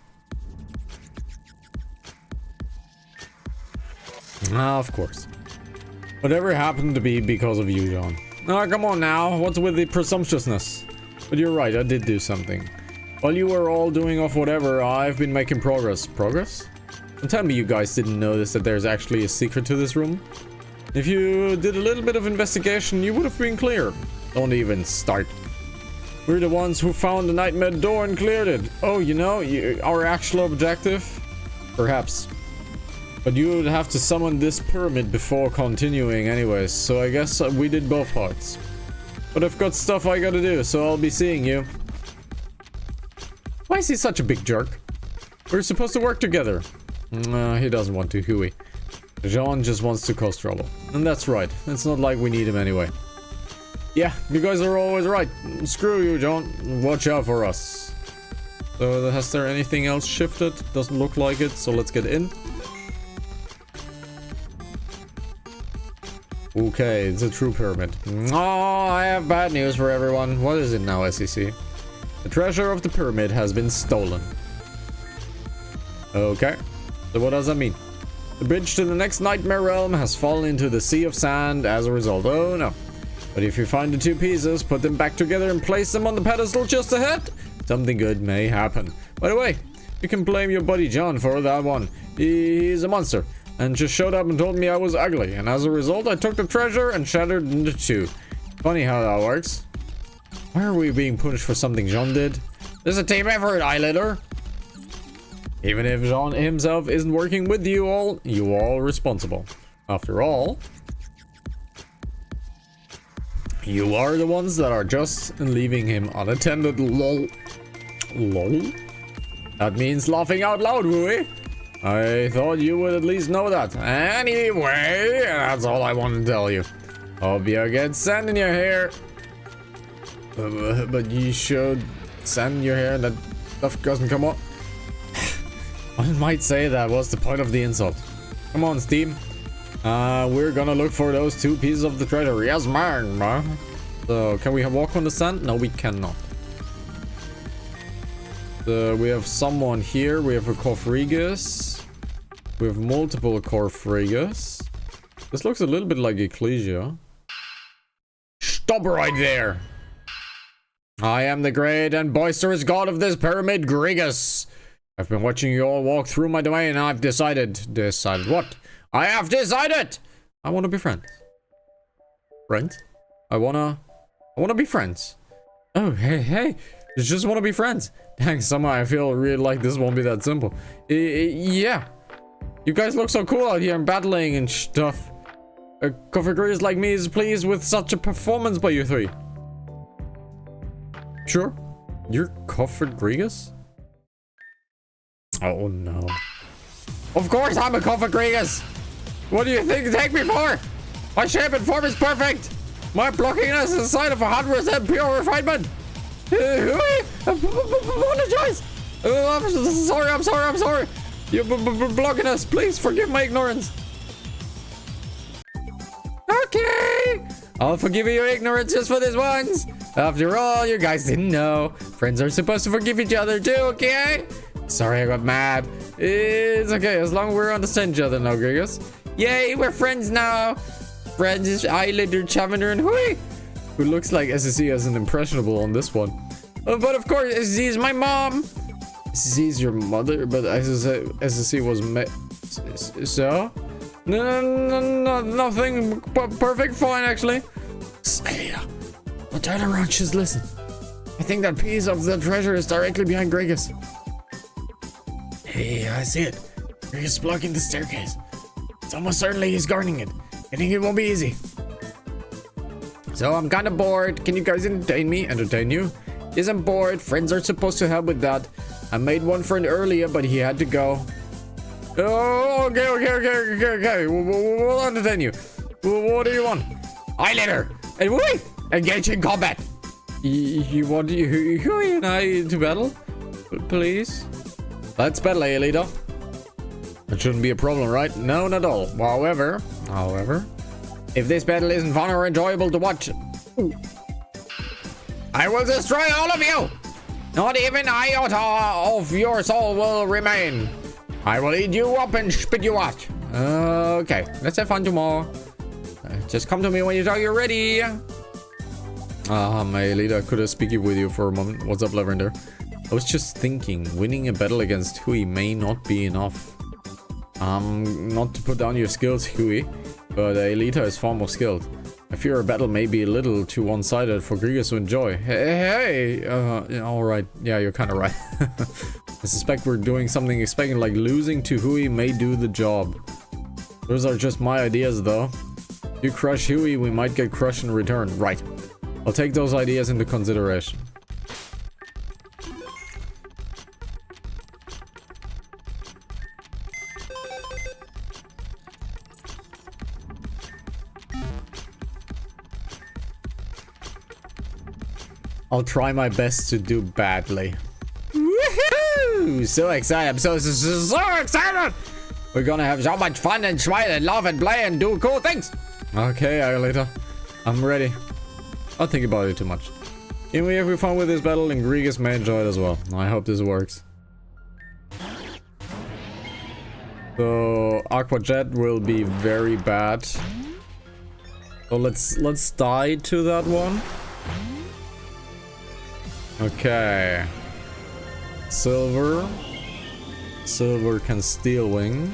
Ah, of course. Whatever happened to be because of you, John. Oh, come on now. What's with the presumptuousness? But you're right, I did do something. While you were all doing off whatever, I've been making progress. Progress? Don't tell me you guys didn't notice that there's actually a secret to this room. If you did a little bit of investigation, you would have been clear. Don't even start. We're the ones who found the nightmare door and cleared it. Oh, you know, our actual objective? Perhaps. But you would have to summon this pyramid before continuing anyways, so I guess we did both parts. But I've got stuff I gotta do, so I'll be seeing you. Why is he such a big jerk? We're supposed to work together. He doesn't want to, Huey. Jean just wants to cause trouble. And that's right. It's not like we need him anyway. Yeah, you guys are always right. Screw you, John. Watch out for us. So, has there anything else shifted? Doesn't look like it, so let's get in. Okay, it's a true pyramid. Oh, I have bad news for everyone. What is it now, SEC? The treasure of the pyramid has been stolen. Okay, so what does that mean? The bridge to the next nightmare realm has fallen into the sea of sand as a result. Oh no. But if you find the two pieces, put them back together and place them on the pedestal just ahead, something good may happen. By the way, you can blame your buddy John for that one. He's a monster and just showed up and told me I was ugly, and as a result I took the treasure and shattered it into two. Funny how that works. Why are we being punished for something John did? This is a team effort, Eyelider. Even if Jean himself isn't working with you all responsible. After all, you are the ones that are just leaving him unattended. Lol. Lol? That means laughing out loud, Wooey. I thought you would at least know that. Anyway, that's all I want to tell you. Hope you get sand in your hair. But you should sand in your hair and that stuff doesn't come up. One might say that was the point of the insult. Come on, Steve. We're gonna look for those two pieces of the treasure. Yes, man. So, can we walk on the sand? No, we cannot. We have someone here. We have a Corfrigus. We have multiple Corfrigus. This looks a little bit like Ecclesia. Stop right there. I am the great and boisterous god of this pyramid, Grigus. I've been watching you all walk through my domain and I've decided what? I have decided! I want to be friends. Friends? I wanna be friends. Oh, hey. You just want to be friends. Dang, somehow I feel really like this won't be that simple. Yeah. You guys look so cool out here and battling and stuff. Coffee like me is pleased with such a performance by you three. Sure. You're Coffee. Oh no. Of course I'm a Coffee. What do you think you take me for? My shape and form is perfect. My blockiness is a sign of 100% pure refinement. Apologize. I'm sorry. You're blocking us. Please forgive my ignorance. Okay. I'll forgive your ignorance just for this once. After all, you guys didn't know. Friends are supposed to forgive each other too, okay? Sorry I got mad. It's okay, as long as we're understand each other now, Grigus. Yay, we're friends now. Friends is Eyelider, Chavender, and Hui, who looks like SSC as an impressionable on this one. But of course, SSC is my mom. SSC is your mother, but SSC was so? No, nothing. Perfect, fine, actually. Celia, but turn around, just listen. I think that piece of the treasure is directly behind Grigus. Hey, I see it. Grigus is blocking the staircase. It's almost certainly he's guarding it. I think it won't be easy. So I'm kind of bored. Can you guys entertain me? Entertain you? Yes, I'm bored. Friends are supposed to help with that. I made one friend earlier, but he had to go. Oh, okay. We'll entertain you. What do you want? Eyeliner. And wait, engage in combat. You want Huey and I to battle? Please? Let's battle, Aelita. That shouldn't be a problem, right? No, not at all. However, if this battle isn't fun or enjoyable to watch, I will destroy all of you. Not even iota of your soul will remain. I will eat you up and spit you out. Okay, let's have fun tomorrow. Just come to me when you're ready. My leader, could I speak with you for a moment? What's up, Lavender? I was just thinking, winning a battle against Hui may not be enough. Not to put down your skills, Hui, but Aelita is far more skilled. I fear a battle may be a little too one-sided for Grigas to enjoy. Hey, alright, yeah, you're kinda right. I suspect we're doing something expecting like losing to Hui may do the job. Those are just my ideas though. If you crush Hui, we might get crushed in return. Right. I'll take those ideas into consideration. I'll try my best to do badly. Woohoo! So excited. I'm so excited! We're gonna have so much fun and smile and laugh and play and do cool things. Okay, Aelita. I'm ready. I'll think about it too much. Can we have fun with this battle and Grigas may enjoy it as well. I hope this works. So Aqua Jet will be very bad. So let's die to that one. Okay. Silver. Silver can Steel Wing.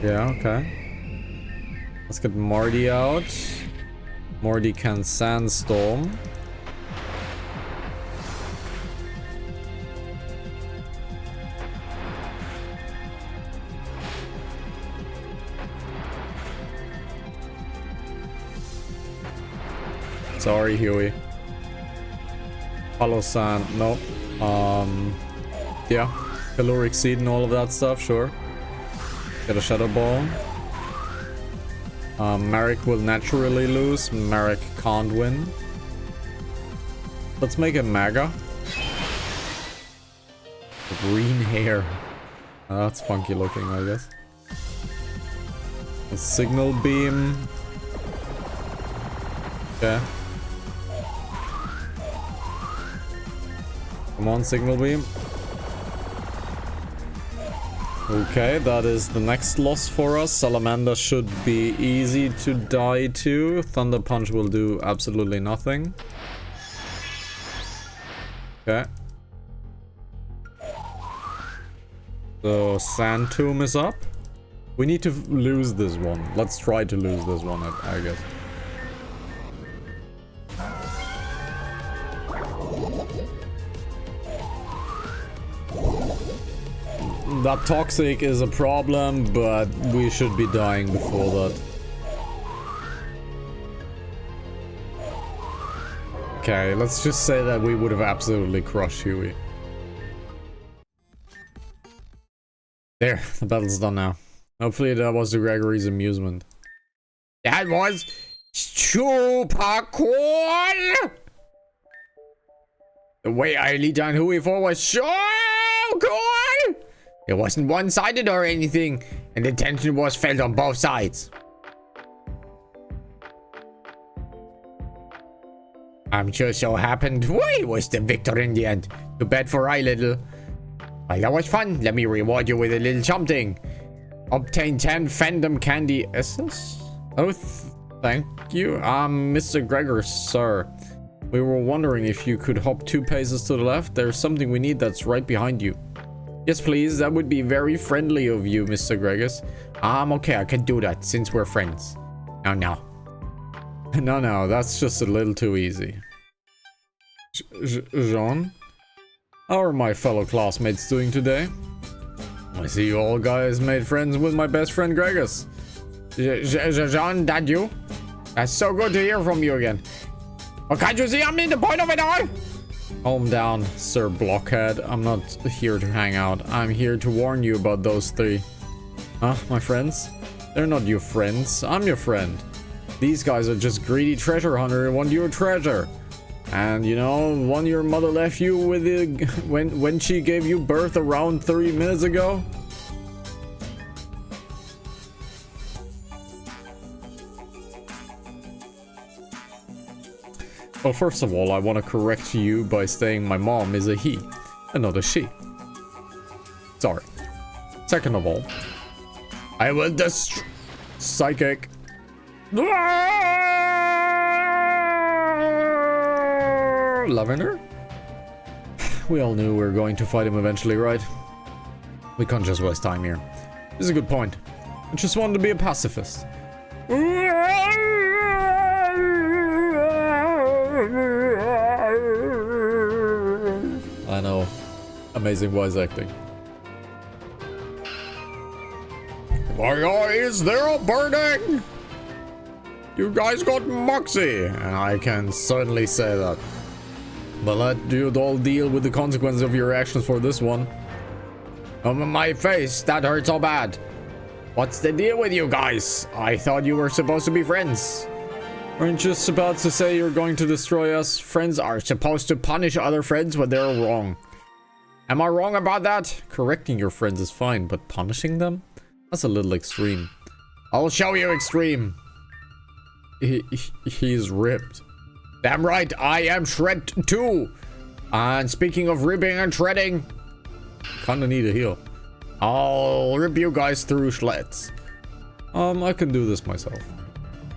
Yeah, okay. Let's get Marty out. Marty can Sandstorm. Sorry, Huey. Hollow Sand, no. Yeah. Caloric Seed and all of that stuff, sure. Get a Shadow Ball. Marek will naturally lose. Marek can't win. Let's make a Maga. Green hair. That's funky looking, I guess. A Signal Beam. Okay. Come on, Signal Beam. Okay, that is the next loss for us. Salamander should be easy to die to. Thunder Punch will do absolutely nothing. Okay. So Sand Tomb is up. We need to lose this one. Let's try to lose this one, I guess. That Toxic is a problem, but we should be dying before that. Okay, let's just say that we would have absolutely crushed Huey. There, the battle's done now. Hopefully that was to Gregory's amusement. That was super cool! The way I lead down Huey for was so cool! It wasn't one-sided or anything, and the tension was felt on both sides. I'm just so happened Hui was the victor in the end. Too bad for I, little. Well, that was fun. Let me reward you with a little something. Obtain 10 Fandom Candy S's. Oh, thank you. Mr. Gregor, sir. We were wondering if you could hop 2 paces to the left. There's something we need that's right behind you. Yes, please. That would be very friendly of you, Mr. Gregis. Okay, I can do that since we're friends. No. No, that's just a little too easy. Jean? How are my fellow classmates doing today? I see you all guys made friends with my best friend Gregis. Jean, that you? That's so good to hear from you again. Oh, can't you see I'm in the point of it all? Calm down, Sir Blockhead. I'm not here to hang out. I'm here to warn you about those three. Huh, my friends? They're not your friends. I'm your friend. These guys are just greedy treasure hunter and want your treasure. And you know, one your mother left you with it when she gave you birth around 30 minutes ago? Well, first of all, I want to correct you by saying my mom is a he and not a she. Sorry. Second of all, I will destroy psychic. Lavender? We all knew we were going to fight him eventually, right? We can't just waste time here. This is a good point. I just wanted to be a pacifist. I know. Amazing voice acting. My eyes, they're burning! You guys got moxie! And I can certainly say that. But let you all deal with the consequences of your actions for this one. My face, that hurts so bad. What's the deal with you guys? I thought you were supposed to be friends. Aren't you just about to say you're going to destroy us? Friends are supposed to punish other friends when they're wrong. Am I wrong about that? Correcting your friends is fine, but punishing them? That's a little extreme. I'll show you extreme. He's ripped. Damn right, I am shred too. And speaking of ripping and shredding, kinda need a heal. I'll rip you guys through shreds. I can do this myself.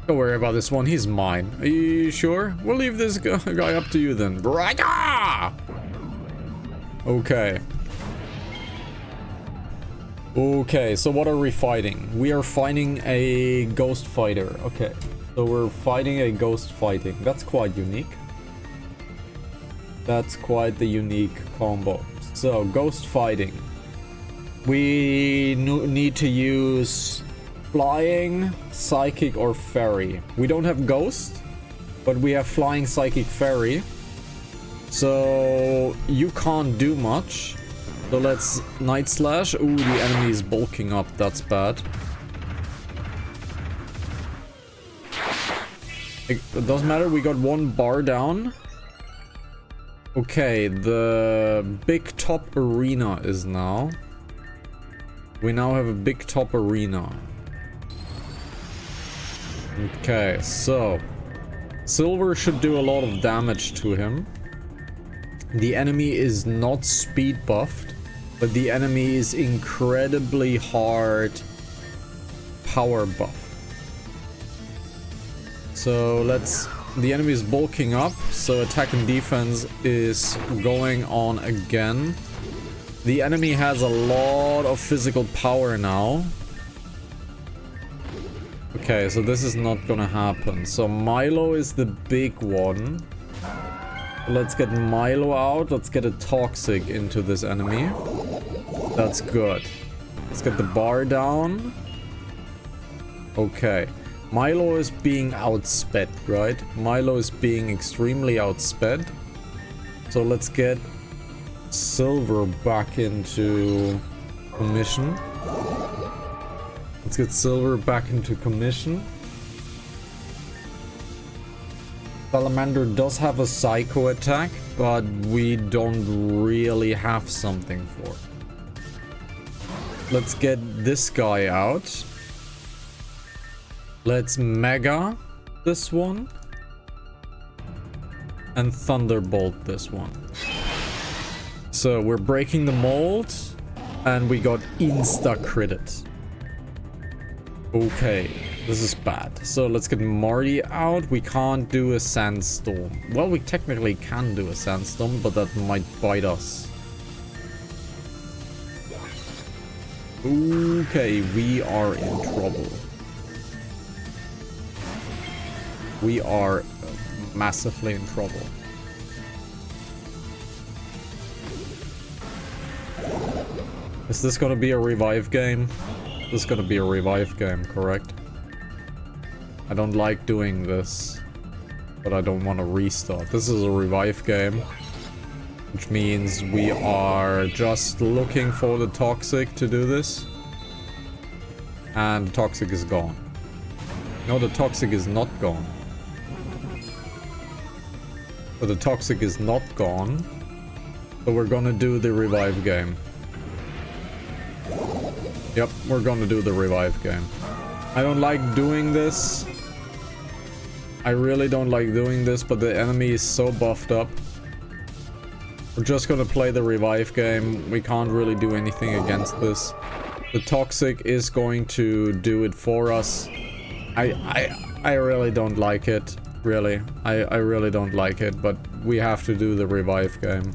Don't worry about this one, he's mine. Are you sure? We'll leave this guy up to you then. Right? Okay. Okay, so what are we fighting? We are fighting a ghost fighter. Okay, so we're fighting a ghost fighting. That's quite unique. That's quite the unique combo. So, ghost fighting. We need to use flying, psychic, or fairy. We don't have ghost, but we have flying, psychic, fairy. So, you can't do much. So let's Night Slash. Ooh, the enemy is bulking up. That's bad. It doesn't matter. We got one bar down. Okay, the big top arena is now. We now have a big top arena. Okay, so Silver should do a lot of damage to him. The enemy is not speed buffed, but the enemy is incredibly hard power buff. So the enemy is bulking up, so attack and defense is going on again. The enemy has a lot of physical power now. Okay, so this is not gonna happen. So Milo is the big one. Let's get Milo out. Let's get a Toxic into this enemy. That's good. Let's get the bar down. Okay. Milo is being outsped, right? Milo is being extremely outsped. So let's get Silver back into commission. Let's get Silver back into commission. Salamander does have a psycho attack, but we don't really have something for it. Let's get this guy out. Let's Mega this one. And Thunderbolt this one. So we're breaking the mold. And we got insta-critted. Okay, this is bad. So let's get Marty out. We can't do a sandstorm. Well, we technically can do a sandstorm, but that might bite us. Okay, we are in trouble. We are massively in trouble. Is this gonna be a revive game? This is gonna be a revive game, correct? I don't like doing this, but I don't want to restart. This is a revive game. which means we are just looking for the toxic to do this. And the toxic is gone. No, the toxic is not gone. But the toxic is not gone. So we're gonna do the revive game. Yep, we're gonna do the revive game. I don't like doing this. I really don't like doing this, but the enemy is so buffed up. We're just gonna play the revive game. We can't really do anything against this. The toxic is going to do it for us. I really don't like it. Really. I really don't like it, but we have to do the revive game.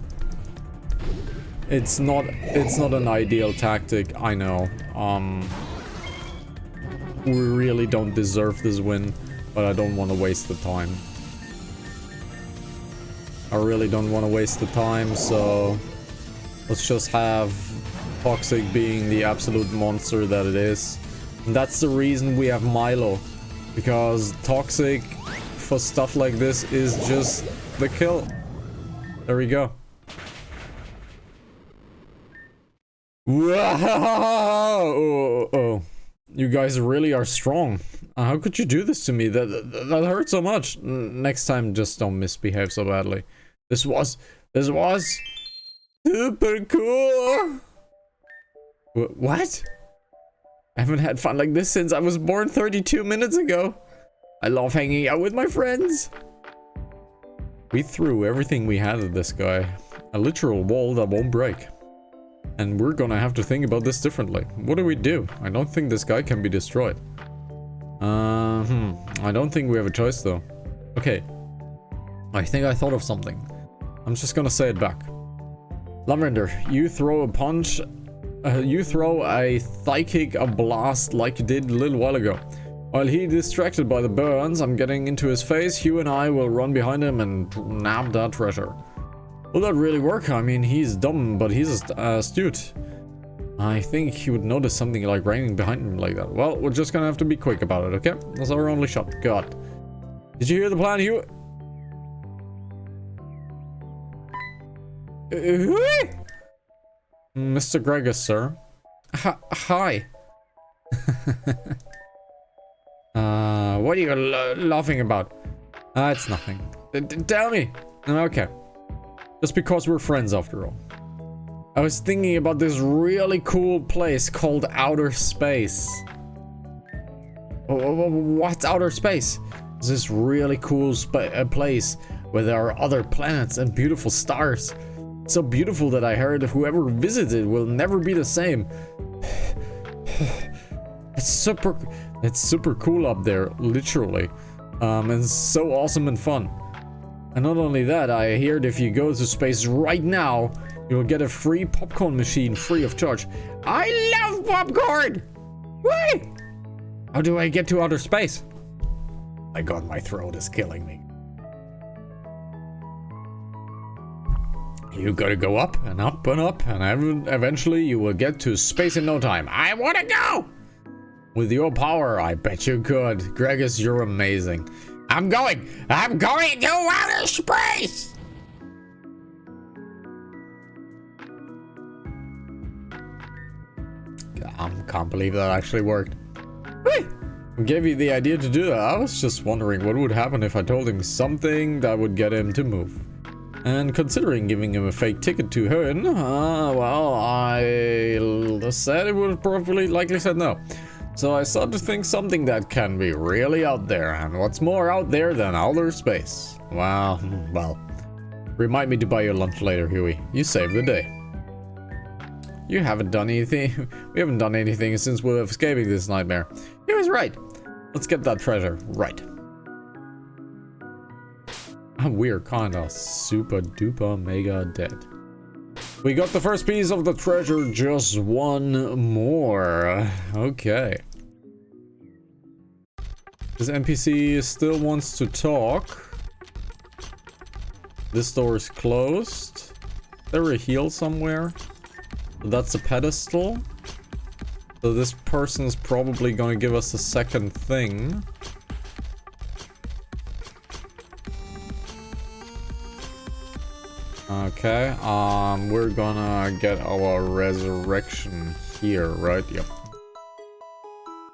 It's not an ideal tactic, I know. We really don't deserve this win, but I don't want to waste the time. I really don't want to waste the time, so let's just have Toxic being the absolute monster that it is. And that's the reason we have Milo, because Toxic for stuff like this is just the kill. There we go. Whoa! Oh. You guys really are strong. How could you do this to me? That hurt so much. Next time, just don't misbehave so badly. This was super cool. What? I haven't had fun like this since I was born 32 minutes ago. I love hanging out with my friends. We threw everything we had at this guy. A literal wall that won't break. And we're gonna have to think about this differently. What do we do? I don't think this guy can be destroyed. I don't think we have a choice though. Okay. I think I thought of something. I'm just gonna say it back. Lavender, you throw a punch. You throw a thigh kick, a blast like you did a little while ago. While he distracted by the burns I'm getting into his face, Hugh and I will run behind him and nab that treasure. Will that really work? I mean, he's dumb, but he's astute. I think he would notice something like raining behind him like that. Well, we're just gonna have to be quick about it, okay? That's our only shot. God. Did you hear the plan, Hugh? Mr. Gregus, sir. Hi. What are you laughing about? It's nothing. Tell me. Okay. Just because we're friends after all. I was thinking about this really cool place called outer space. What's outer space? It's this really cool place where there are other planets and beautiful stars. It's so beautiful that I heard whoever visits it will never be the same. It's super cool up there, literally. And it's so awesome and fun. And not only that, I heard if you go to space right now, you'll get a free popcorn machine free of charge. I love popcorn! Wait! How do I get to outer space? My god, my throat is killing me. You gotta go up and up and up, and eventually you will get to space in no time. I wanna go! With your power, I bet you could. Gregus, you're amazing. I'm going to outer space! I can't believe that actually worked. Whee! Who gave you the idea to do that? I was just wondering what would happen if I told him something that would get him to move. And considering giving him a fake ticket to Hearn, well, I said it would probably likely said no. So I started to think something that can be really out there, and what's more out there than outer space? Well, remind me to buy your lunch later, Huey. You saved the day. You haven't done anything. We haven't done anything since we were escaping this nightmare. He was right. Let's get that treasure. Right. We're kinda super duper mega dead. We got the first piece of the treasure, just one more. Okay. This NPC still wants to talk. This door is closed. Is there a heal somewhere? That's a pedestal. So this person's probably gonna give us a second thing. Okay, we're gonna get our resurrection here, right? Yep.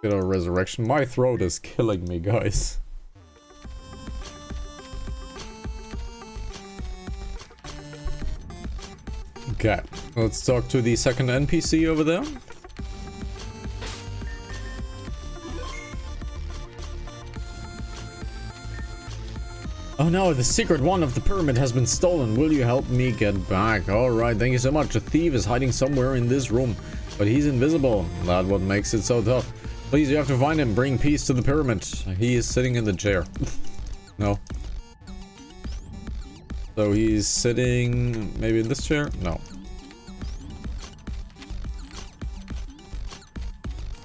Get our resurrection. My throat is killing me, guys. Okay, let's talk to the second NPC over there. Oh no, the secret one of the pyramid has been stolen. Will you help me get back? Alright, thank you so much. A thief is hiding somewhere in this room, but he's invisible. That's what makes it so tough. Please, you have to find him. Bring peace to the pyramid. He is sitting in the chair. No. So he's sitting maybe in this chair? No.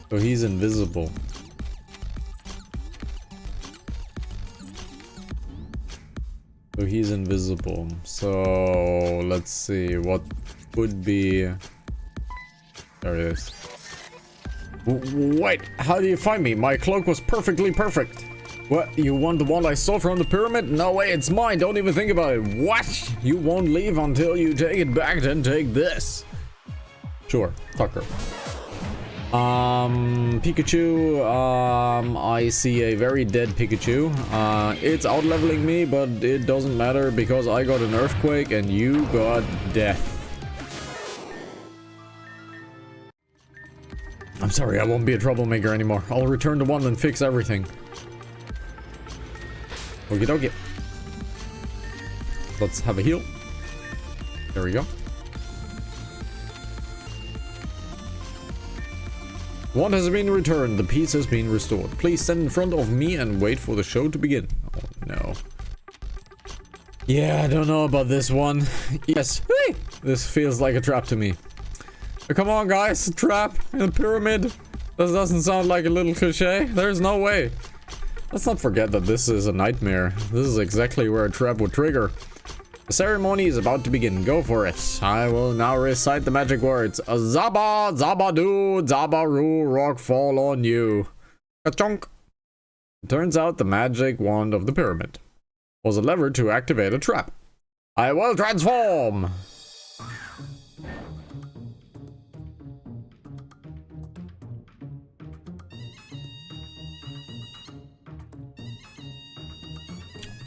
So he's invisible. So he's invisible. So let's see what would be. There it is. Wait, how do you find me? My cloak was perfectly perfect. What? You want the one I stole from the pyramid? No way, it's mine. Don't even think about it. What? You won't leave until you take it back, then take this. Sure, Tucker. Pikachu, I see a very dead Pikachu. It's out leveling me, but it doesn't matter because I got an earthquake and you got death. I'm sorry, I won't be a troublemaker anymore. I'll return to one and fix everything. Okie dokie. Let's have a heal. There we go. One has been returned. The peace has been restored. Please stand in front of me and wait for the show to begin. Oh no. Yeah, I don't know about this one. Yes. Hey! This feels like a trap to me. Come on, guys. A trap in a pyramid. This doesn't sound like a little cliche. There's no way. Let's not forget that this is a nightmare. This is exactly where a trap would trigger. The ceremony is about to begin. Go for it. I will now recite the magic words. Zaba, Zabadoo, Zabaroo, rock fall on you. Ka-chonk. It turns out the magic wand of the pyramid was a lever to activate a trap. I will transform.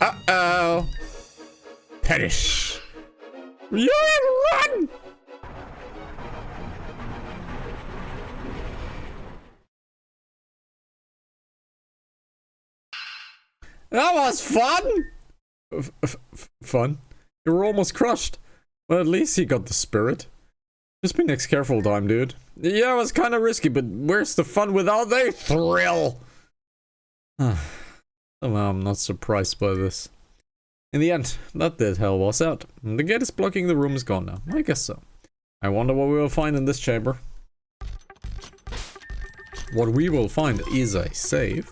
Uh-oh. Perish. You run! That was fun! Fun? You were almost crushed. But at least he got the spirit. Just be next careful time, dude. Yeah, it was kind of risky, but where's the fun without the thrill? Well, I'm not surprised by this. In the end, that did help us out. The gate is blocking the room is gone now. I guess so. I wonder what we will find in this chamber. What we will find is a save.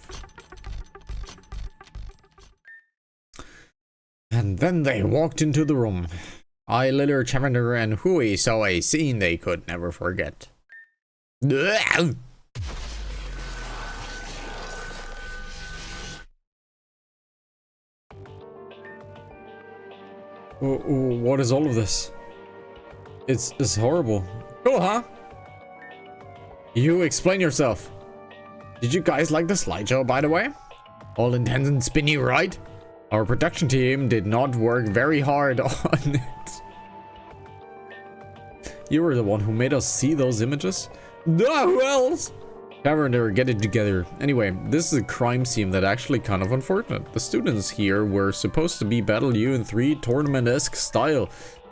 And then they walked into the room. I, Liller, Chavender, and Hui saw a scene they could never forget. What is all of this? It's horrible. Cool, huh? You explain yourself. Did you guys like the slideshow, by the way? All intents and spinny, right? Our production team did not work very hard on it. You were the one who made us see those images? Duh, who else? Cavender, get it together. Anyway, this is a crime scene that actually kind of unfortunate. The students here were supposed to be Battle You in 3 tournament-esque style,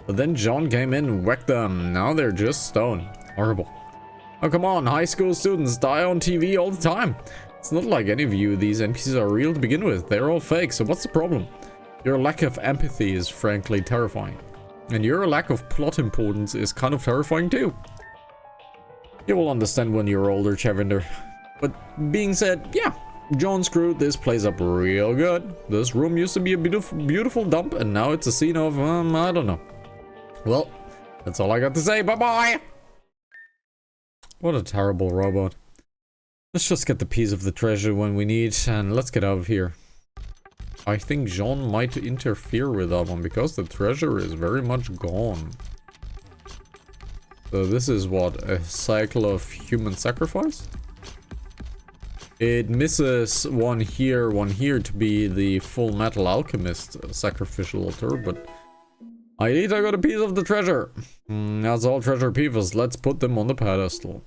but then John came in and whacked them. Now they're just stone. Horrible. Oh, come on, high school students die on TV all the time. It's not like any of you, these NPCs are real to begin with. They're all fake, so what's the problem? Your lack of empathy is frankly terrifying. And your lack of plot importance is kind of terrifying too. You will understand when you're older, Chavender. But being said, yeah, John screwed this place up real good. This room used to be a beautiful dump, and now it's a scene of, I don't know. Well, that's all I got to say. Bye-bye! What a terrible robot. Let's just get the piece of the treasure when we need, and let's get out of here. I think Jean might interfere with that one because the treasure is very much gone. So this is what, a cycle of human sacrifice? It misses one here to be the Full Metal Alchemist sacrificial altar, but I need to got a piece of the treasure. That's all treasure pieces. Let's put them on the pedestal.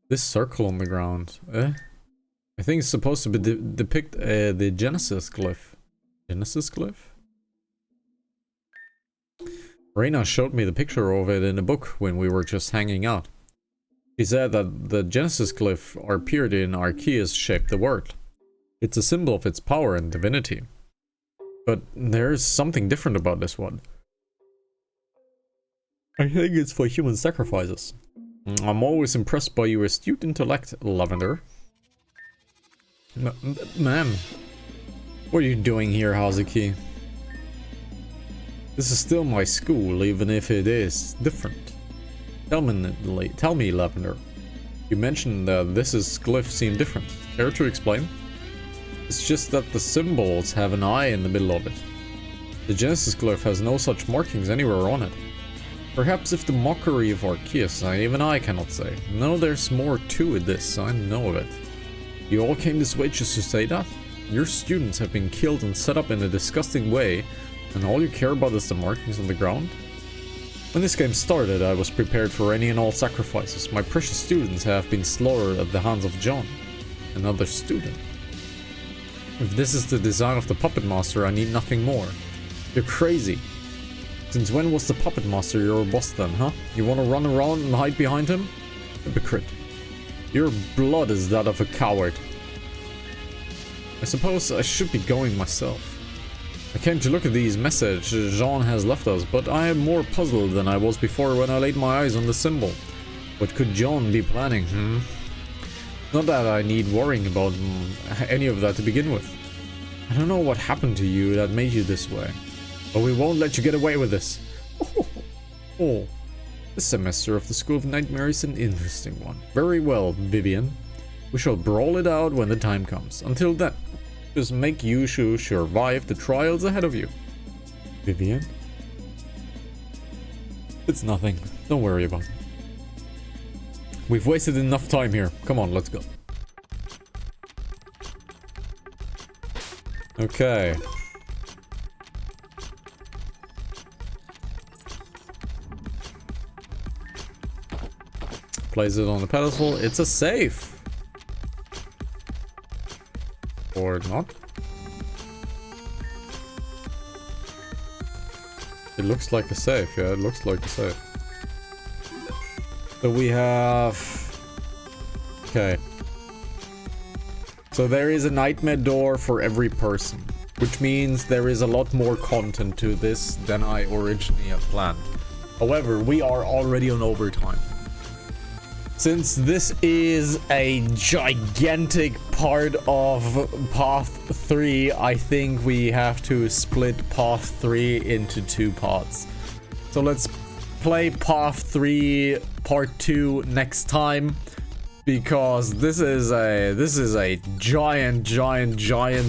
This circle on the ground, I think it's supposed to be depict the Genesis glyph. Genesis glyph? Reina showed me the picture of it in a book when we were just hanging out. She said that the Genesis glyph appeared in Arceus shaped the world. It's a symbol of its power and divinity. But there's something different about this one. I think it's for human sacrifices. I'm always impressed by your astute intellect, Lavender. Ma'am, what are you doing here, Hazuki? This is still my school, even if it is different. Tell me, Lavender. You mentioned that this glyph seemed different. Care to explain? It's just that the symbols have an eye in the middle of it. The Genesis glyph has no such markings anywhere on it. Perhaps if the mockery of Arceus, even I cannot say. No, there's more to this, I know of it. You all came this way just to say that? Your students have been killed and set up in a disgusting way, and all you care about is the markings on the ground? When this game started, I was prepared for any and all sacrifices. My precious students have been slaughtered at the hands of John, another student. If this is the design of the Puppet Master, I need nothing more. You're crazy. Since when was the Puppet Master your boss then, huh? You want to run around and hide behind him? Hypocrite. Your blood is that of a coward. I suppose I should be going myself. I came to look at these messages Jean has left us, but I am more puzzled than I was before when I laid my eyes on the symbol. What could Jean be planning, Not that I need worrying about any of that to begin with. I don't know what happened to you that made you this way, but we won't let you get away with this. Oh. This semester of the School of Nightmare is an interesting one. Very well, Vivian. We shall brawl it out when the time comes. Until then, just make you survive the trials ahead of you. Vivian? It's nothing. Don't worry about it. We've wasted enough time here. Come on, let's go. Okay. Place it on the pedestal. It's a safe. Or not. It looks like a safe. Yeah, it looks like a safe. So we have... Okay. So there is a nightmare door for every person, which means there is a lot more content to this than I originally had planned. However, we are already on overtime. Since this is a gigantic part of Path 3, I think we have to split Path 3 into 2 parts. So let's play Path 3 Part 2 next time, because this is a giant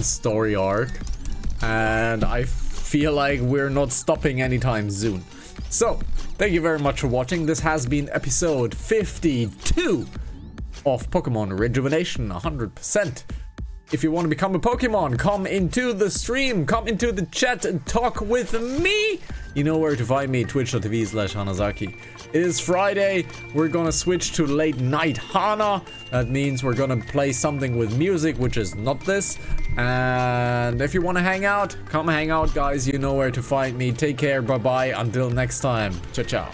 story arc, and I feel like we're not stopping anytime soon. So, thank you very much for watching. This has been episode 52 of Pokemon Rejuvenation 100%. If you want to become a Pokemon, come into the stream, come into the chat and talk with me. You know where to find me, twitch.tv/Hanazaki. It is Friday. We're gonna switch to late night Hana. That means we're gonna play something with music, which is not this. And if you want to hang out, come hang out, guys. You know where to find me. Take care. Bye-bye. Until next time. Ciao, ciao.